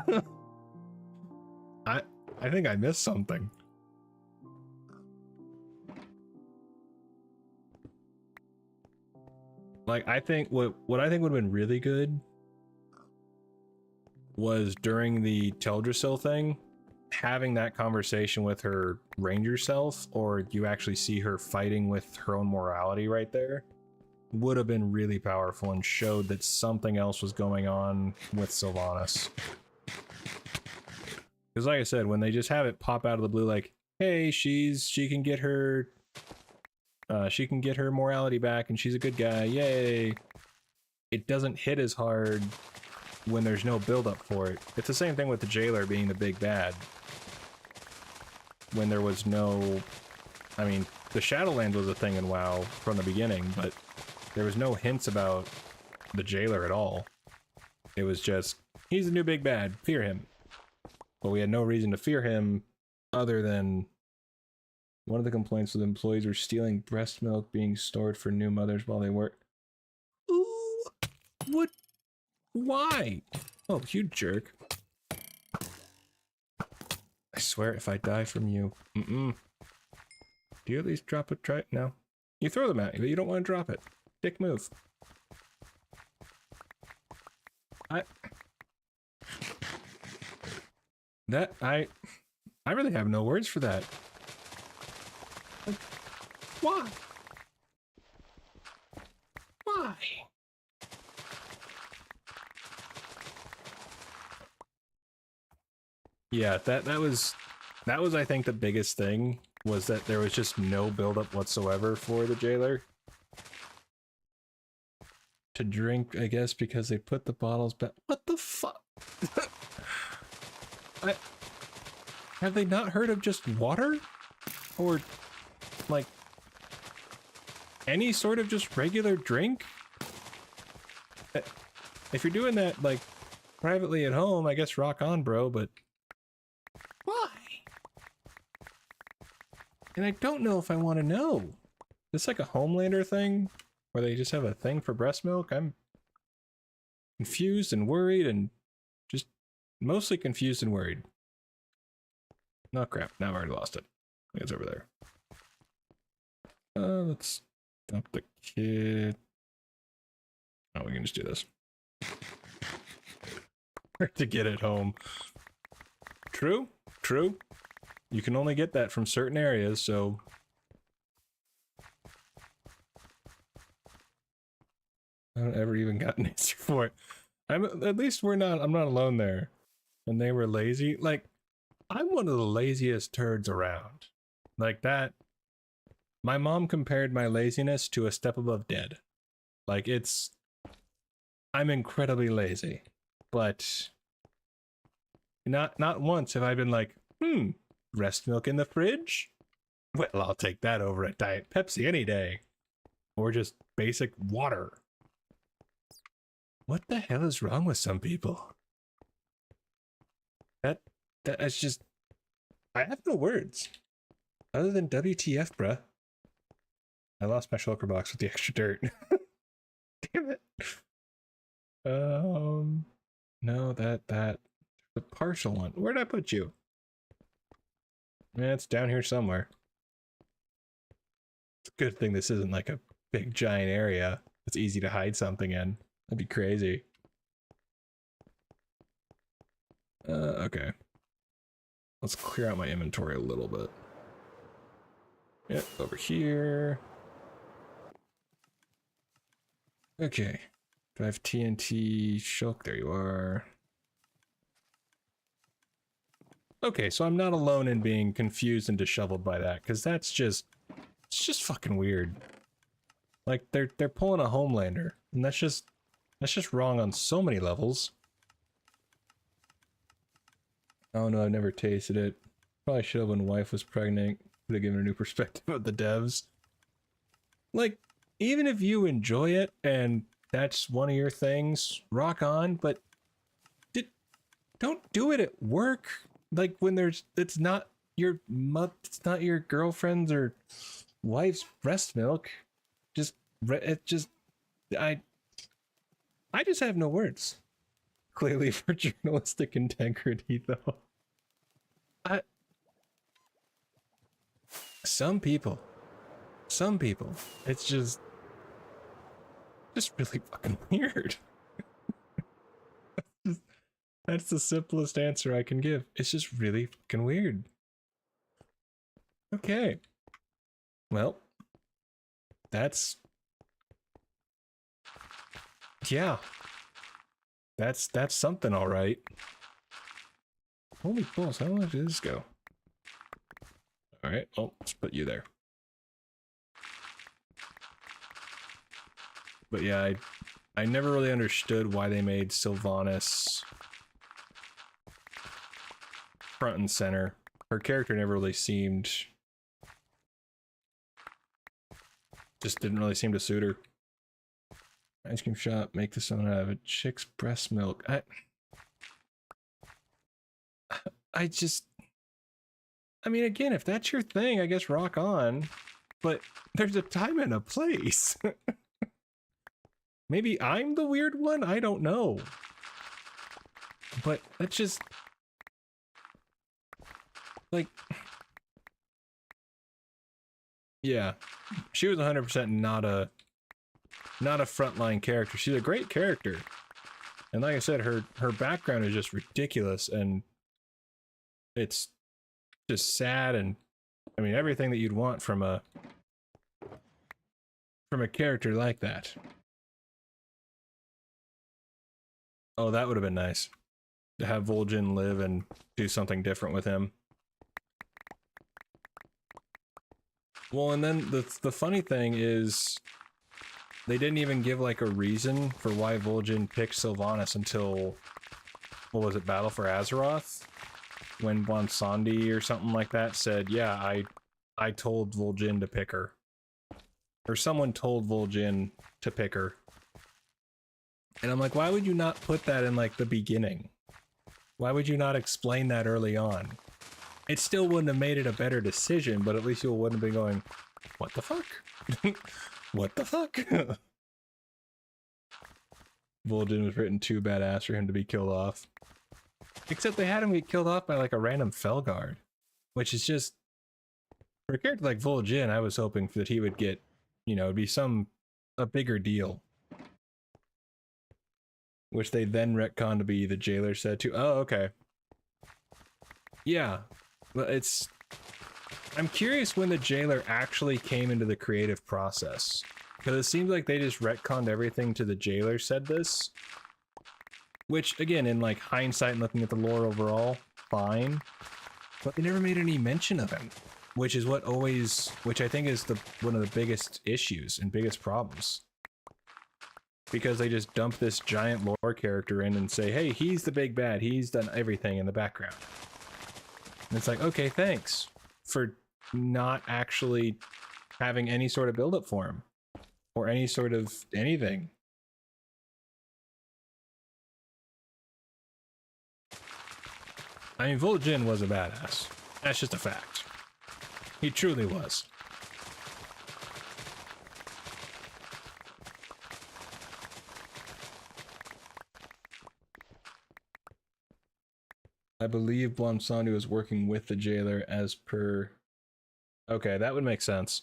I think I missed something. Like, I think what I think would have been really good was during the Teldrassil thing, having that conversation with her ranger self, or you actually see her fighting with her own morality right there, would have been really powerful and showed that something else was going on with Sylvanas. Because like I said, when they just have it pop out of the blue like, hey, she can get her morality back and she's a good guy, yay, it doesn't hit as hard when there's no build-up for it. It's the same thing with the jailer being the big bad. When there was no... I mean, the Shadowlands was a thing in WoW from the beginning, but there was no hints about the jailer at all. It was just, he's the new big bad, fear him. But we had no reason to fear him other than one of the complaints was employees were stealing breast milk being stored for new mothers while they work. Ooh, what? Why? Oh, you jerk. I swear if I die from you. Do you at least drop a try? No. You throw them at me, but you don't want to drop it. Dick move. I really have no words for that. Like, why? Why? Yeah, that was I think the biggest thing, was that there was just no build-up whatsoever for the jailer to drink, I guess, because they put the bottles back. What the fuck? Have they not heard of just water? Or, like, any sort of just regular drink? If you're doing that, like, privately at home, I guess rock on, bro, but why? And I don't know if I want to know. Is this like a Homelander thing? Where they just have a thing for breast milk? I'm confused and worried, and just mostly confused and worried. Oh crap, now I've already lost it. I think it's over there. Let's dump the kid. Oh, we can just do this. To get it home. True, true. You can only get that from certain areas, so I don't ever even got an answer for it. At least I'm not alone there. And they were lazy. Like, I'm one of the laziest turds around. Like that. My mom compared my laziness to a step above dead. Like I'm incredibly lazy. But not once have I been like, breast milk in the fridge? Well, I'll take that over a Diet Pepsi any day. Or just basic water. What the hell is wrong with some people? That's just... I have no words. Other than WTF, bruh. I lost my shulker box with the extra dirt. Damn it. No, that the partial one. Where'd I put you? It's down here somewhere. It's a good thing this isn't like a big giant area. It's easy to hide something in. That'd be crazy. Okay. Let's clear out my inventory a little bit. Yep, over here. Okay. Do I have TNT shulk? There you are. Okay, so I'm not alone in being confused and disheveled by that, because it's just fucking weird. Like they're pulling a Homelander, and that's just wrong on so many levels. Oh no, I've never tasted it. Probably should have when wife was pregnant. Could have given a new perspective of the devs. Like, even if you enjoy it and that's one of your things, rock on, but don't do it at work. Like when it's not your girlfriend's or wife's breast milk. I just have no words. Clearly for journalistic integrity, though. Some people, it's just really fucking weird. That's the simplest answer I can give. It's just really fucking weird. Okay. Well, yeah. That's something, all right. Holy balls, how long did this go? All right, well, let's put you there. But yeah, I never really understood why they made Sylvanas front and center. Her character never really seemed... just didn't really seem to suit her. Ice cream shop, make this one out of a chick's breast milk. I mean, again, if that's your thing, I guess rock on. But there's a time and a place. Maybe I'm the weird one? I don't know. But that's just... like... yeah. She was 100% not a frontline character. She's a great character. And like I said, her background is just ridiculous, and it's just sad, and I mean everything that you'd want from a character like that. Oh, that would have been nice. To have Vol'jin live and do something different with him. Well, and then the funny thing is they didn't even give like a reason for why Vol'jin picked Sylvanas until, what was it, Battle for Azeroth? When Bonsandi or something like that said, yeah, I told Vol'jin to pick her. Or someone told Vol'jin to pick her. And I'm like, why would you not put that in like the beginning? Why would you not explain that early on? It still wouldn't have made it a better decision, but at least you wouldn't have been going, what the fuck? What the fuck? Vol'jin was written too badass for him to be killed off. Except they had him get killed off by like a random Felguard. Which is just... for a character like Vol'jin, I was hoping that he would get, you know, be a bigger deal. Which they then retconned to be the jailer said too. Oh, okay. Yeah. But I'm curious when the jailer actually came into the creative process. Because it seems like they just retconned everything to the jailer said this. Which, again, in like hindsight and looking at the lore overall, fine. But they never made any mention of him. Which is what always, which I think is one of the biggest issues and biggest problems. Because they just dump this giant lore character in and say, hey, he's the big bad, he's done everything in the background. And it's like, okay, thanks for not actually having any sort of build-up for him. Or any sort of anything. I mean, Vol'jin was a badass. That's just a fact. He truly was. I believe Blomsandi was working with the jailer as per... Okay, that would make sense.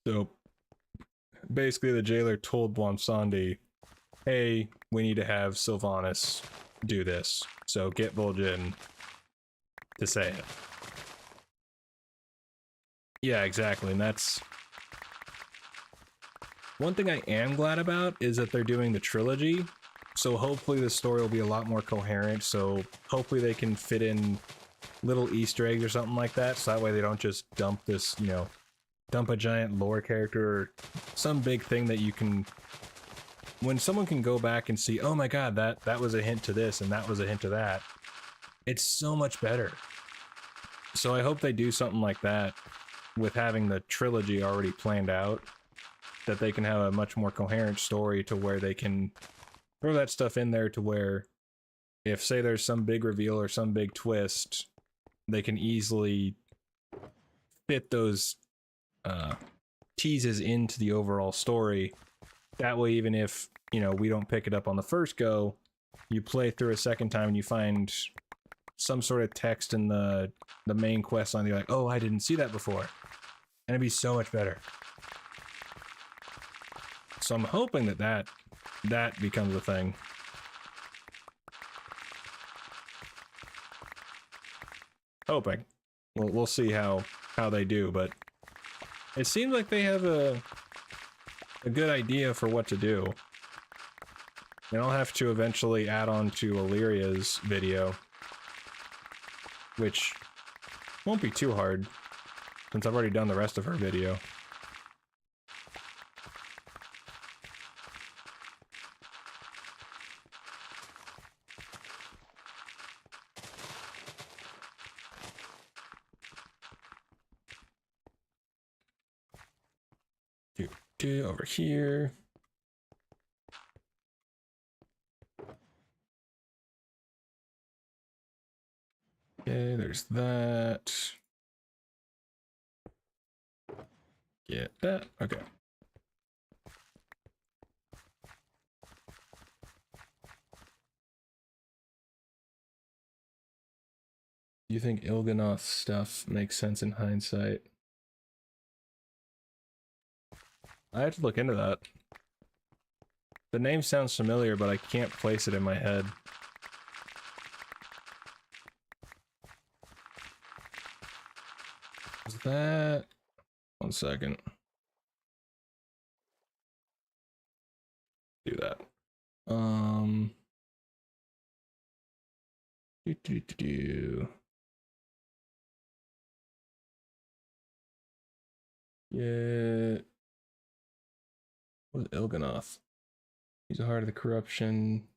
So, basically the jailer told Blomsandi, hey, we need to have Sylvanas do this. So get Vol'jin to say it. Yeah, exactly, and that's... One thing I am glad about is that they're doing the trilogy, so hopefully the story will be a lot more coherent, so hopefully they can fit in little Easter eggs or something like that, so that way they don't just dump this, you know, dump a giant lore character or some big thing that you can... When someone can go back and see, oh my god, that was a hint to this and that was a hint to that, it's so much better. So I hope they do something like that with having the trilogy already planned out, that they can have a much more coherent story to where they can throw that stuff in there to where if, say, there's some big reveal or some big twist, they can easily fit those teases into the overall story. That way, even if, you know, we don't pick it up on the first go, you play through a second time and you find some sort of text in the main quest line, you're like, oh, I didn't see that before. And it'd be so much better. So I'm hoping that becomes a thing. Hoping. We'll see how they do, but it seems like they have a good idea for what to do. And I'll have to eventually add on to Illyria's video, which won't be too hard, since I've already done the rest of her video. Over here. Okay, there's that. Get that. Okay. You think Il'gynoth stuff makes sense in hindsight? I have to look into that. The name sounds familiar, but I can't place it in my head. Is that... One second. Do that. Yeah. What is Il'gynoth? He's a heart of the corruption.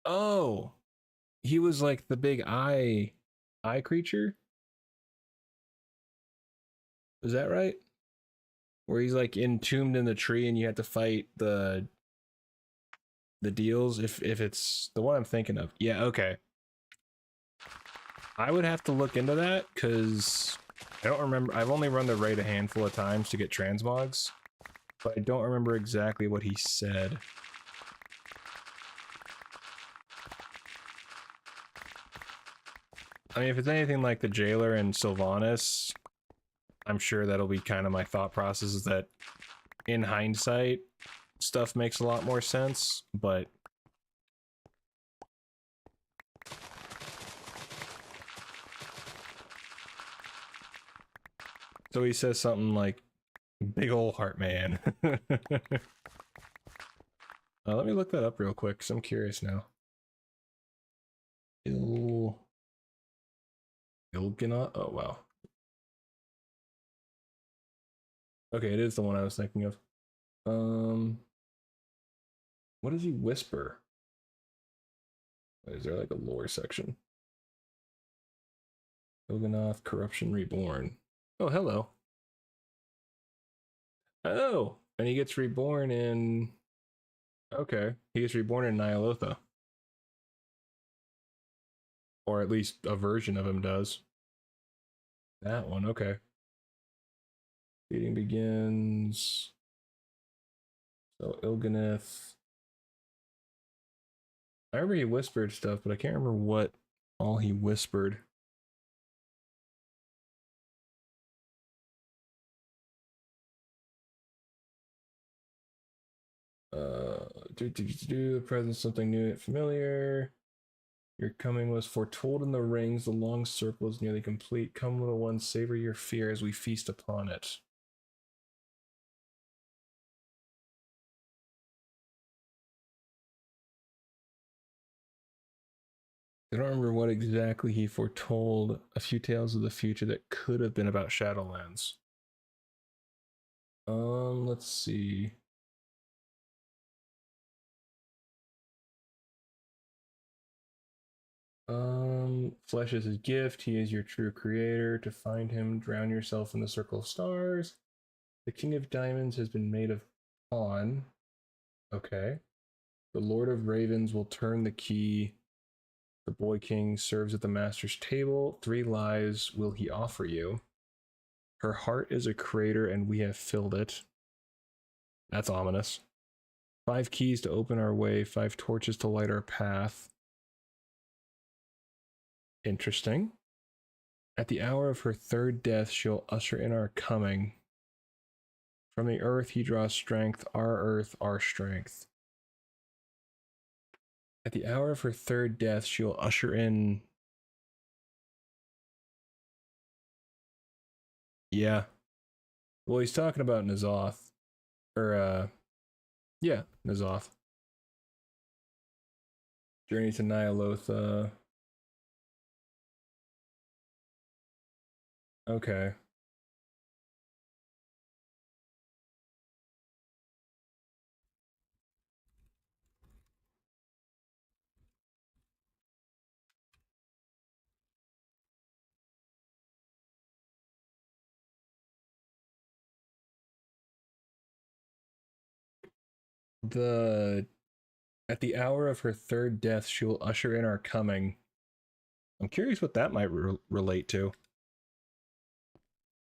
Oh! He was like the big eye creature? Is that right? Where he's like entombed in the tree and you have to fight the deals, if it's the one I'm thinking of. Yeah, okay. I would have to look into that, because I don't remember. I've only run the raid a handful of times to get transmogs, but I don't remember exactly what he said. I mean, if it's anything like the jailer and Sylvanas, I'm sure that'll be kind of my thought process, is that in hindsight, stuff makes a lot more sense, but So he says something like, big ol' heart man. Let me look that up real quick, because I'm curious now. Ilgana? Oh, wow. Okay, it is the one I was thinking of. What does he whisper? Is there like a lore section? Ilganath, Corruption Reborn. Oh, hello. Oh, and he gets reborn in... Okay, he gets reborn in Nyalotha. Or at least a version of him does. That one, okay. Feeding begins. So Ilganeth. I remember he whispered stuff, but I can't remember what all he whispered. The presence something new and familiar. Your coming was foretold in the rings. The long circle is nearly complete. Come, little one, savor your fear as we feast upon it. I don't remember what exactly he foretold. A few tales of the future that could have been about Shadowlands. Let's see. Flesh is his gift. He is your true creator. To find him, drown yourself in the circle of stars. The King of Diamonds has been made of pawn. Okay. The Lord of Ravens will turn the key. The Boy King serves at the master's table. 3 lives will he offer you. Her heart is a crater and we have filled it. That's ominous. 5 keys to open our way. 5 torches to light our path. Interesting. At the hour of her 3rd death, she'll usher in our coming. From the earth he draws strength, our earth, our strength. At the hour of her 3rd death, she'll usher in... Yeah. Well, he's talking about N'Zoth. Or, yeah, N'Zoth. Journey to Nyalotha. Okay. At the hour of her 3rd death, she will usher in our coming. I'm curious what that might relate to.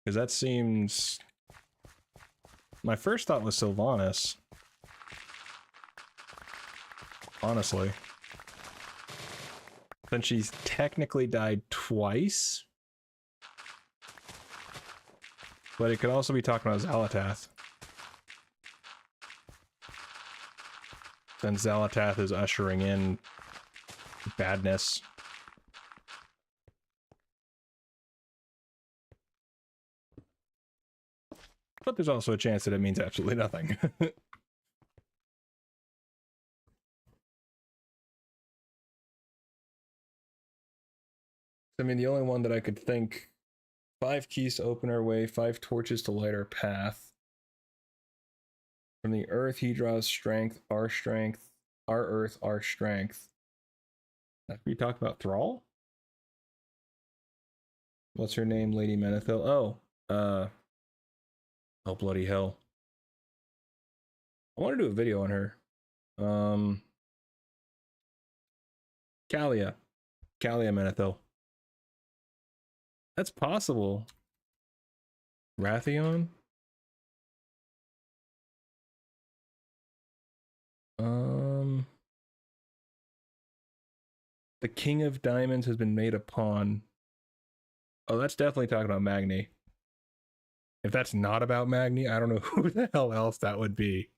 Because that seems... My first thought was Sylvanas. Honestly. Then she's technically died twice. But it could also be talking about Xalatath. Then Xalatath is ushering in badness. But there's also a chance that it means absolutely nothing. I mean, the only one that I could think... 5 keys to open our way, 5 torches to light our path. From the earth he draws strength, our earth, our strength. After we talk about Thrall? What's her name, Lady Menethil? Oh, oh bloody hell. I want to do a video on her. Kalia Menethil. That's possible. Rathion? The King of Diamonds has been made a pawn. Oh, that's definitely talking about Magni. If that's not about Magni, I don't know who the hell else that would be.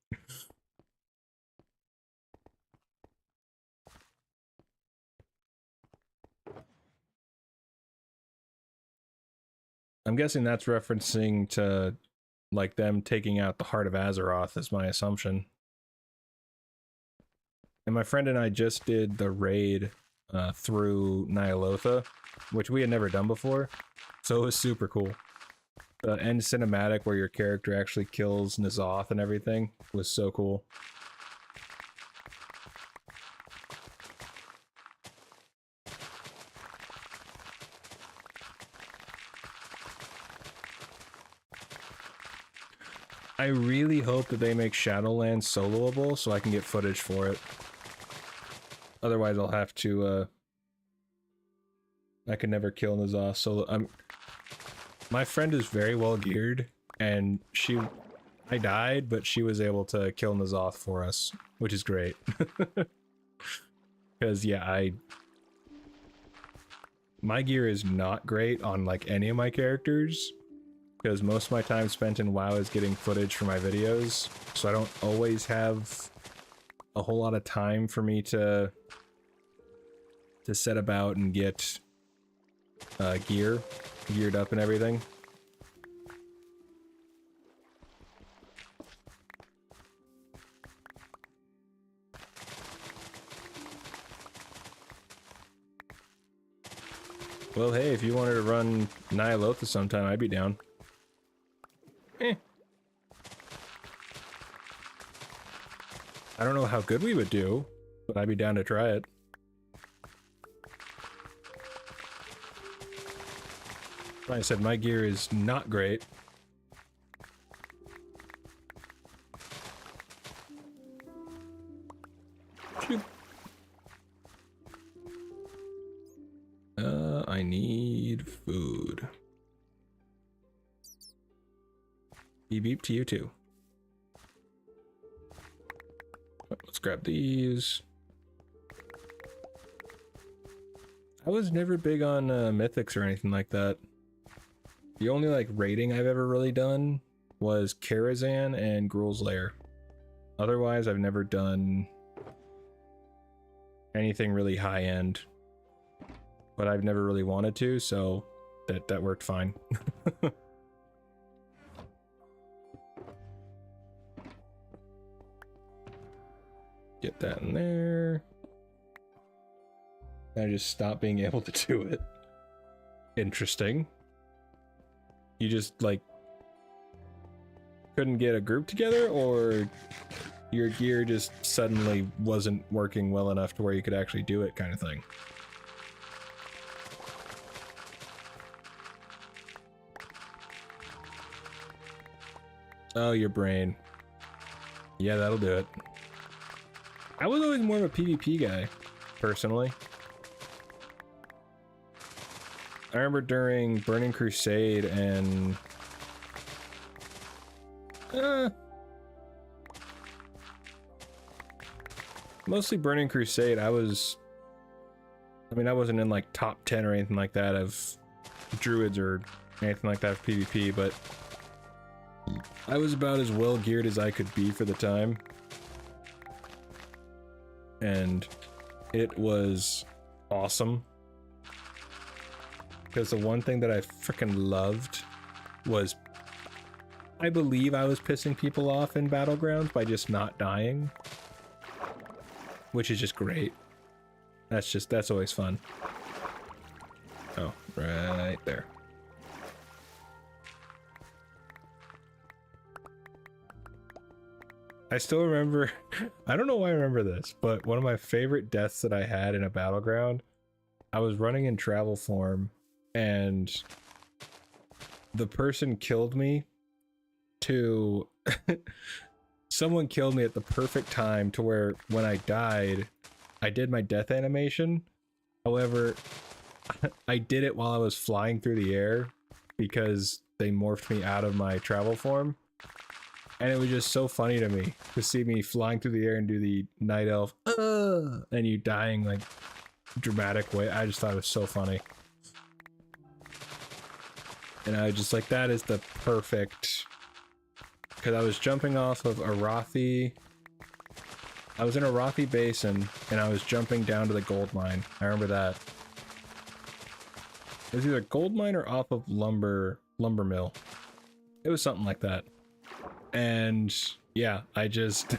I'm guessing that's referencing to like them taking out the Heart of Azeroth is my assumption. And my friend and I just did the raid through Nyalotha, which we had never done before, so it was super cool. The end cinematic where your character actually kills N'Zoth and everything was so cool. I really hope that they make Shadowlands soloable so I can get footage for it. Otherwise I'll have to, I could never kill N'Zoth solo. My friend is very well geared, and I died, but she was able to kill N'Zoth for us, which is great. Because, yeah, my gear is not great on, like, any of my characters, because most of my time spent in WoW is getting footage for my videos, so I don't always have a whole lot of time for me to set about and get geared up and everything. Well, hey, if you wanted to run Nyalotha sometime, I'd be down. I don't know how good we would do, but I'd be down to try it. Like I said, my gear is not great. Shoot. I need food. Beep beep to you too. Let's grab these. I was never big on mythics or anything like that. The only like raiding I've ever really done was Karazhan and Gruul's Lair. Otherwise, I've never done anything really high end. But I've never really wanted to, so that worked fine. Get that in there. I just stopped being able to do it. Interesting. You just, like, couldn't get a group together, or your gear just suddenly wasn't working well enough to where you could actually do it, kind of thing? Oh, your brain. Yeah, that'll do it. I was always more of a PvP guy, personally. I remember during Burning Crusade and... mostly Burning Crusade, I mean, I wasn't in, like, top 10 or anything like that of druids or anything like that for PvP, but I was about as well geared as I could be for the time. And it was awesome. Because the one thing that I freaking loved was, I believe I was pissing people off in Battlegrounds by just not dying. Which is just great. That's always fun. Oh, right there. I still remember, I don't know why I remember this, but one of my favorite deaths that I had in a battleground, I was running in travel form, and the person killed me to... someone killed me at the perfect time to where when I died, I did my death animation. However, I did it while I was flying through the air because they morphed me out of my travel form. And it was just so funny to me to see me flying through the air and do the night elf, and you dying like dramatic way. I just thought it was so funny. And I was just like, that is the perfect, because I was jumping off of Arathi. I was in Arathi Basin and I was jumping down to the gold mine. I remember that. It was either gold mine or off of lumber lumber mill. It was something like that. And yeah, I just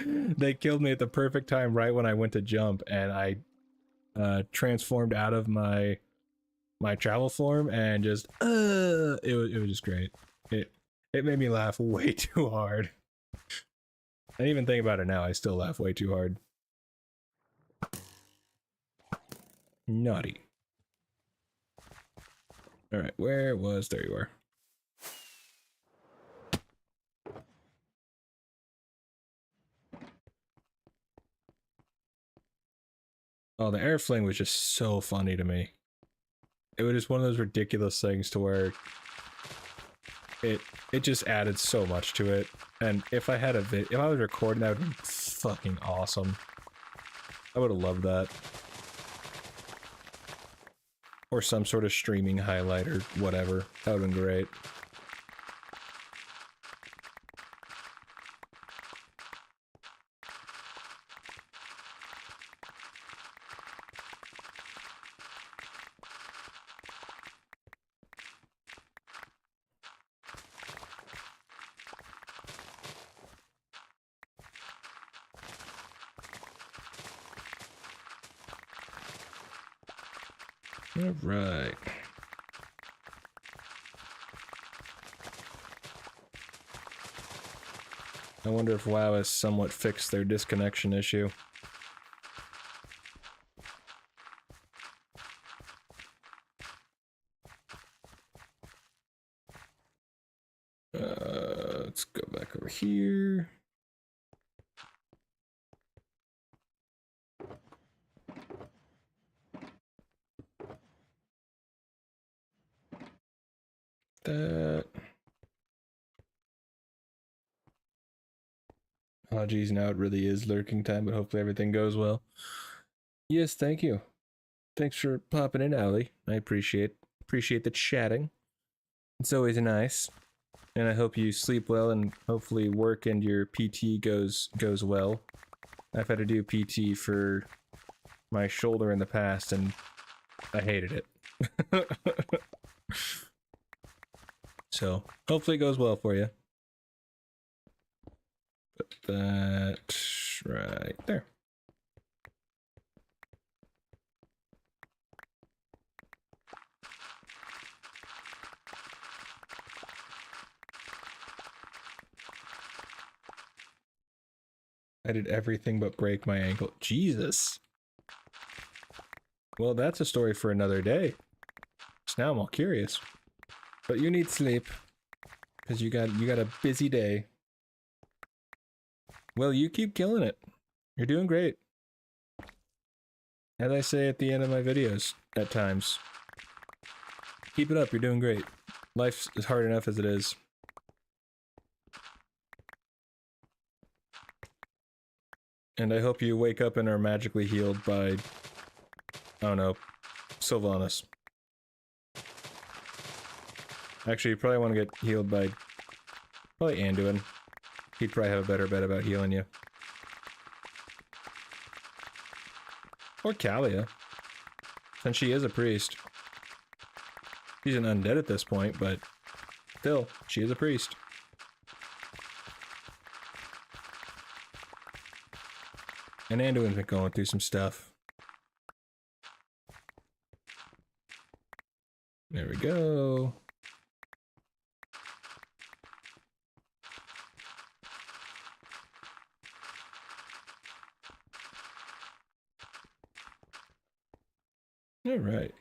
they killed me at the perfect time right when I went to jump, and I transformed out of my travel form and just it was just great. It made me laugh way too hard. And even think about it now, I still laugh way too hard. Naughty. Alright, there you are. Oh, the air fling was just so funny to me. It was just one of those ridiculous things to where it just added so much to it. And if I had if I was recording, that would be fucking awesome. I would have loved that. Or some sort of streaming highlight or whatever. That would have been great. All right. I wonder if WoW has somewhat fixed their disconnection issue. Let's go back over here. That. Oh geez, now it really is lurking time, but hopefully everything goes well. Yes, thank you. Thanks for popping in, Ali. I appreciate the chatting. It's always nice. And I hope you sleep well and hopefully work and your PT goes well. I've had to do PT for my shoulder in the past and I hated it. So, hopefully it goes well for you. Put that right there. I did everything but break my ankle. Jesus. Well, that's a story for another day. So now I'm all curious. But you need sleep. Because you got a busy day. Well, you keep killing it. You're doing great. As I say at the end of my videos, at times. Keep it up, you're doing great. Life is hard enough as it is. And I hope you wake up and are magically healed by, I don't know, Sylvanas. Actually, you probably want to get healed by, probably Anduin. He'd probably have a better bet about healing you. Or Kalia, since she is a priest. She's an undead at this point, but still, she is a priest. And Anduin's been going through some stuff. There we go. All right.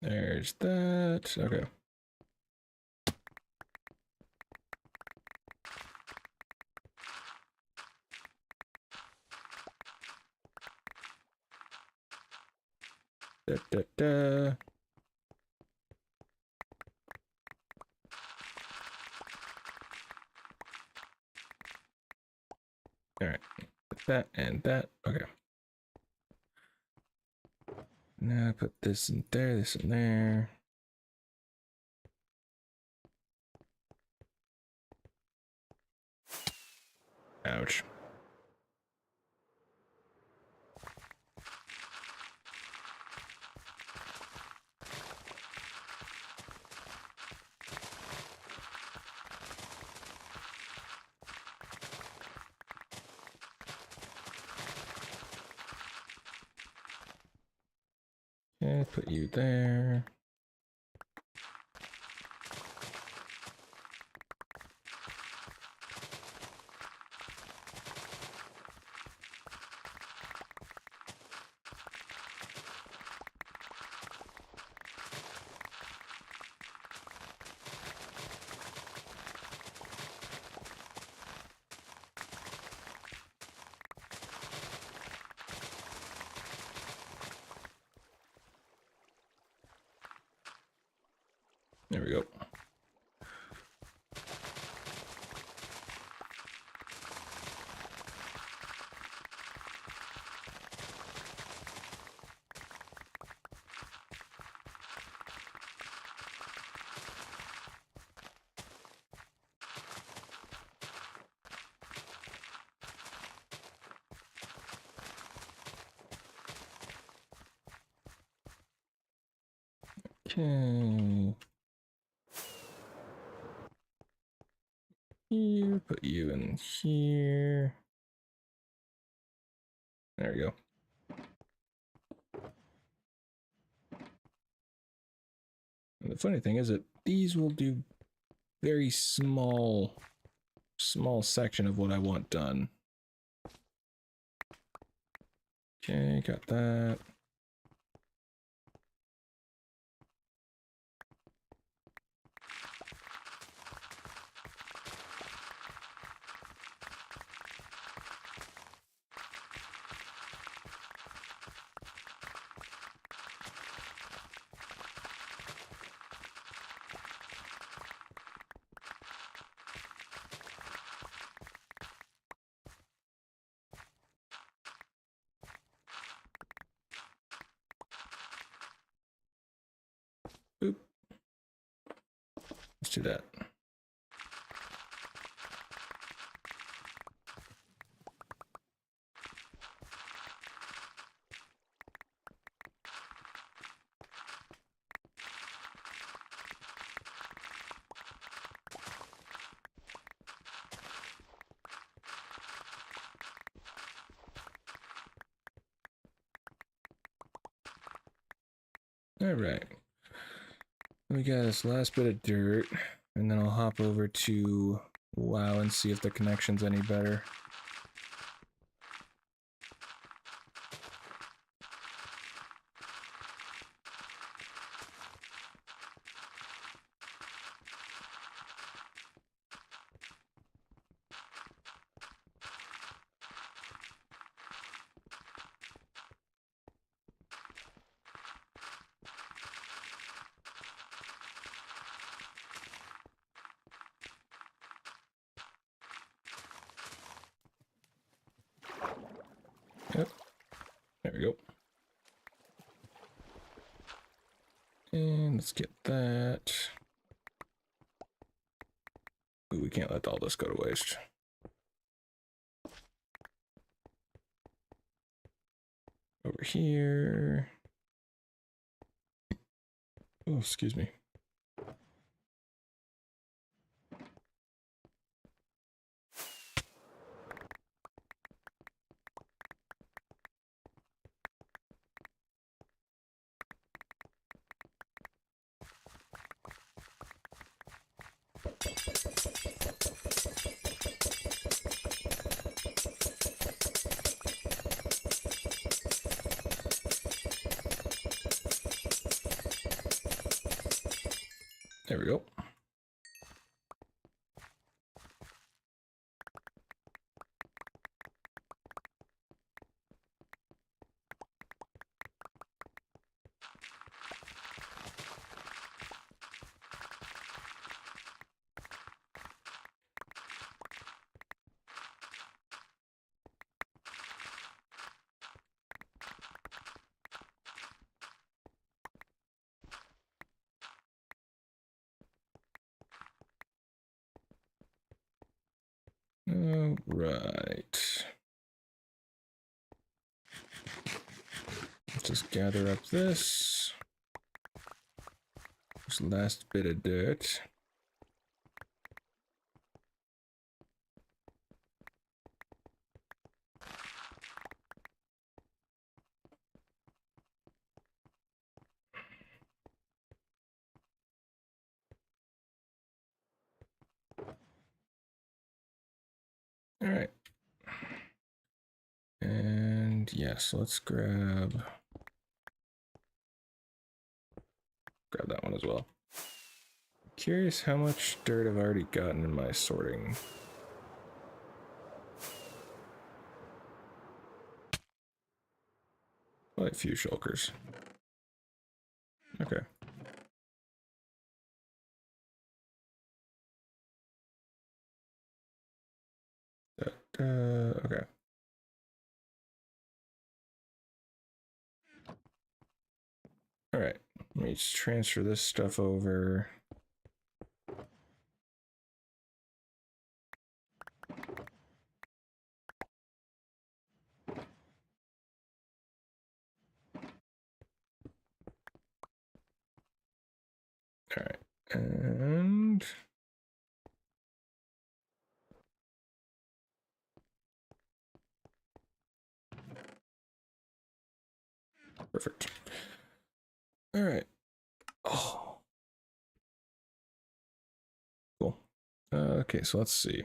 There's that. Okay. Da, da, da. All right. That and that. Okay. Now put this in there, this in there. Ouch. Okay, put you there. There we go. Okay. Here, put you in here. There we go. And the funny thing is that these will do very small section of what I want done. Okay, got that. Boop. Let's do that. All right. We got this last bit of dirt, and then I'll hop over to WoW and see if the connection's any better. Yep. There we go. And let's get that. Ooh, we can't let all this go to waste. Over here. Oh, excuse me. There we go. All right. Let's just gather up this last bit of dirt. All right. And yes, let's grab that one as well. Curious how much dirt I've already gotten in my sorting. Quite a few shulkers. Okay. Okay. All right. Let me just transfer this stuff over. All right. And perfect. All right. Oh. Cool. Okay, so let's see.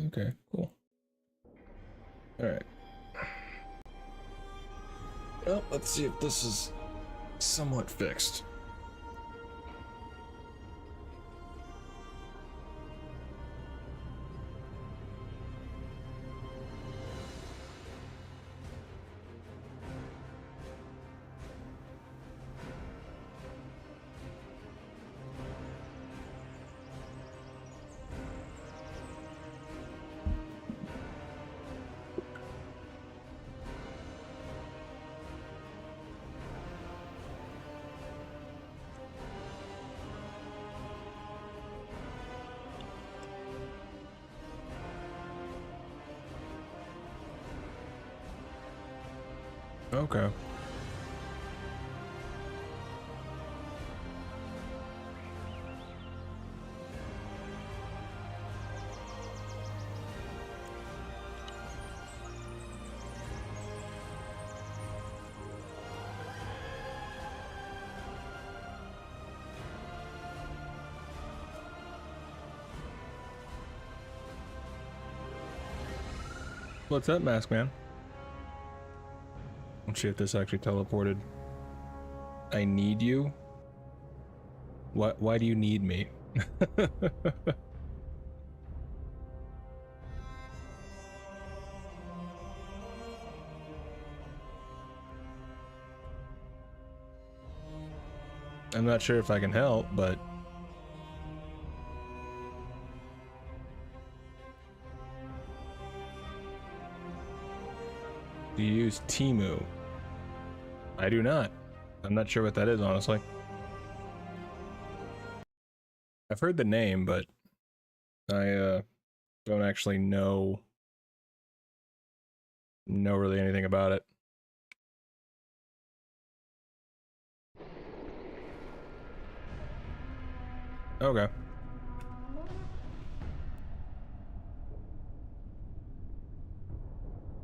Okay, cool. All right. Well, let's see if this is somewhat fixed. Okay. What's up, Mask Man? Let's see if this actually teleported. I need you? Why do you need me? I'm not sure if I can help, but do you use Timu? I do not. I'm not sure what that is, honestly. I've heard the name, but I don't actually know really anything about it. Okay.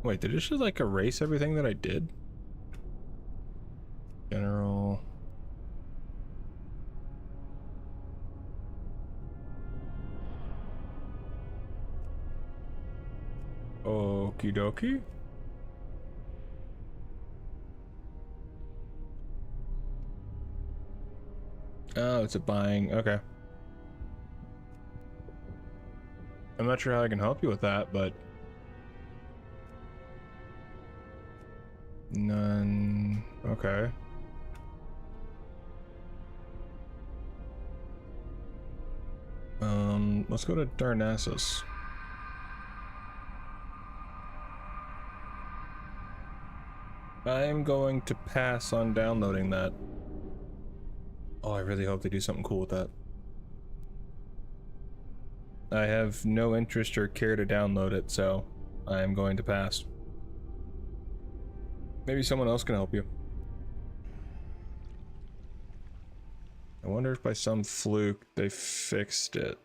Wait, did it just like erase everything that I did? General. Okie dokie. Oh, it's a buying. Okay. I'm not sure how I can help you with that, but none. Okay. Let's go to Darnassus. I'm going to pass on downloading that. Oh, I really hope they do something cool with that. I have no interest or care to download it, so I am going to pass. Maybe someone else can help you. I wonder if by some fluke they fixed it.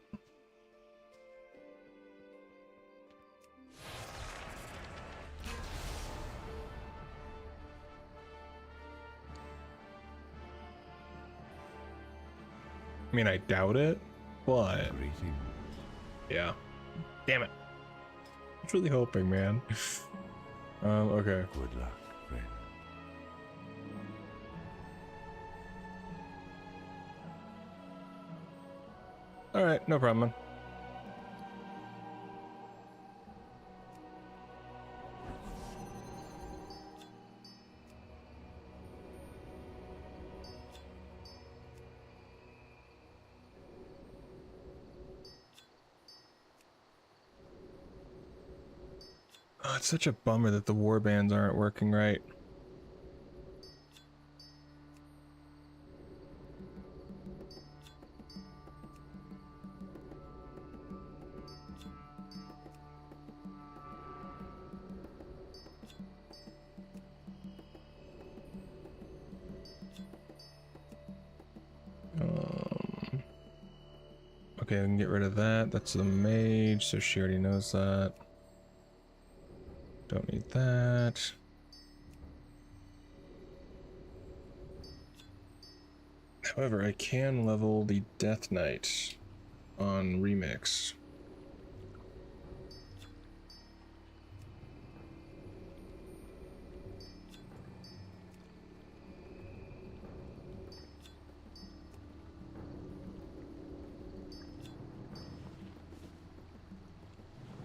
I mean, I doubt it, but yeah. Damn it. I was really hoping, man. Okay. Good luck, friend. All right, no problem, man. Oh, it's such a bummer that the war bands aren't working right. Okay, we can get rid of that. That's the mage, so she already knows that. Don't need that. However, I can level the Death Knight on Remix.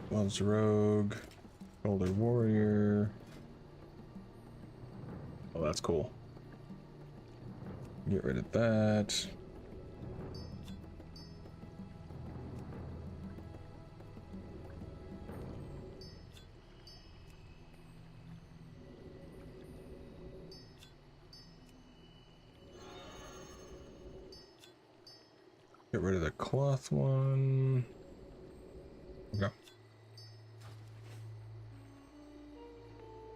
Loves Rogue, Older Warrior. Oh, that's cool. Get rid of that. Get rid of the cloth one. Okay.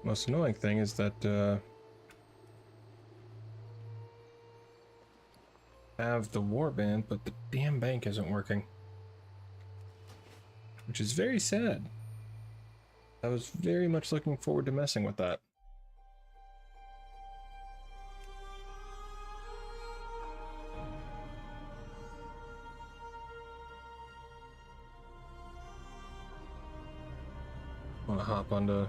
Most annoying thing is that I have the warband, but the damn bank isn't working. Which is very sad. I was very much looking forward to messing with that. I want to hop onto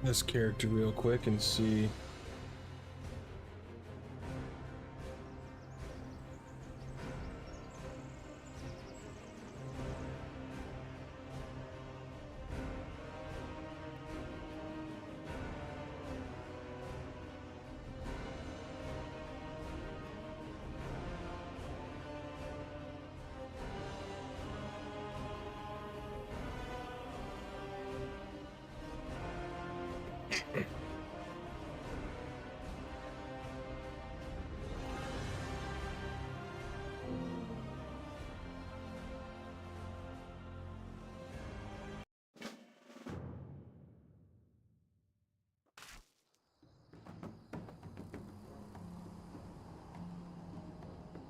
this character real quick and see.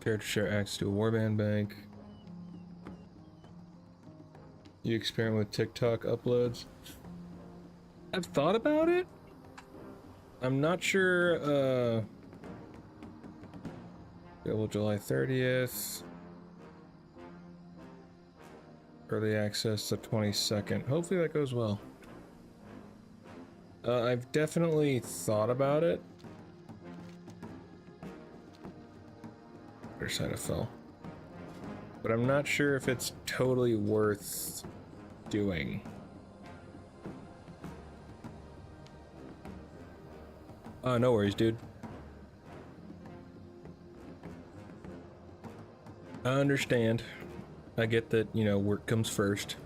Character share access to a warband bank. You experiment with TikTok uploads. I've thought about it. I'm not sure. Available July 30th. Early access the 22nd. Hopefully that goes well. I've definitely thought about it. Other side of fell. But I'm not sure if it's totally worth doing. No worries, dude. I understand. I get that, you know, work comes first.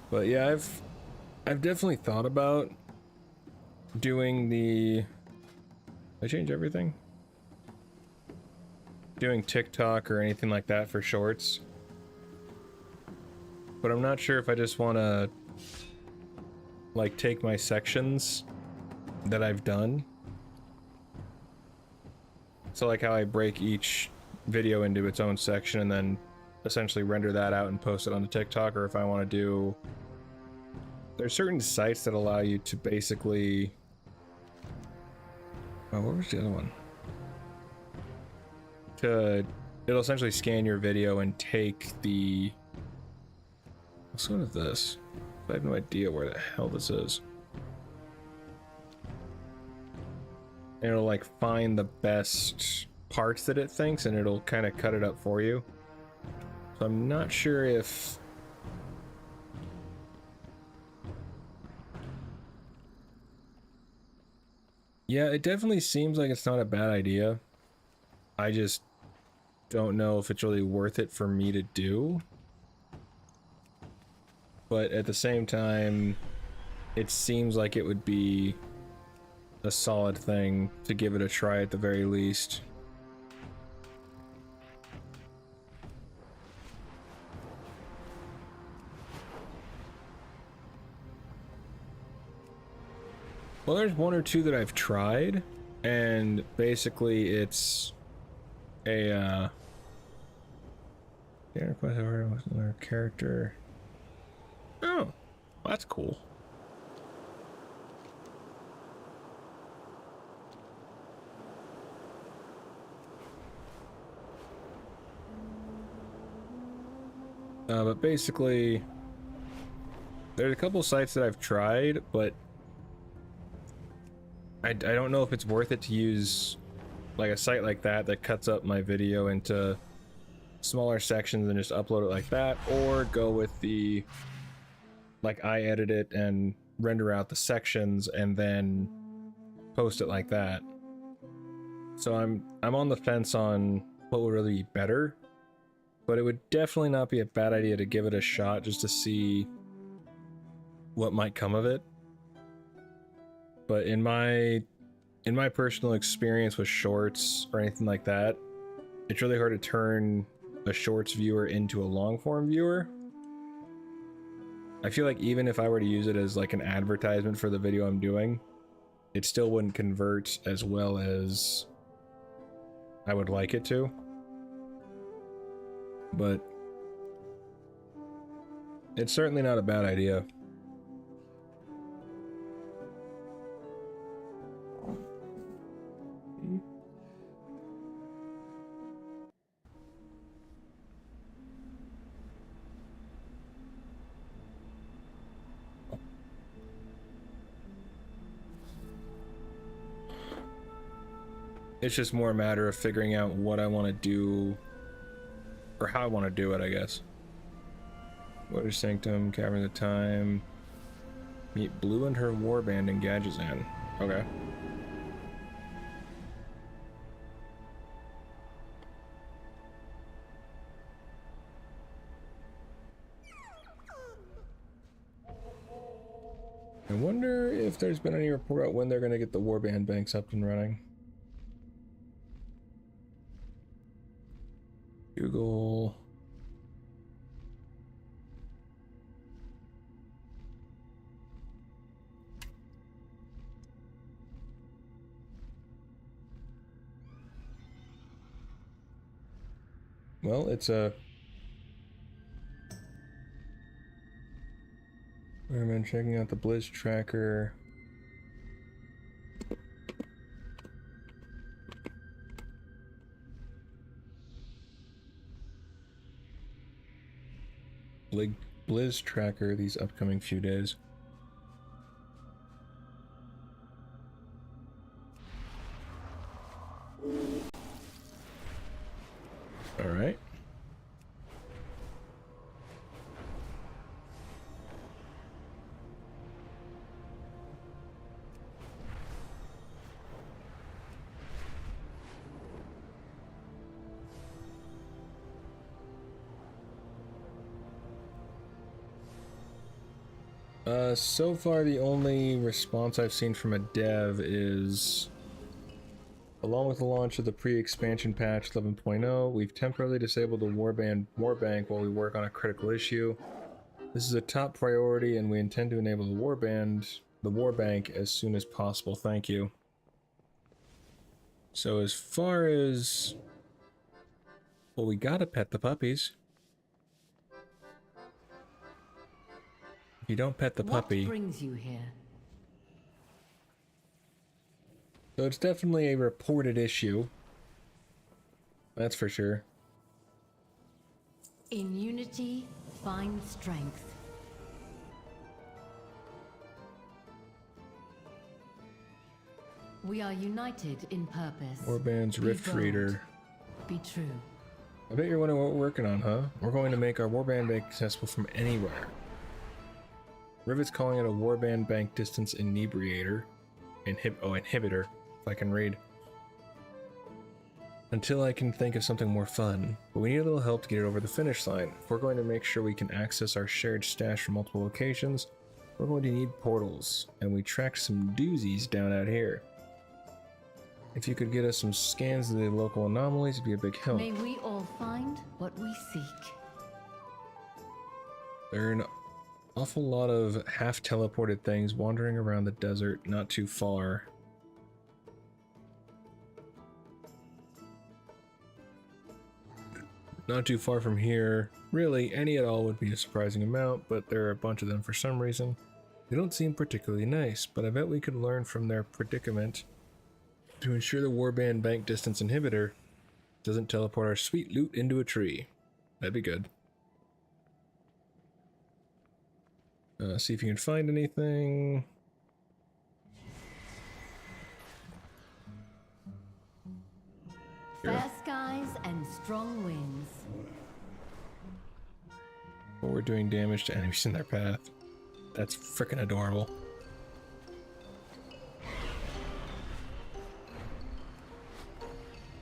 But yeah, I've definitely thought about doing the... I change everything? Doing TikTok or anything like that for shorts. But I'm not sure if I just want to like take my sections that I've done. So like how I break each video into its own section and then essentially render that out and post it on the TikTok, or if I want to do... There's certain sites that allow you to basically... Oh, what was the other one? It'll essentially scan your video and take the... What's one of this? I have no idea where the hell this is. And it'll like find the best parts that it thinks and it'll kind of cut it up for you. So I'm not sure if... Yeah, it definitely seems like it's not a bad idea. I just don't know if it's really worth it for me to do. But at the same time, it seems like it would be a solid thing to give it a try at the very least. Well, there's one or two that I've tried, and basically it's a character. Oh, that's cool. But basically, there's a couple sites that I've tried, but I don't know if it's worth it to use like a site like that that cuts up my video into smaller sections and just upload it like that, or go with the like I edit it and render out the sections and then post it like that. So I'm on the fence on what would really be better, but it would definitely not be a bad idea to give it a shot just to see what might come of it. But in my personal experience with shorts or anything like that, it's really hard to turn a shorts viewer into a long form viewer. I feel like even if I were to use it as like an advertisement for the video I'm doing, it still wouldn't convert as well as I would like it to. But it's certainly not a bad idea. It's just more a matter of figuring out what I want to do, or how I want to do it, I guess. Water Sanctum, Cavern of Time. Meet Blue and her warband in Gadgetzan. Okay. I wonder if there's been any report about when they're going to get the warband banks up and running. Google. Well, it's a... I'm checking out the Blizz tracker. Blizz tracker these upcoming few days. All right. So far the only response I've seen from a dev is, along with the launch of the pre-expansion patch 11.0, we've temporarily disabled the warband warbank while we work on a critical issue. This is a top priority, and we intend to enable the warbank as soon as possible. Thank you. So as far as... well, we gotta pet the puppies. If you don't pet the puppy... What brings you here? So it's definitely a reported issue. That's for sure. In unity, find strength. We are united in purpose. Warband's Be Rift bold. Reader. Be true. I bet you're wondering what we're working on, huh? We're going to make our warband bank accessible from anywhere. Rivet's calling it a warband bank distance inebriator. Inhibitor, if I can read. Until I can think of something more fun. But we need a little help to get it over the finish line. If we're going to make sure we can access our shared stash from multiple locations, we're going to need portals. And we tracked some doozies down out here. If you could get us some scans of the local anomalies, it'd be a big help. May we all find what we seek. There are an awful lot of half-teleported things wandering around the desert not too far. Not too far from here. Really, any at all would be a surprising amount, but there are a bunch of them for some reason. They don't seem particularly nice, but I bet we could learn from their predicament to ensure the warband bank distance inhibitor doesn't teleport our sweet loot into a tree. That'd be good. See if you can find anything. Here. Fair skies and strong winds. Or we're doing damage to enemies in their path. That's frickin' adorable.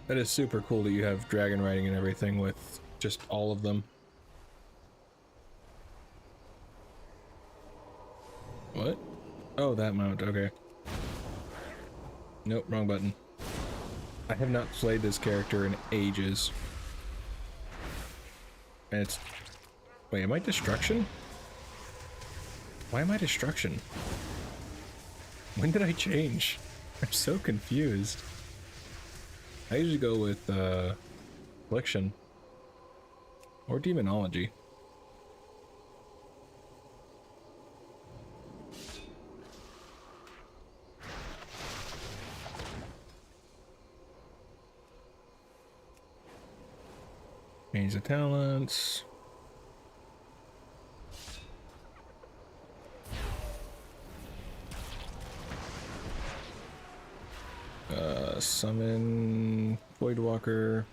That is super cool that you have dragon riding and everything with just all of them. What? Oh, that mount, okay. Nope, wrong button. I have not played this character in ages. And it's... wait, am I destruction? Why am I destruction? When did I change? I'm so confused. I usually go with, affliction. Or demonology. Change the talents. Summon Voidwalker.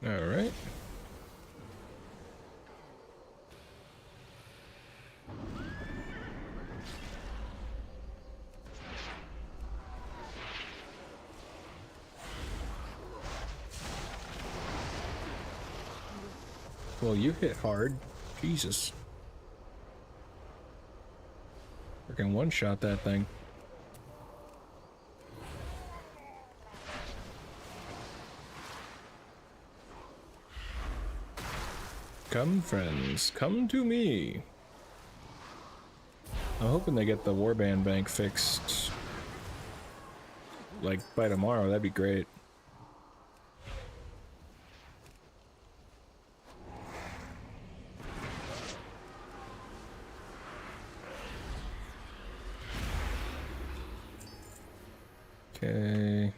All right. Well, you hit hard. Jesus. Freaking one-shot that thing. Come, friends, come to me. I'm hoping they get the warband bank fixed, like, by tomorrow. That'd be great. Okay.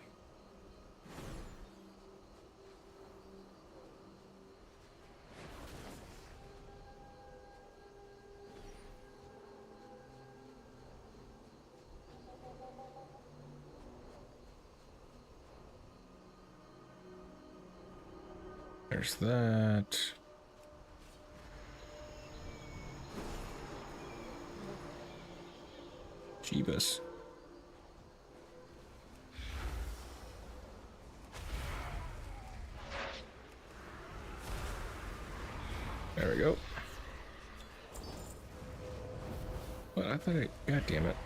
There's that. Jeebus. There we go. What? I thought God damn it.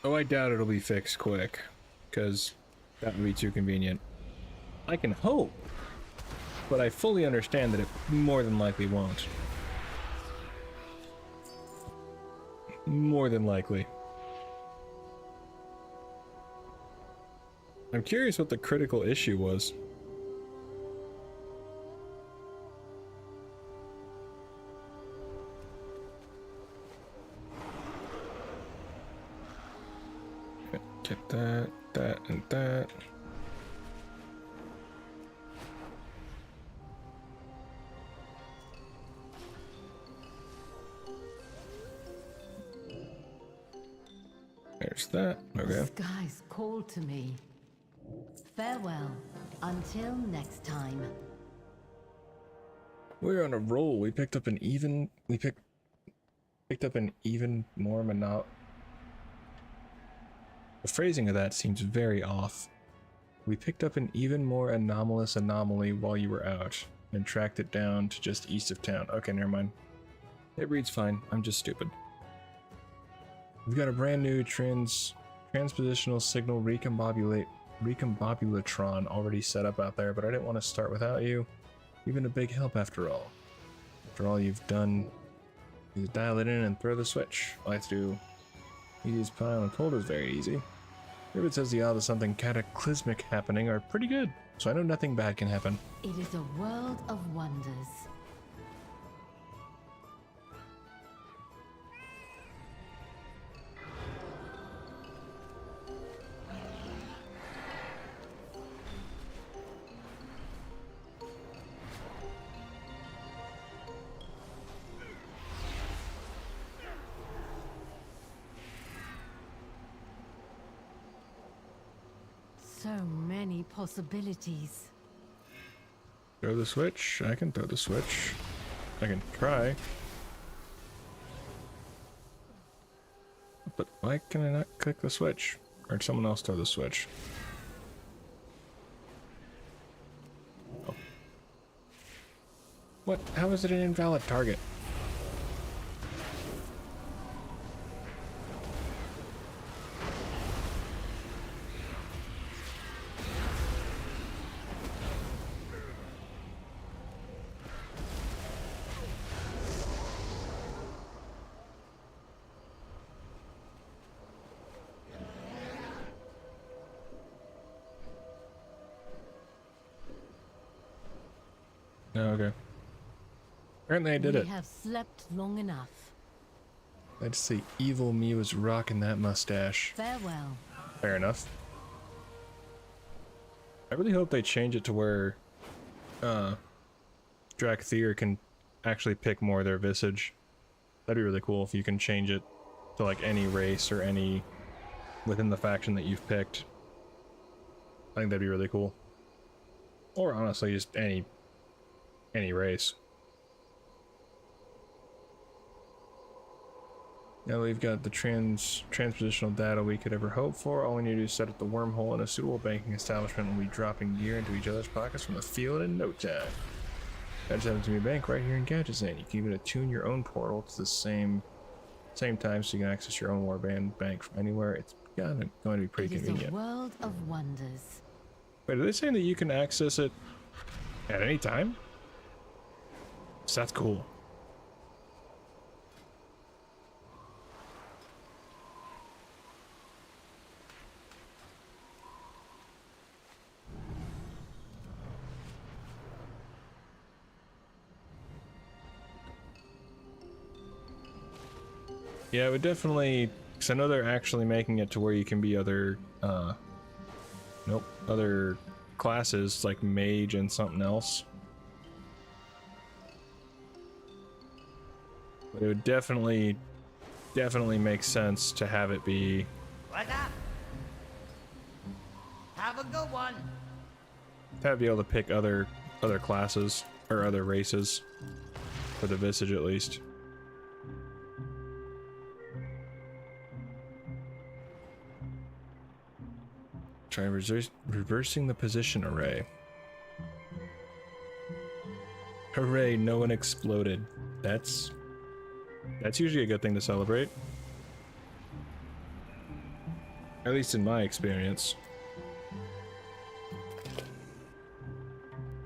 Oh, I doubt it'll be fixed quick, because that would be too convenient. I can hope, but I fully understand that it more than likely won't. More than likely. I'm curious what the critical issue was. Get that, that, and that. There's that. Okay. The skies call to me. Farewell, until next time. We're on a roll. We picked up an even. We picked up an even more The phrasing of that seems very off. We picked up an even more anomalous anomaly while you were out, and tracked it down to just east of town. Okay, never mind. It reads fine. I'm just stupid. We've got a brand new transpositional signal recombobulatron already set up out there, but I didn't want to start without you. You've been a big help after all. After all you've done, you dial it in and throw the switch. All I have to do, easiest pile and cold is very easy. Rivet says the odds of something cataclysmic happening are pretty good, so I know nothing bad can happen. It is a world of wonders. So many possibilities. Throw the switch? I can throw the switch. I can try. But why can I not click the switch? Or did someone else throw the switch? Oh. What? How is it an invalid target? Oh, okay. Apparently I did it. We have slept long enough. I'd say evil me was rocking that mustache. Farewell. Fair enough. I really hope they change it to where Drakthir can actually pick more of their visage. That'd be really cool if you can change it to like any race or any within the faction that you've picked. I think that'd be really cool. Or honestly, just any race. Now we've got the transpositional data we could ever hope for. All we need to do is set up the wormhole in a suitable banking establishment and we'll be dropping gear into each other's pockets from the field in no time. That just happens to be a bank right here in Gadgetzan. You can even attune your own portal to the same time so you can access your own warband bank from anywhere. It's going to be pretty convenient. It is a world of wonders. Wait, are they saying that you can access it at any time? So that's cool. Yeah, it would definitely, because I know they're actually making it to where you can be other, other classes like mage and something else. But it would definitely make sense to have it be. What up? Have a good one. To be able to pick other classes or other races for the visage at least. Try reversing the position array. Hooray, no one exploded. That's usually a good thing to celebrate. At least in my experience.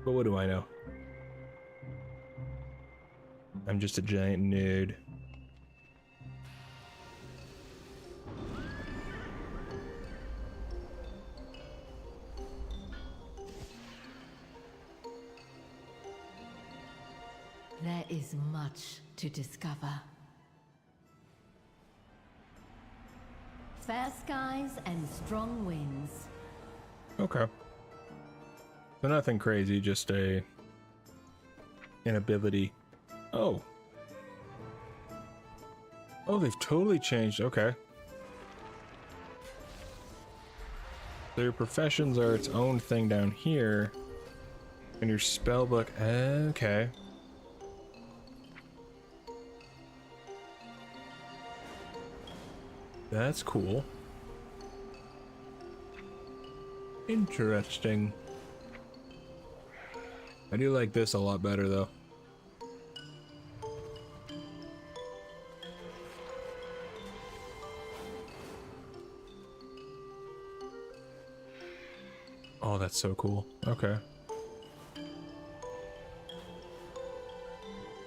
But what do I know? I'm just a giant nerd. There is much to discover. Fair skies and strong winds. Okay. So nothing crazy, just an ability. Oh. Oh, they've totally changed. Okay. So your professions are its own thing down here. And your spell book. Okay. That's cool. Interesting. I do like this a lot better, though. Oh, that's so cool. Okay.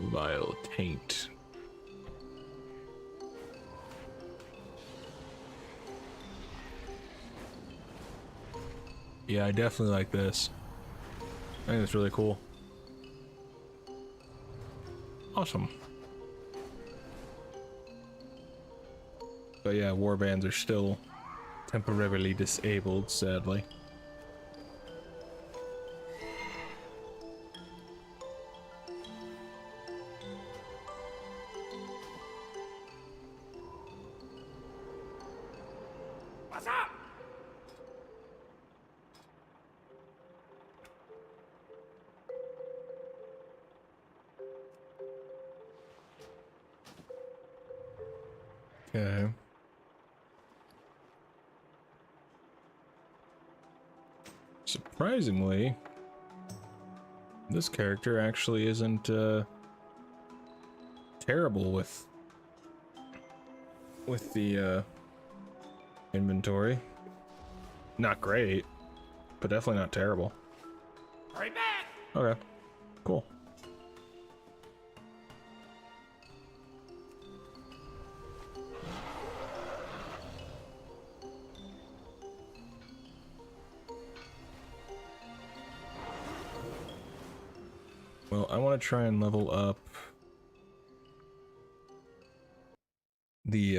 Vile taint. Yeah, I definitely like this. I think it's really cool. Awesome. But yeah, warbands are still temporarily disabled, sadly. What's up? Okay. Surprisingly, this character actually isn't terrible with the inventory. Not great, but definitely not terrible. Hurry back! Okay, cool. Well, I want to try and level up the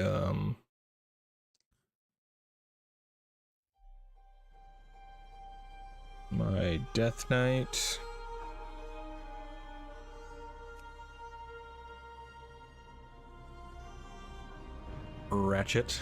my Death Knight. Ratchet.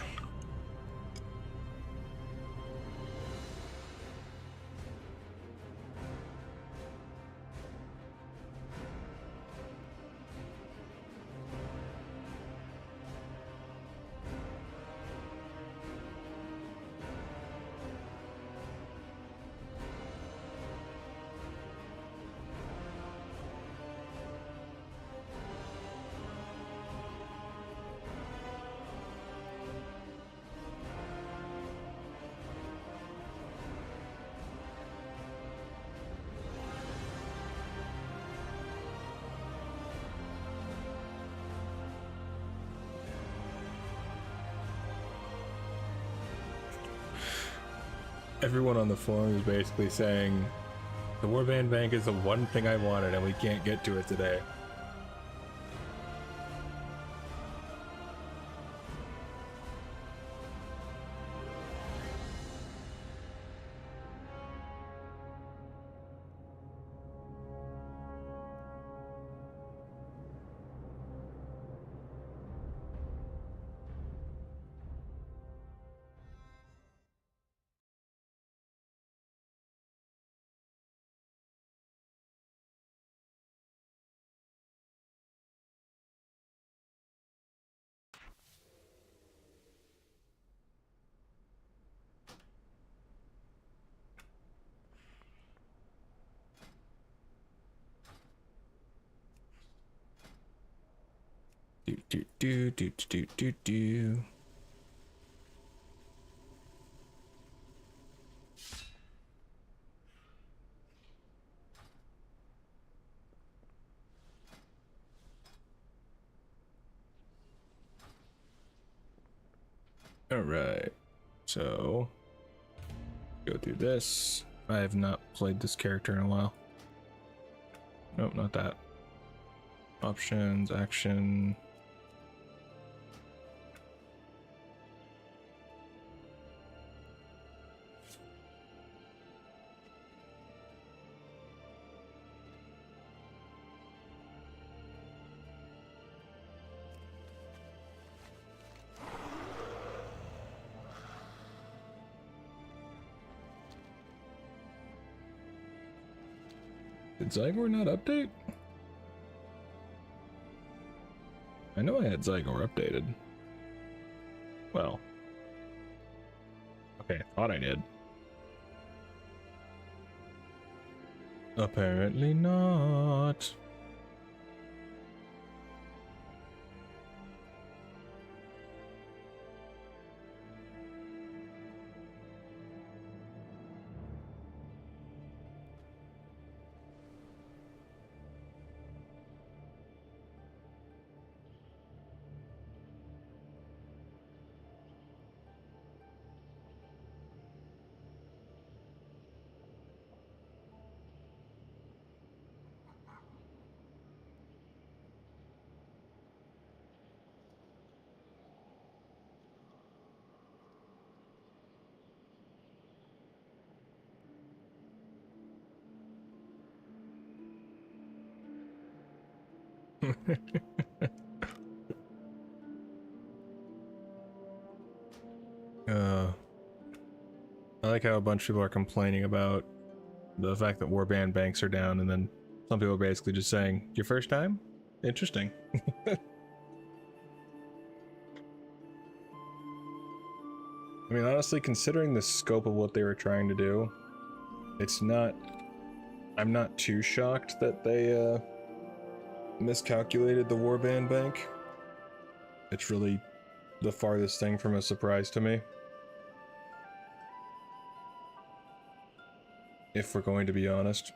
Everyone on the forum is basically saying the Warband Bank is the one thing I wanted and we can't get to it today. Do do do do do do do. All right, so go through this. I have not played this character in a while. Nope, not that. Options, action. Did Zygor not update? I know I had Zygor updated. Well. Okay, I thought I did. Apparently not. I like how a bunch of people are complaining about the fact that warband banks are down, and then some people are basically just saying, your first time? Interesting. I mean, honestly, considering the scope of what they were trying to do, it's not... I'm not too shocked that they, miscalculated the warband bank. It's really the farthest thing from a surprise to me. If we're going to be honest.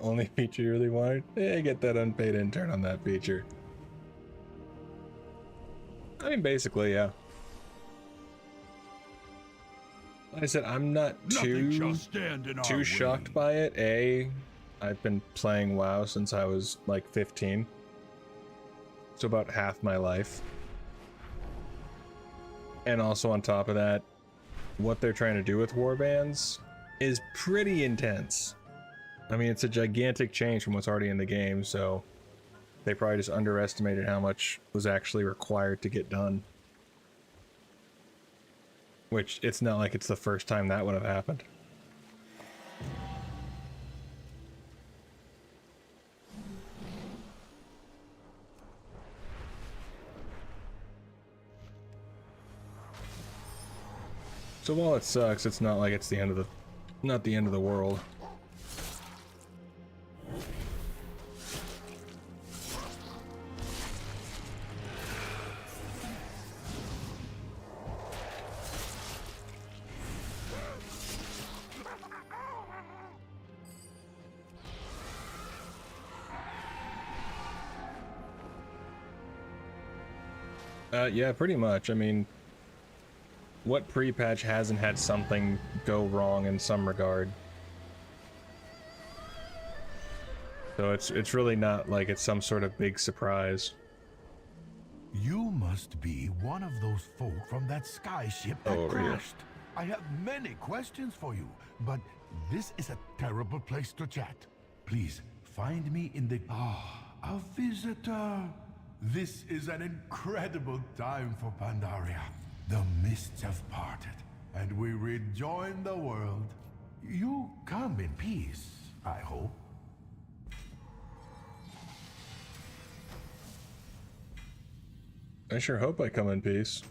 Only feature you really wanted? Yeah, get that unpaid intern on that feature. I mean, basically, yeah. Like I said, I'm not too shocked by it. I've been playing WoW since I was like 15. So about half my life. And also on top of that, what they're trying to do with warbands is pretty intense. I mean, it's a gigantic change from what's already in the game, so they probably just underestimated how much was actually required to get done. Which, it's not like it's the first time that would have happened. So while it sucks, it's not like it's the end of the... not the end of the world. Yeah, pretty much. I mean, what pre-patch hasn't had something go wrong in some regard? So it's really not like it's some sort of big surprise. You must be one of those folk from that sky ship that over here. crashed. I have many questions for you, but this is a terrible place to chat. Please, find me in the... a visitor. This is an incredible time for Pandaria. The mists have parted, and we rejoin the world. You come in peace, I hope. I sure hope I come in peace.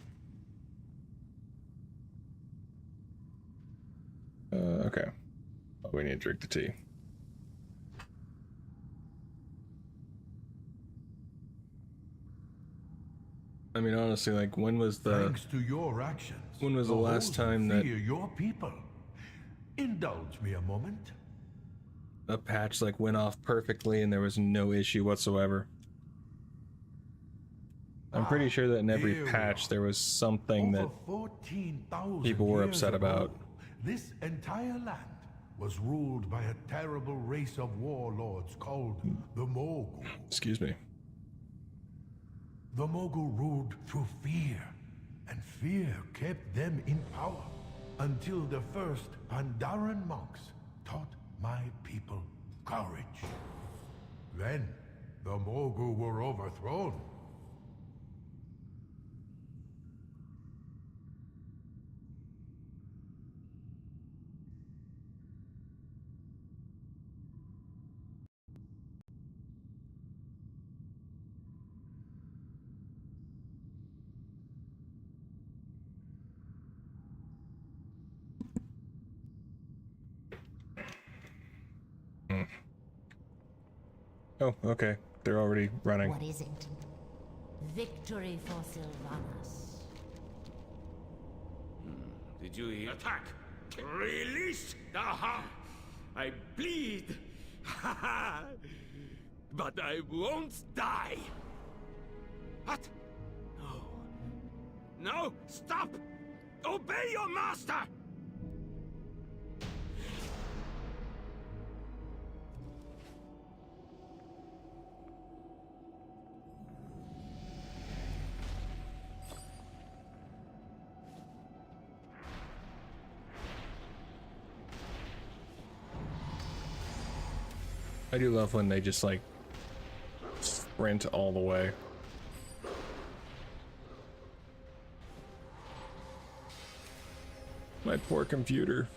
Okay. Oh, we need to drink the tea. I mean, honestly, like, when was the... Thanks to your actions. When was the last time that... fear your people. Indulge me a moment. a patch, like, went off perfectly and there was no issue whatsoever? I'm pretty sure that in every here we patch are. there was something that Over 14,000 people were years upset ago, about. This entire land was ruled by a terrible race of warlords called the Mogul. Excuse me. The Mogul ruled through fear, and fear kept them in power until the first Pandaren monks taught my people courage. Then the Mogul were overthrown. Oh, okay. They're already running. What is it? Victory for Sylvanas. Did you hear? Attack! Release the heart! I bleed! But I won't die! What? No. No! Stop! Obey your master! I do love when they just, like, sprint all the way. My poor computer.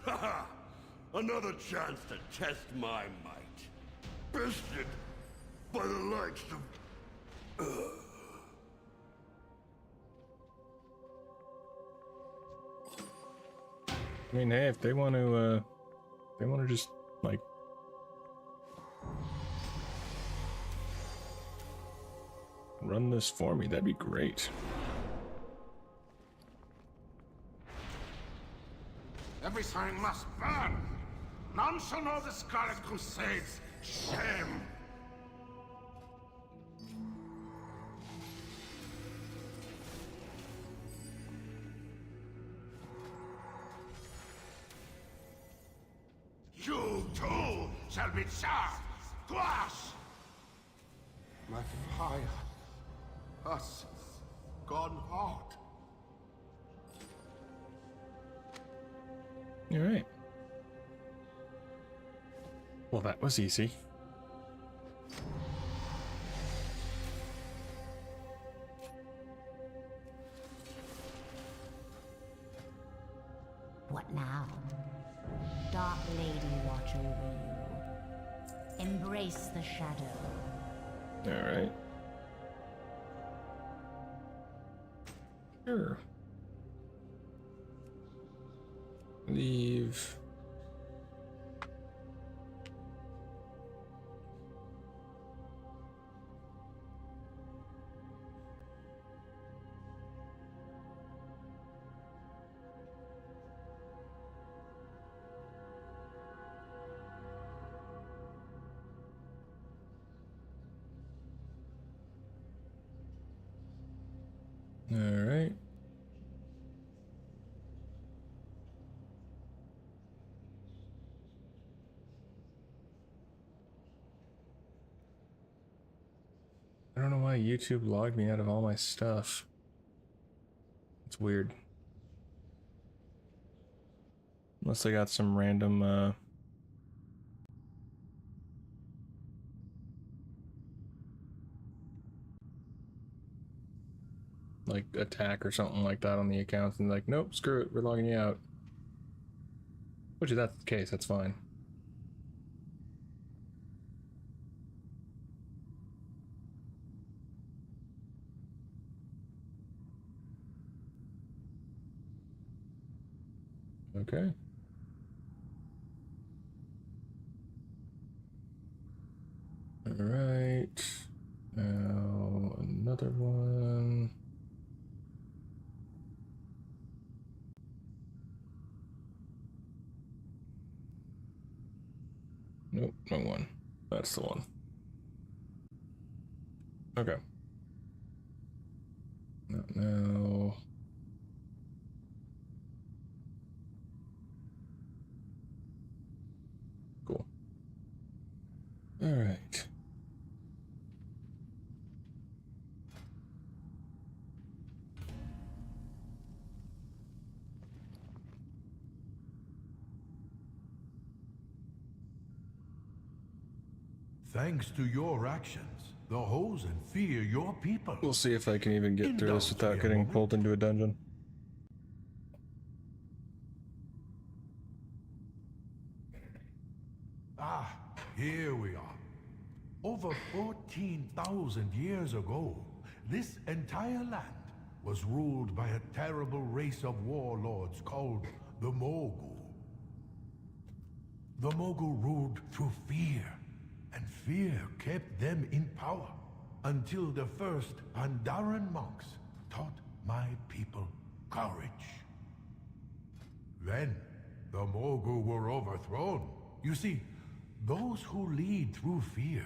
Haha! Another chance to test my might. Bested by the likes of... I mean, hey, if they want to just, like, run this for me, that'd be great. Everything must burn! None shall know the Scarlet Crusade's shame! You too shall be charged! Squash! My fire has gone hard. All right. Well, that was easy. What now? Dark Lady watch over you. Embrace the shadow. All right. Sure. Leave. All right. YouTube logged me out of all my stuff. It's weird. Unless I got some random like attack or something like that on the accounts, and like, nope, screw it, we're logging you out. Which, if that's the case, that's fine. Okay. All right. Now another one. Nope, wrong one. That's the one. Okay. Not now. Cool. All right. Thanks to your actions, the Hosen fear your people. We'll see if I can even get through this Indulge me without a getting moment. pulled into a dungeon. Ah, here we are. Over 14,000 years ago, this entire land was ruled by a terrible race of warlords called the Mogul. The Mogul ruled through fear, and fear kept them in power until the first Pandaren monks taught my people courage. Then, the Mogul were overthrown. You see, those who lead through fear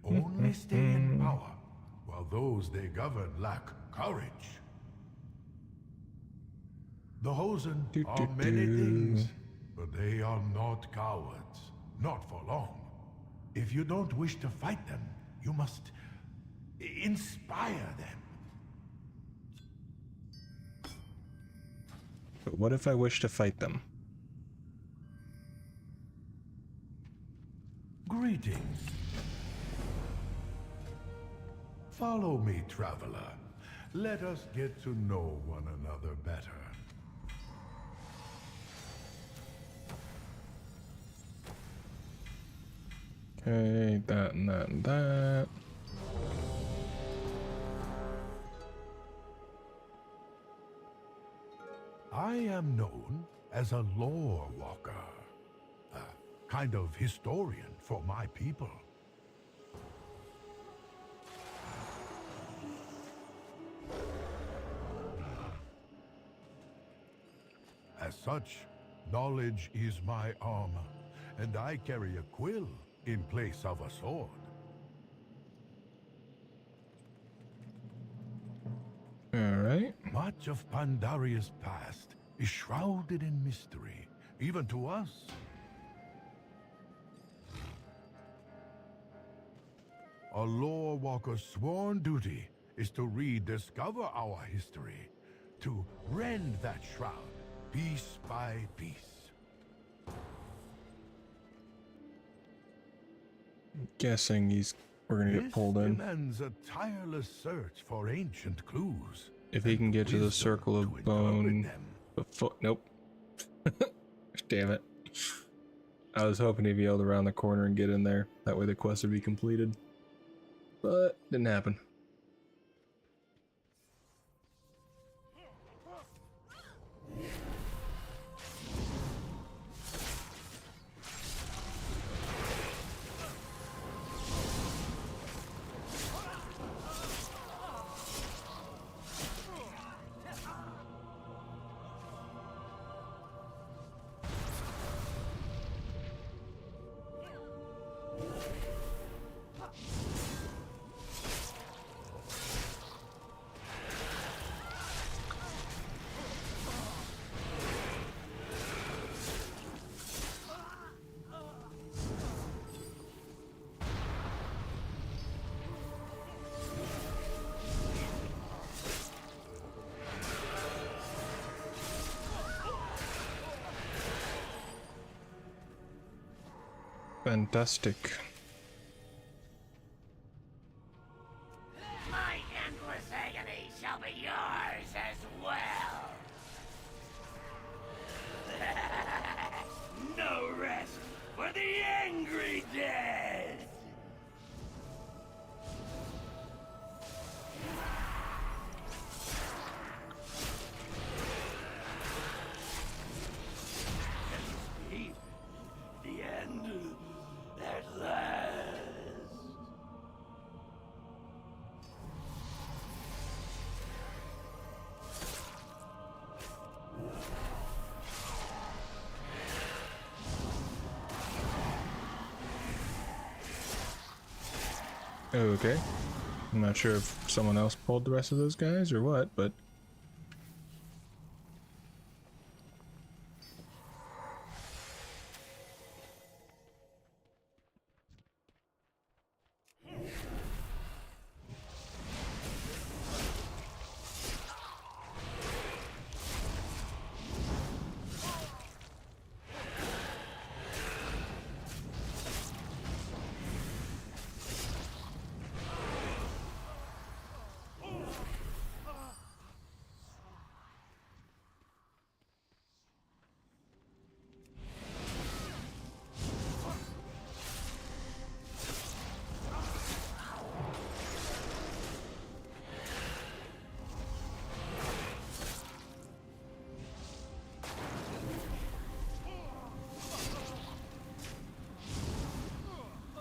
only stay in power, while those they govern lack courage. The Hosen are many things, but they are not cowards. Not for long. If you don't wish to fight them, you must inspire them. But what if I wish to fight them? Greetings. Follow me, traveler. Let us get to know one another better. Okay, that and that and that. I am known as a lore walker. A kind of historian for my people. As such, knowledge is my armor, and I carry a quill in place of a sword. All right. Much of Pandaria's past is shrouded in mystery, even to us. A lore walker's sworn duty is to rediscover our history, to rend that shroud piece by piece. Guessing we're gonna get pulled This in. demands a tireless search for ancient clues. If he and can get to the wisdom circle to of interpret bone. them. Nope. Damn it. I was hoping he'd be able to round the corner and get in there. That way the quest would be completed. But didn't happen. Fantastic. My endless agony shall be yours as well. No rest for the angry dead. The end at last. Okay. I'm not sure if someone else pulled the rest of those guys or what, but...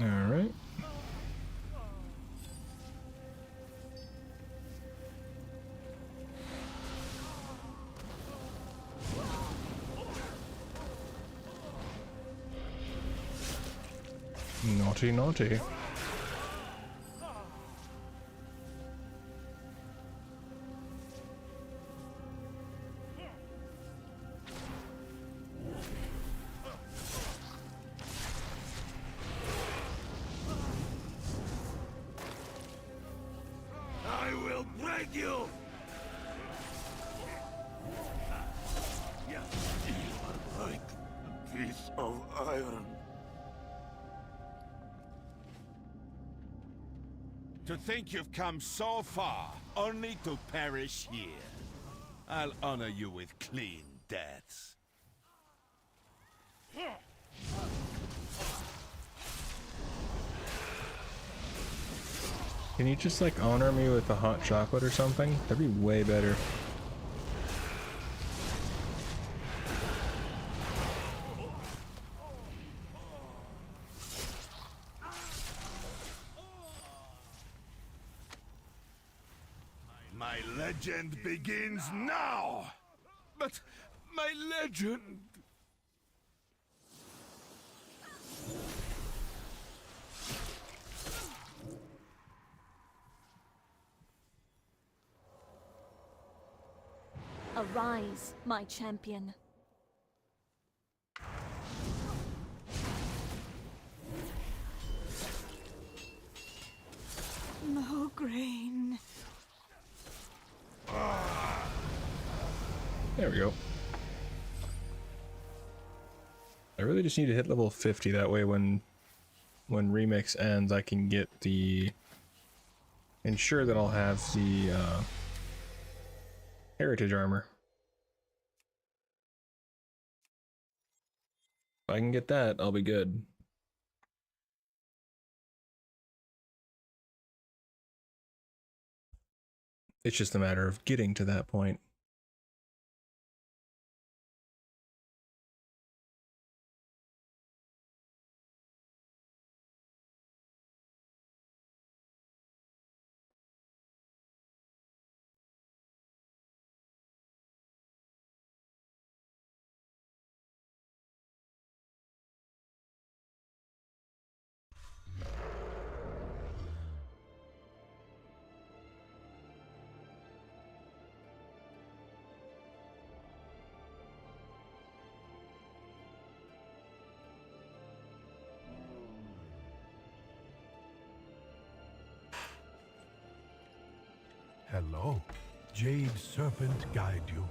Alright. Naughty, naughty. I will break you! You are like a piece of iron. To think you've come so far, only to perish here. I'll honor you with clean deaths. Can you just like honor me with a hot chocolate or something? That'd be way better. My legend begins now! But my legend... Arise, my champion. No grain. There we go. I really just need to hit level 50, that way when Remix ends I can get the... ensure that I'll have the heritage armor. If I can get that, I'll be good. It's just a matter of getting to that point. Hello. Jade Serpent guide you.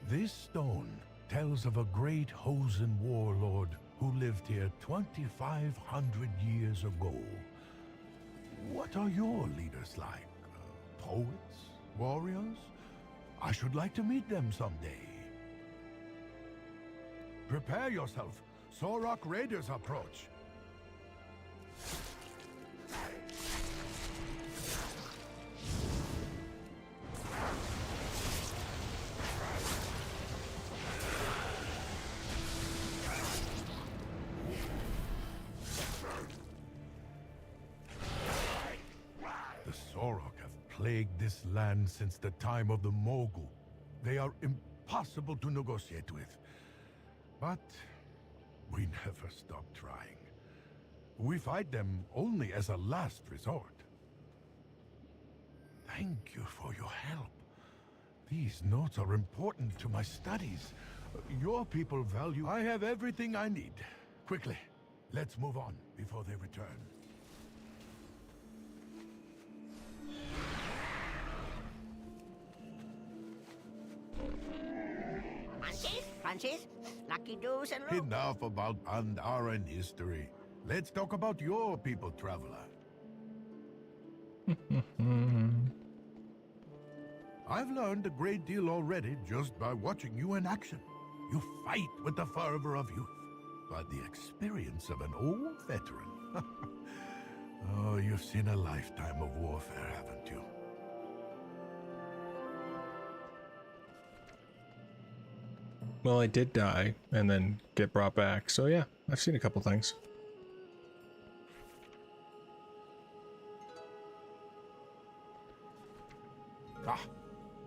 This stone tells of a great Hosen warlord who lived here 2,500 years ago. What are your leaders like? Poets? Warriors? I should like to meet them someday. Prepare yourself. Sorok raiders approach. The Sorok have plagued this land since the time of the Mogul. They are impossible to negotiate with. But we never stop trying. We fight them only as a last resort. Thank you for your help. These notes are important to my studies. Your people value... I have everything I need. Quickly, let's move on before they return. Francis, lucky do's and Enough about Pandaren history. Let's talk about your people, traveler. I've learned a great deal already just by watching you in action. You fight with the fervor of youth, but the experience of an old veteran. Oh, you've seen a lifetime of warfare, haven't you? Well, I did die and then get brought back, so yeah, I've seen a couple things. Ah,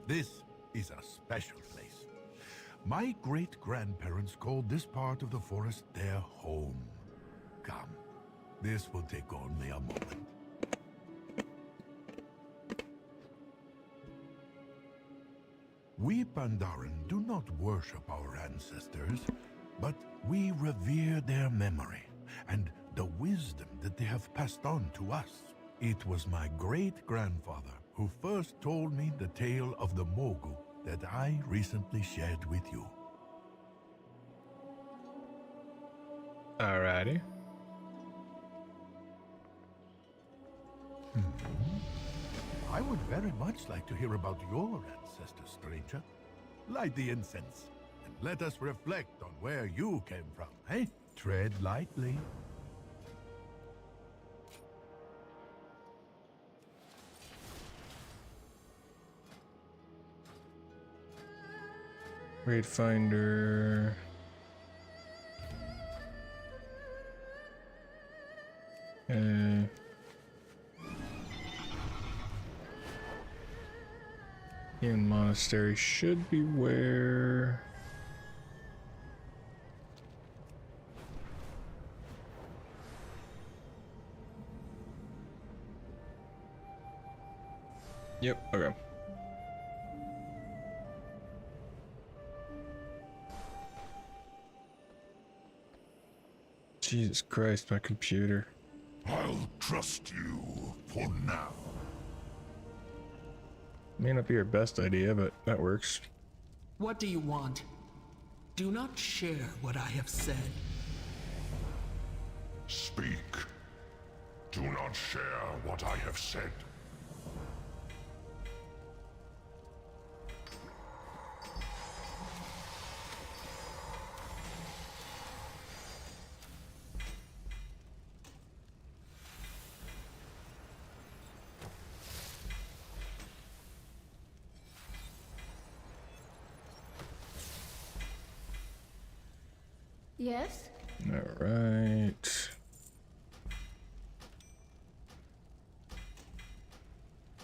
this is a special place. My great-grandparents called this part of the forest their home. Come, this will take only a moment. We Pandaren do not worship our ancestors, but we revere their memory and the wisdom that they have passed on to us. It was my great-grandfather who first told me the tale of the Mogul that I recently shared with you. Alrighty. I would very much like to hear about your ancestors, stranger. Light the incense, and let us reflect on where you came from, eh? Tread lightly. Raid Finder. Human Monastery should be where... Yep, okay. Jesus Christ, my computer. I'll trust you for now. May not be your best idea, but that works. What do you want? Do not share what I have said. Speak. Do not share what I have said. Yes? All right.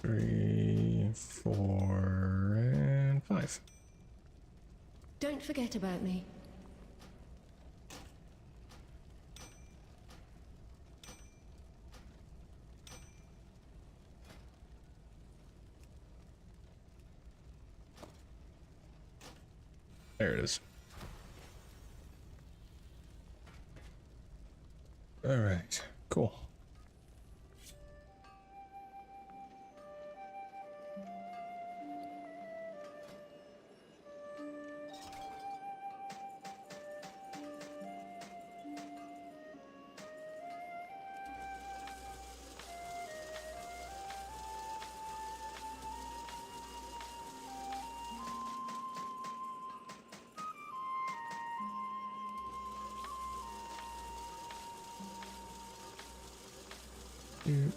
3, 4, and 5. Don't forget about me. There it is. All right, cool. Do.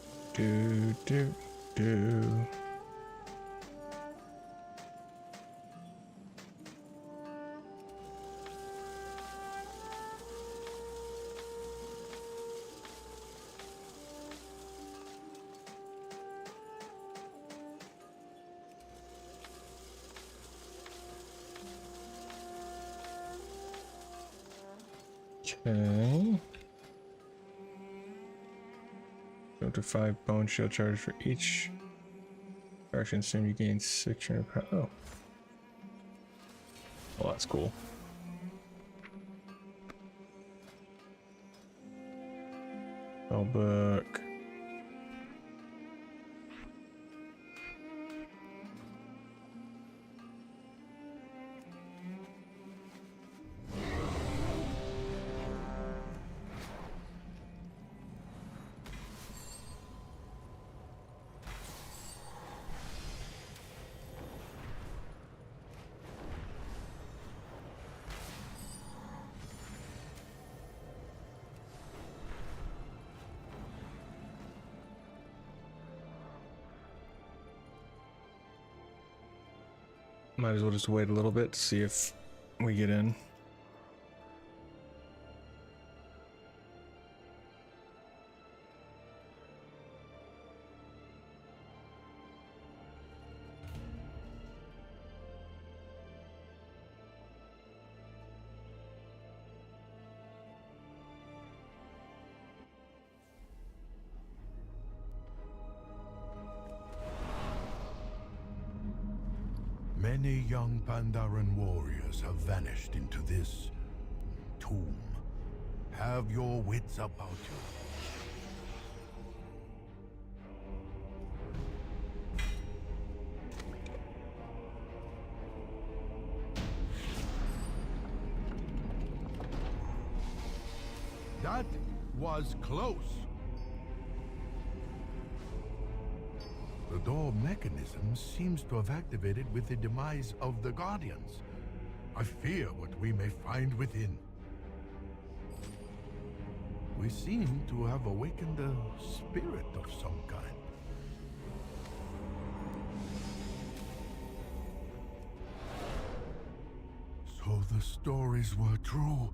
Okay. Go to 5 bone shield charges for each action. Soon you gain 600 power. Oh. Well, that's cool. Oh, book. Might as well just wait a little bit to see if we get in. Many young Pandaren warriors have vanished into this tomb. Have your wits about you. That was close. The door mechanism seems to have activated with the demise of the Guardians. I fear what we may find within. We seem to have awakened a spirit of some kind. So the stories were true.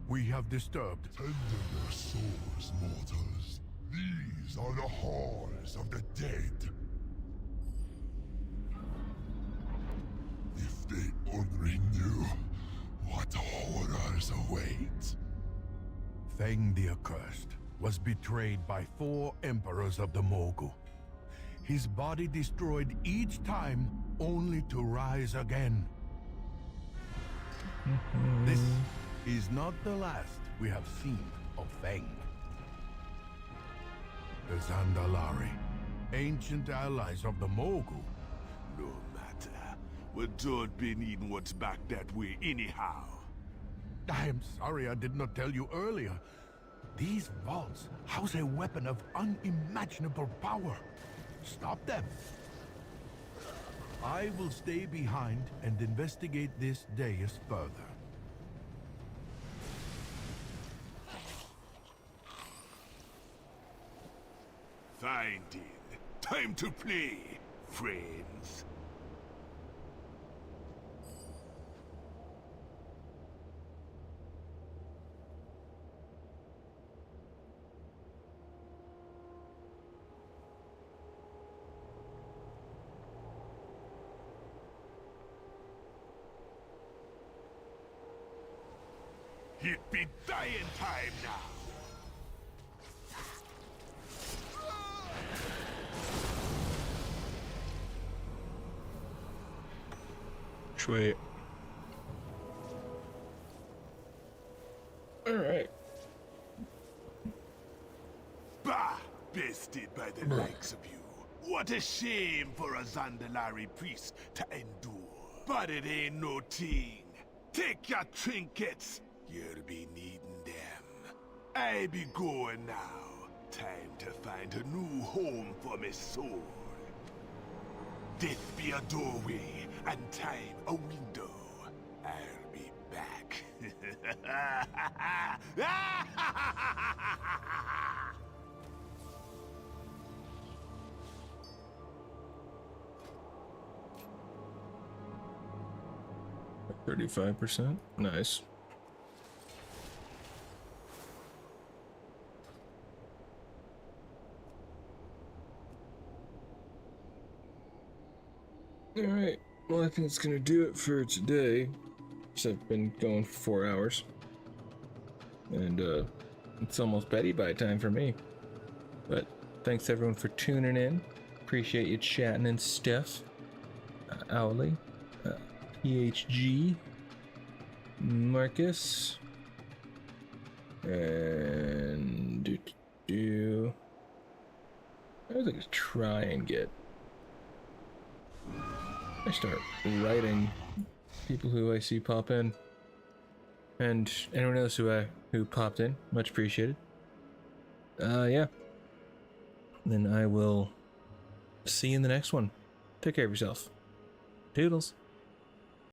We have disturbed. Tender your souls, mortals. These are the halls of the dead. If they only knew what horrors await. Feng the Accursed was betrayed by 4 emperors of the Mogul. His body destroyed each time, only to rise again. This is not the last we have seen of Feng. The Zandalari, ancient allies of the Mogul. No matter. We don't be needing what's back that way anyhow. I am sorry I did not tell you earlier. These vaults house a weapon of unimaginable power. Stop them. I will stay behind and investigate this dais further. Fine, deal. Time to play, friends. It be dying time now. Wait. All right. Bah! Bested by the likes of you. What a shame for a Zandalari priest to endure. But it ain't no thing. Take your trinkets. You'll be needing them. I be going now. Time to find a new home for me soul. Death be a doorway, and time a window. I'll be back. %35%. Nice. Alright, well I think it's gonna do it for today. So I've been going for 4 hours. And it's almost beddy-bye time for me. But thanks everyone for tuning in. Appreciate you chatting and stuff. Owly, PHG, Marcus, and I was gonna try and get. I start writing people who I see pop in, and anyone else who popped in, much appreciated. Yeah. Then I will see you in the next one. Take care of yourself. Toodles.